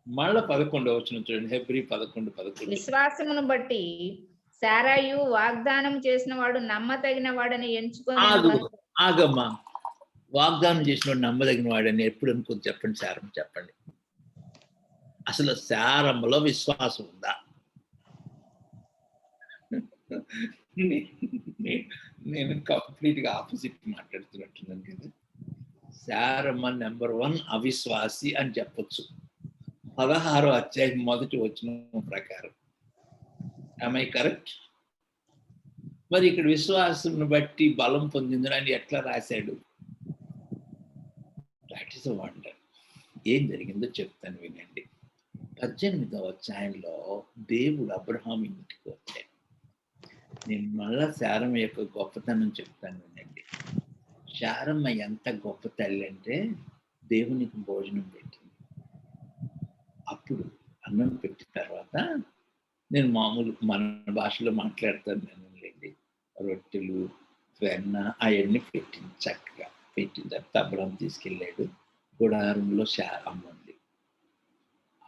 మళ్ళా 11వ వచనం చూడండి. హెబ్రీ 11:11. విశ్వాసమును బట్టి శారాయు వాగ్దానం చేసిన వాడు నమ్మతగిన వాడని ఎంచుకొని ఆగమ్మా, వాగ్దానం చేసిన వాడు నమ్మదగిన వాడని ఎప్పుడు అనుకుంది చెప్పండి శారమ్మ, చెప్పండి. అసలు శారమ్మలో విశ్వాసం ఉందా? నేను కంప్లీట్గా ఆపోజిట్ మాట్లాడుతున్నట్టున్నాను కదా. శారమ్మ నెంబర్ 1 అవిశ్వాసి అని చెప్పొచ్చు 16వ అధ్యాయం 1వ వచనం ప్రకారం. am I correct? మరి ఇక్కడ విశ్వాసం బట్టి బలం పొందిందని ఆయన ఎట్లా రాశాడు? That is a wonder. ఏం జరిగిందో చెప్తాను వినండి. 18వ అధ్యాయంలో దేవుడు అబ్రహాం ఇంటికి వచ్చాడు. నేను మళ్ళా శారమ్మ యొక్క గొప్పతనం చెప్తాను వినండి. శారమ్మ ఎంత గొప్ప తల్లి అంటే దేవునికి భోజనం పెట్టింది. అప్పుడు అన్నం పెట్టిన తర్వాత నేను మామూలు మన భాషలో మాట్లాడతాను లేండి, రొట్టెలు వెన్న అవన్నీ పెట్టింది. చక్కగా పెట్టిన తర్వాత అబ్రహాం తీసుకెళ్ళాడు. గుడారంలో శారమ్మ ఉంది.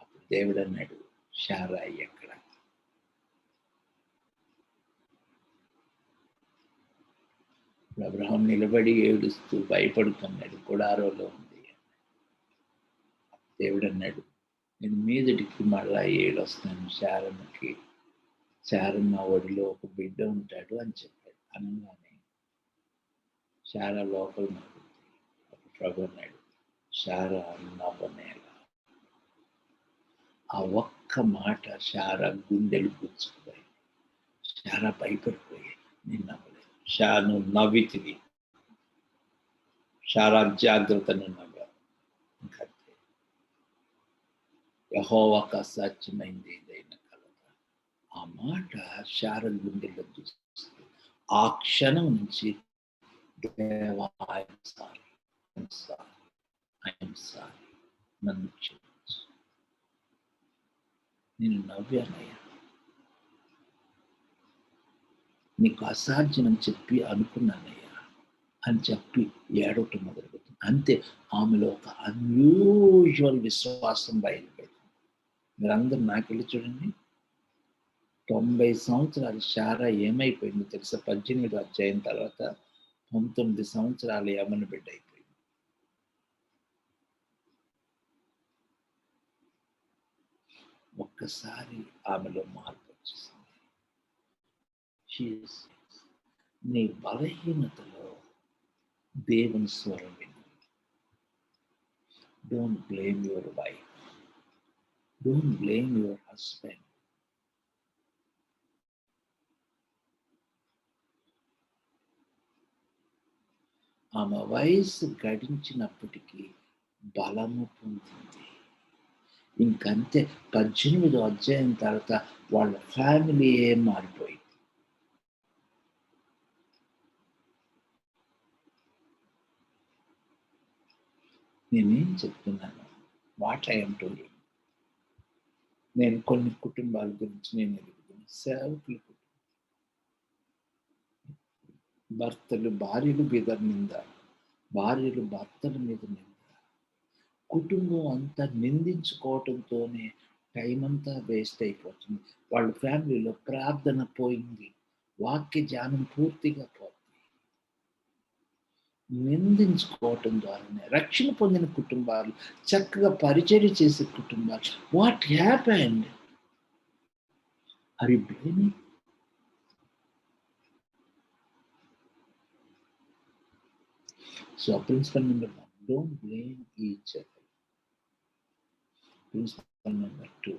అప్పుడు దేవుడు అన్నాడు, శారాయి ఎక్కడ? అబ్రహాం నిలబడి ఏడుస్తూ భయపడుతున్నాడు. గుడారంలో ఉంది. దేవుడు అన్నాడు, నేను మీదటికి మళ్ళా ఏడొస్తాను శారమ్మకి. శారమ్మ ఒడిలో ఒక బిడ్డ ఉంటాడు అని చెప్పాడు. అనగానే శార లోపల నవ్వుతుంది. ప్రభు అన్నాడు, శార నవ్వనేల. ఆ ఒక్క మాట శార గుండెలు గుచ్చుకుపోయి శార భయపడిపోయి నేను నవ్వలేదు. శాను నవ్వితివి, శారా జాగ్రత్తను నవ్వారు. ఇంకా యెహోవాకు అసాధ్యమైంది ఏదైనా కలదా? ఆ మాట శార గుండెల్లో చూస్తుంది. ఆ క్షణం నుంచి దేవా నన్ను క్షమించు, నేను నవ్వానయ్యా, నీకు అసాధ్యం అని చెప్పి అనుకున్నానయ్యా అని చెప్పి ఏడవటం మొదలుపెట్టింది. అంతే, ఆమెలో ఒక అన్యూజువల్ విశ్వాసం బయలుపెట్టింది. మీరందరూ నాకెళ్ళి చూడండి. 90 సంవత్సరాలు శారా ఏమైపోయిందో తెలుసా? 18వ అధ్యాయం తర్వాత 19 సంవత్సరాలు యమన బిడ్డ అయిపోయింది. ఒక్కసారి ఆమెలో మార్పు వచ్చేసింది. నీ బలహీనతలో దేవుని స్వరం విను. Don't blame your wife, don't blame your husband. ఆమె వయసు గడించినప్పటికీ బలము పొందింది. ఇంకంతే, 18వ అధ్యాయం తర్వాత వాళ్ళ ఫ్యామిలీ ఏం మారిపోయింది. నేనేం చెప్తున్నాను? What I'm doing. నేను కొన్ని కుటుంబాల గురించి నేను ఎదుగుతున్నాను. సేవకుల కుటుంబం, భర్తలు భార్యలు మీద నింద, భార్యలు భర్తల మీద నింద, కుటుంబం అంతా నిందించుకోవటంతోనే టైం అంతా వేస్ట్ అయిపోతుంది. వాళ్ళ ఫ్యామిలీలో ప్రార్థన పోయింది, వాక్య ధ్యానం పూర్తిగా పోతుంది. నిందించుకోవటం ద్వారానే రక్షణ పొందిన కుటుంబాలు, చక్కగా పరిచర్య చేసే కుటుంబాలు, what happened? Are you blaming? So principle number 1, don't blame each other. Principle number 2,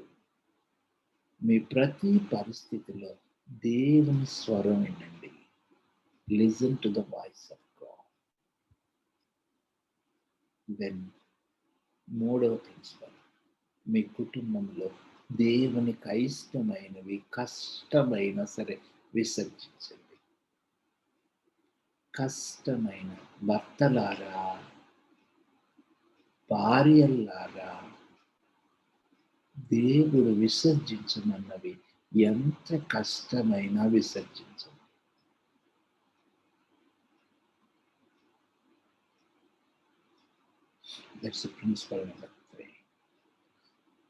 మీ ప్రతి పరిస్థితిలో దేవుని స్వరం వినండి. Listen to the voice of God. Then 3వ ప్రిన్సిపల్, మీ కుటుంబంలో దేవునికి అయిష్టమైనవి కష్టమైనా సరే విసర్జించండి. కష్టమైన భర్తలారా, భార్యలారా, దేవుడు విసర్జించమన్నవి ఎంత కష్టమైనా విసర్జించండి. That's principle number 3.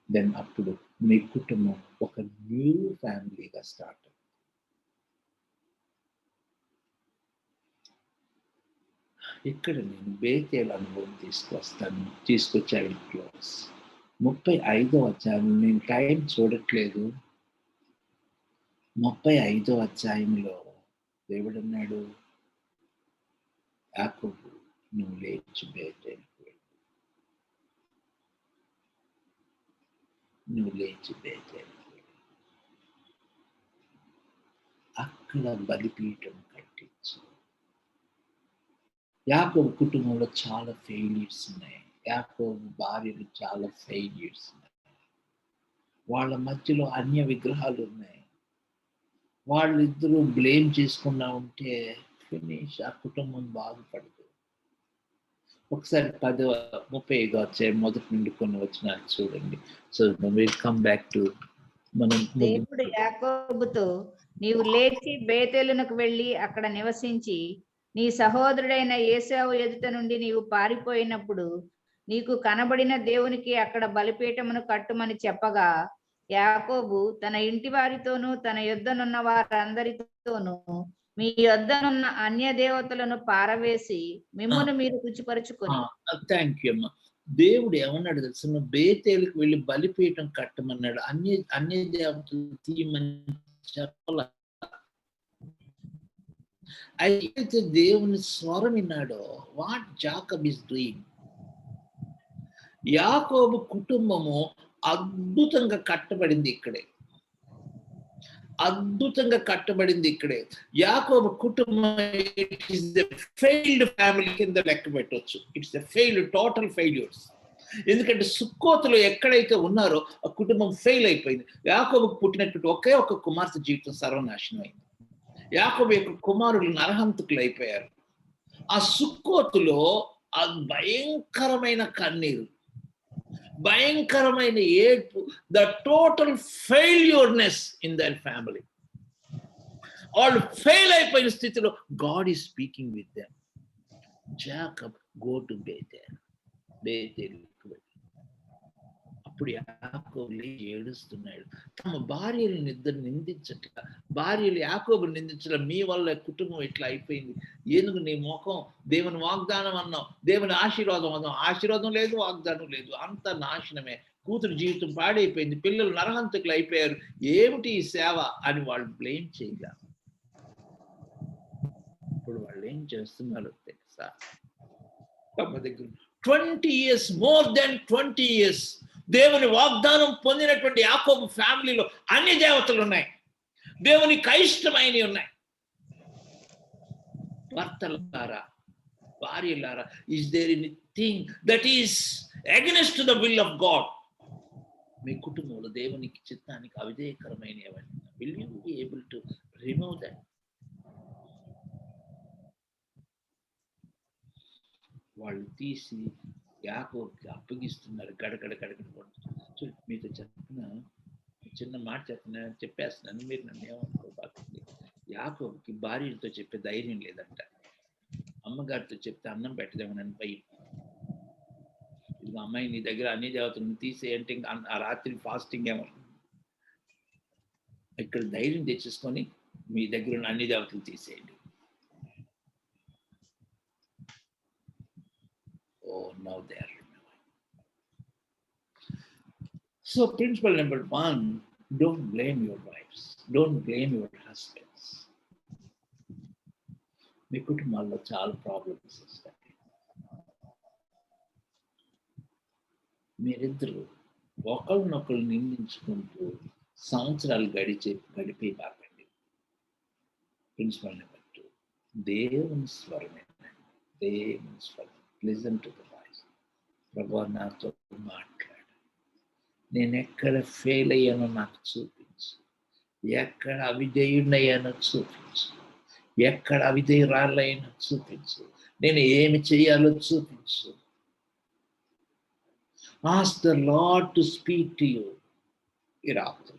దెన్ అప్పుడు మీ కుటుంబం ఒక న్యూ ఫ్యామిలీగా స్టార్ట్. ఇక్కడ నేను బేతేలు అనుభవం తీసుకొచ్చాను క్లోజ్. 35వ అధ్యాయం, నేను టైం చూడట్లేదు. 35వ అధ్యాయంలో దేవుడు అన్నాడు, యాకోబు నువ్వు లేచి బేతేలుకు వెళ్ళు. నువ్వు లేచి బేతేలుకు వెళ్ళు. అక్కడ బలిపీఠం కట్టించు. యాకోబు కుటుంబంలో చాలా ఫెయిల్యూర్స్ ఉన్నాయి. యాకోబు భార్యలు చాలా ఫెయిల్యూర్స్ ఉన్నాయి. వాళ్ళ మధ్యలో అన్య విగ్రహాలు ఉన్నాయి. వాళ్ళిద్దరూ బ్లేమ్ చేసుకున్నా ఉంటే ఫినిష్, ఆ కుటుంబం బాగుపడదు. ఒకసారి 35వ అధ్యాయం మొదటి నుండి కొన్ని వచనాలు చూడండి. So will come back to మనం. దేవుడు యాకోబుతో, నీవు లేచి బేతేలునకు వెళ్ళి అక్కడ నివసించి నీ సహోదరుడైన ఏశావు ఎదుట నుండి నీవు పారిపోయినప్పుడు నీకు కనబడిన దేవునికి అక్కడ బలిపీఠమును కట్టుమని చెప్పగా, యాకోబు తన ఇంటి వారితోనూ తన యొద్దనున్న వారందరితోనూ మీ యొద్దనున్న అన్య దేవతలను పారవేసి మిమ్మును మీరు రుచిపరుచుకొని. థ్యాంక్ యూ అమ్మా. దేవుడు ఏమన్నాడు తెలుసు, బేతేలుకు వెళ్ళి బలిపీఠం కట్టమన్నాడు. అన్య దేవతలు తీయమని చెప్పాల. అయితే దేవుని స్వరం విన్నాడో, వాట్ జాకబ్ ఇస్ డూయింగ్. యాకోబు కుటుంబము అద్భుతంగా కట్టబడింది ఇక్కడే. అద్భుతంగా కట్టబడింది ఇక్కడే. యాకోబు కుటుంబం it is the failed family కింద లెక్క పెట్టవచ్చు. It's the failed, total failures. ఎందుకంటే సుక్కోతులో ఎక్కడైతే ఉన్నారో ఆ కుటుంబం ఫెయిల్ అయిపోయింది. యాకోబుకు పుట్టినటువంటి ఒకే ఒక కుమార్తె జీవితం సర్వనాశనం అయింది. యాకోబు యొక్క కుమారులు నరహంతకులు అయిపోయారు. ఆ సుక్కోతులో ఆ భయంకరమైన కన్నీరు, భయంకరమైన ఏడ్పు, the total failureness in their family. వాళ్ళు ఫెయిల్ అయిపోయిన స్థితిలో God is speaking with them. Jacob go to Bethel. బేతేలుకు వెళ్ళి అప్పుడు యాకోబు లేచి ఏడుస్తున్నాడు. తమ భార్యలను ఇద్దరు నిందించట్ల. భార్యలు యాకోబు నిందించడం, మీ వల్ల కుటుంబం ఇట్లా అయిపోయింది, ఎందుకు నీ ముఖం, దేవుని వాగ్దానం అన్నావు, దేవుని ఆశీర్వాదం అన్నావు, ఆశీర్వాదం లేదు, వాగ్దానం లేదు, అంత నాశనమే, కూతురు జీవితం పాడైపోయింది, పిల్లలు నరహంతకులు అయిపోయారు, ఏమిటి ఈ సేవ అని వాళ్ళు బ్లేమ్ చేయగా, ఇప్పుడు వాళ్ళు ఏం చేస్తున్నారో తెలుసా, తమ దగ్గర 20 years, more than 20 years దేవుని వాగ్దానం పొందినటువంటి యాకోబు ఫ్యామిలీలో అన్ని దేవతలు ఉన్నాయి, దేవునికి అయిష్టమైనవి ఉన్నాయి. భర్తలారా, భార్యలారా, is there anything that is against the will of God? మీ కుటుంబంలో దేవునికి చిత్తానికి అవిధేయకరమైన ఏవైనా, will you be able to remove that? వాళ్ళు తీసి యాకోబుకి అప్పగిస్తున్నారు. గడగడ గడగడ. మీతో చెప్పిన చిన్న మాట చెప్పేస్తున్నాను, మీరు నన్ను ఏమనుకోబాకండి. యాకోబుకి భార్యతో చెప్పే ధైర్యం లేదంట. అమ్మగారితో చెప్తే అన్నం పెట్టదేమోనని భయం. ఇది అమ్మాయి నీ దగ్గర అన్ని దేవతలను తీసేయంటే ఆ రాత్రి ఫాస్టింగ్ ఏమో. ఇక్కడ ధైర్యం తెచ్చేసుకొని మీ దగ్గర ఉన్న అన్ని దేవతలు తీసేయండి. Oh, now they are removed. So principle number 1, don't blame your wives. Don't blame your husbands. మీ కుటుంబాల్లో చాలా ప్రాబ్లమ్స్ వస్తాయి. మీరిద్దరు ఒకరినొకరు నిందించుకుంటూ సంవత్సరాలు గడిపి బాకండి. ప్రిన్సిపల్ నెంబర్ 2, దేవుని స్వరమే. దేవుని స్వరం. Listen to the voice. ప్రభువా, నాతో మాట్లాడు. నేను ఎక్కడ ఫెయిల్ అయ్యానో నాకు చూపించు. ఎక్కడ అవిధేయుడయ్యానో చూపించు. ఎక్కడ అవిధేయురాలైనా చూపించు. నేను ఏమి చేయాలో చూపించు. Ask the Lord to speak to you. Iraqi.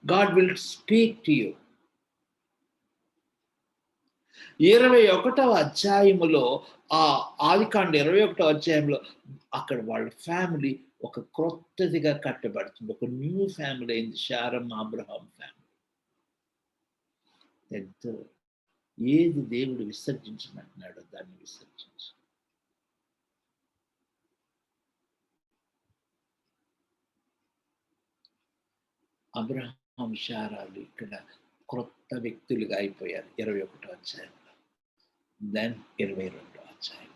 God will speak to you. 21వ అధ్యాయములో ఆ ఆదికాండ 21వ అధ్యాయంలో అక్కడ వాళ్ళ ఫ్యామిలీ ఒక క్రొత్తదిగా కట్టబడుతుంది. ఒక న్యూ ఫ్యామిలీ అయింది, శారమ్మ అబ్రహాం ఫ్యామిలీ. ఏది దేవుడు విసర్జించమంటున్నాడో దాన్ని విసర్జించు. అబ్రహాం శారాలు ఇక్కడ క్రొత్త వ్యక్తులుగా అయిపోయారు 21వ అధ్యాయంలో. దెన్ 22వ అధ్యాయం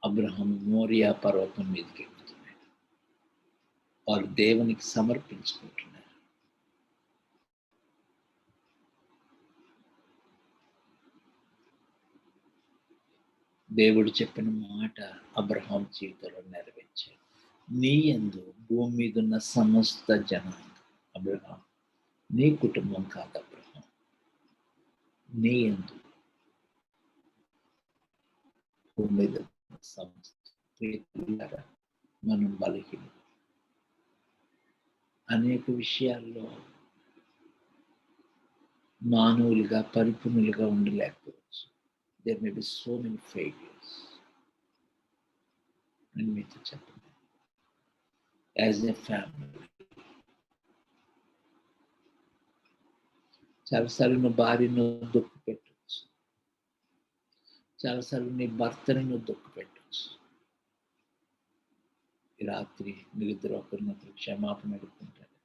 అబ్రహాం మోరియా పర్వతం మీదకి ఎక్కుతున్నాడు. వారు దేవునికి సమర్పించుకుంటున్నారు. దేవుడు చెప్పిన మాట అబ్రహాం జీవితంలో నెరవేర్చాడు. నీ యందు భూమి మీద ఉన్న సమస్త జనాంగం, అబ్రహాం నీ కుటుంబం కాదు, అబ్రహాం నీ యందు భూమి మీద సమస్త ప్రియకులారా, మనం బలహీనం. అనేక విషయాల్లో మానవులుగా పరిపూర్ణులుగా ఉండలేకపోవచ్చు. There may be so many failures. నేను మీతో చెప్పండి, యాజ్ ఎ ఫ్యామిలీ చాలాసార్లు నువ్వు భార్యను దుఃఖ పెట్టవచ్చు, చాలాసార్లు నీ భర్తని నువ్వు దుఃఖ పెట్టవచ్చు. ఈ రాత్రి మీరిద్దరు ఒకరినొకరు క్షమాపణ అడుగుతుంటారు.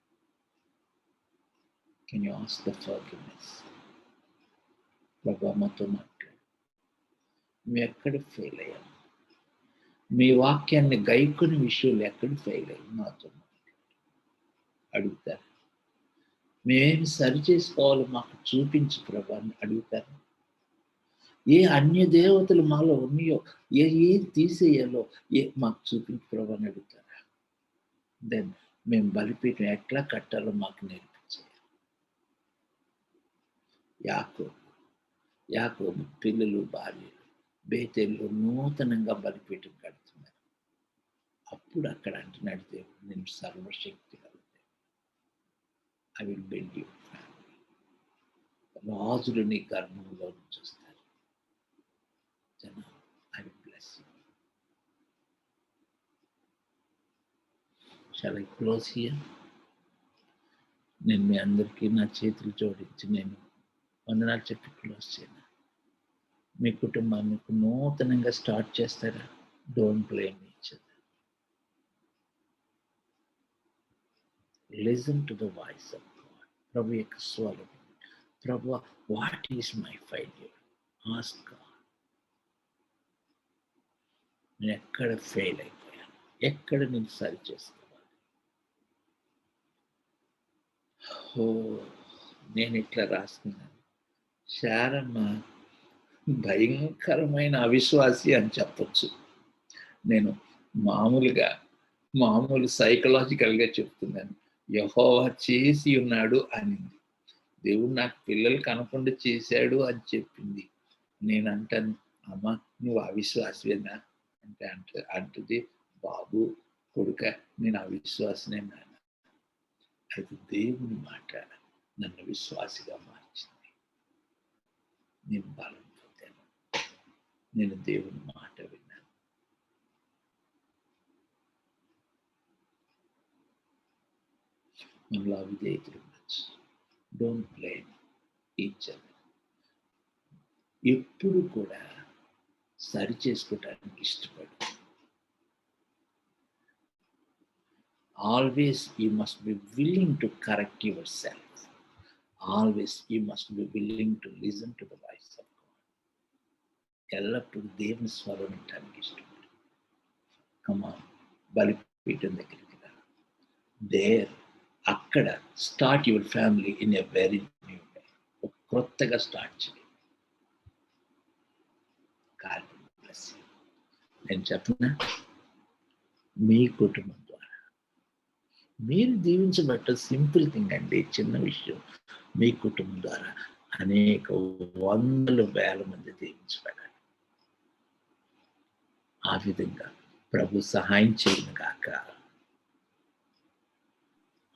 Can you ask the forgiveness? ప్రభా మాతో మాట్లాడు, మేము ఎక్కడ ఫెయిల్ అయ్యాము, మీ వాక్యాన్ని గైకొని విషయంలో ఎక్కడ ఫెయిల్ అయ్యాము మాతో అడుగుతారు. మేమేమి సరి చేసుకోవాలో మాకు చూపించు ప్రభా అని అడుగుతారు. ఏ అన్య దేవతలు మాలో ఉన్నాయో ఏది తీసేయాలో మాకు చూపించు ప్రభా అని అడుగుతారా. దెన్ మేము బలిపీఠం ఎట్లా కట్టాలో మాకు నేర్పించాలి. యాకోబు పిల్లలు భార్యలు బేతేల్లో నూతనంగా బలిపీఠం కడుతున్నారు. అప్పుడు అక్కడ అంటున్నాడు దేవుడు, నేను సర్వశక్తి కలుగుతాను. I will build your family. రాజులు నీ గర్భంలో నుంచి వస్తారు. I will bless you. Shall I close here? నేను మీ అందరికీ నా చేతులు జోడించి నేను వందనాలు చెప్పి క్లోజ్ చేయను. మీ కుటుంబాన్ని నూతనంగా స్టార్ట్ చేస్తారా? Don't blame each other. Listen to the voice of God. ప్రభు యొక్క స్వరం. ప్రభు, what is my failure? Ask God. నేను ఎక్కడ ఫెయిల్ అయిపోయాను, ఎక్కడ నేను సరి చేసుకోవాలి. నేను ఇట్లా రాసుకున్నాను, శారమ్మ భయంకరమైన అవిశ్వాసి అని చెప్పొచ్చు. నేను మామూలు సైకలాజికల్గా చెప్తున్నాను. యెహోవా చేసి ఉన్నాడు అనింది. దేవుడు నాకు పిల్లలు కనకుండా చేశాడు అని చెప్పింది. నేను అంటాను, అమ్మ నువ్వు అవిశ్వాసివేనా అంటే అంటుంది, బాబు కొడుక నేను అవిశ్వాసనే నాన్న. అది దేవుని మాట నన్ను విశ్వాసిగా మార్చింది. నేను బలం పొందాను, నేను దేవుని మాట విన్నాను. మనలో అవిధేయతలు ఉండొచ్చు. Don't blame each other. ఎప్పుడు కూడా సరి చేసుకోవటానికి ఇష్టపడు. Always you must be willing to correct yourself. Always you must be willing to listen to the voice of God. ఎల్లప్పుడు దేవుని స్వరం వినటానికి ఇష్టపడు. కమా బలిపీఠం దగ్గరికి రా. అక్కడ start your family in a very new way. ఒక క్రొత్తగా స్టార్ట్ చేయి. God bless you. నేను చెప్పిన మీ కుటుంబం ద్వారా మీరు దీవించబట్ట సింపుల్ థింగ్ అండి, చిన్న విషయం. మీ కుటుంబం ద్వారా అనేక వందల వేల మంది దీవించబడాలి. ఆ విధంగా ప్రభు సహాయం చేయను గాక.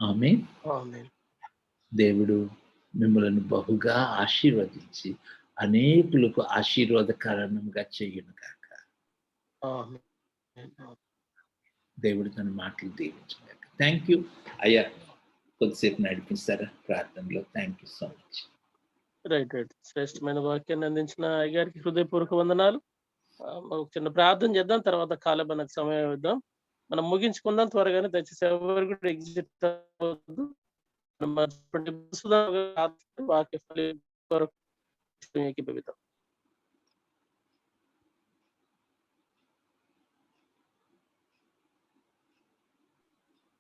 ఆమేన్. దేవుడు మిమ్మల్ని బహుగా ఆశీర్వదించి అనేకులకు ఆశీర్వాద కారణంగా చెయ్యును కాక. దేవుడు తన మాటలు దీవించుగాక. థ్యాంక్ యూ అయ్యా, కొద్దిసేపు నడిపిస్తారా ప్రార్థనలో. Thank you so much. Right. శ్రేష్టమైన వాక్యాన్ని అందించిన అయ్యగారికి హృదయపూర్వక వందనాలు. ఒక చిన్న ప్రార్థన చేద్దాం, తర్వాత కాలబనకు సమయం ఇద్దాం. మనం ముగించుకుందాం త్వరగానే. దయచేసి ఎవరు కూడా ఎగ్జిట్ అవ్వద్దు. వాక్య కొరకు ఏకీభవిద్దాం.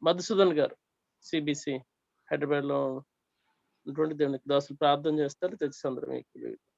మధుసూదన్ గారు సిబిసి హైదరాబాద్ లో ఉన్నటువంటి దేవునికి దాసులు ప్రార్థన చేస్తారు. తెచ్చి అందరం ఏకీభవిద్దాం.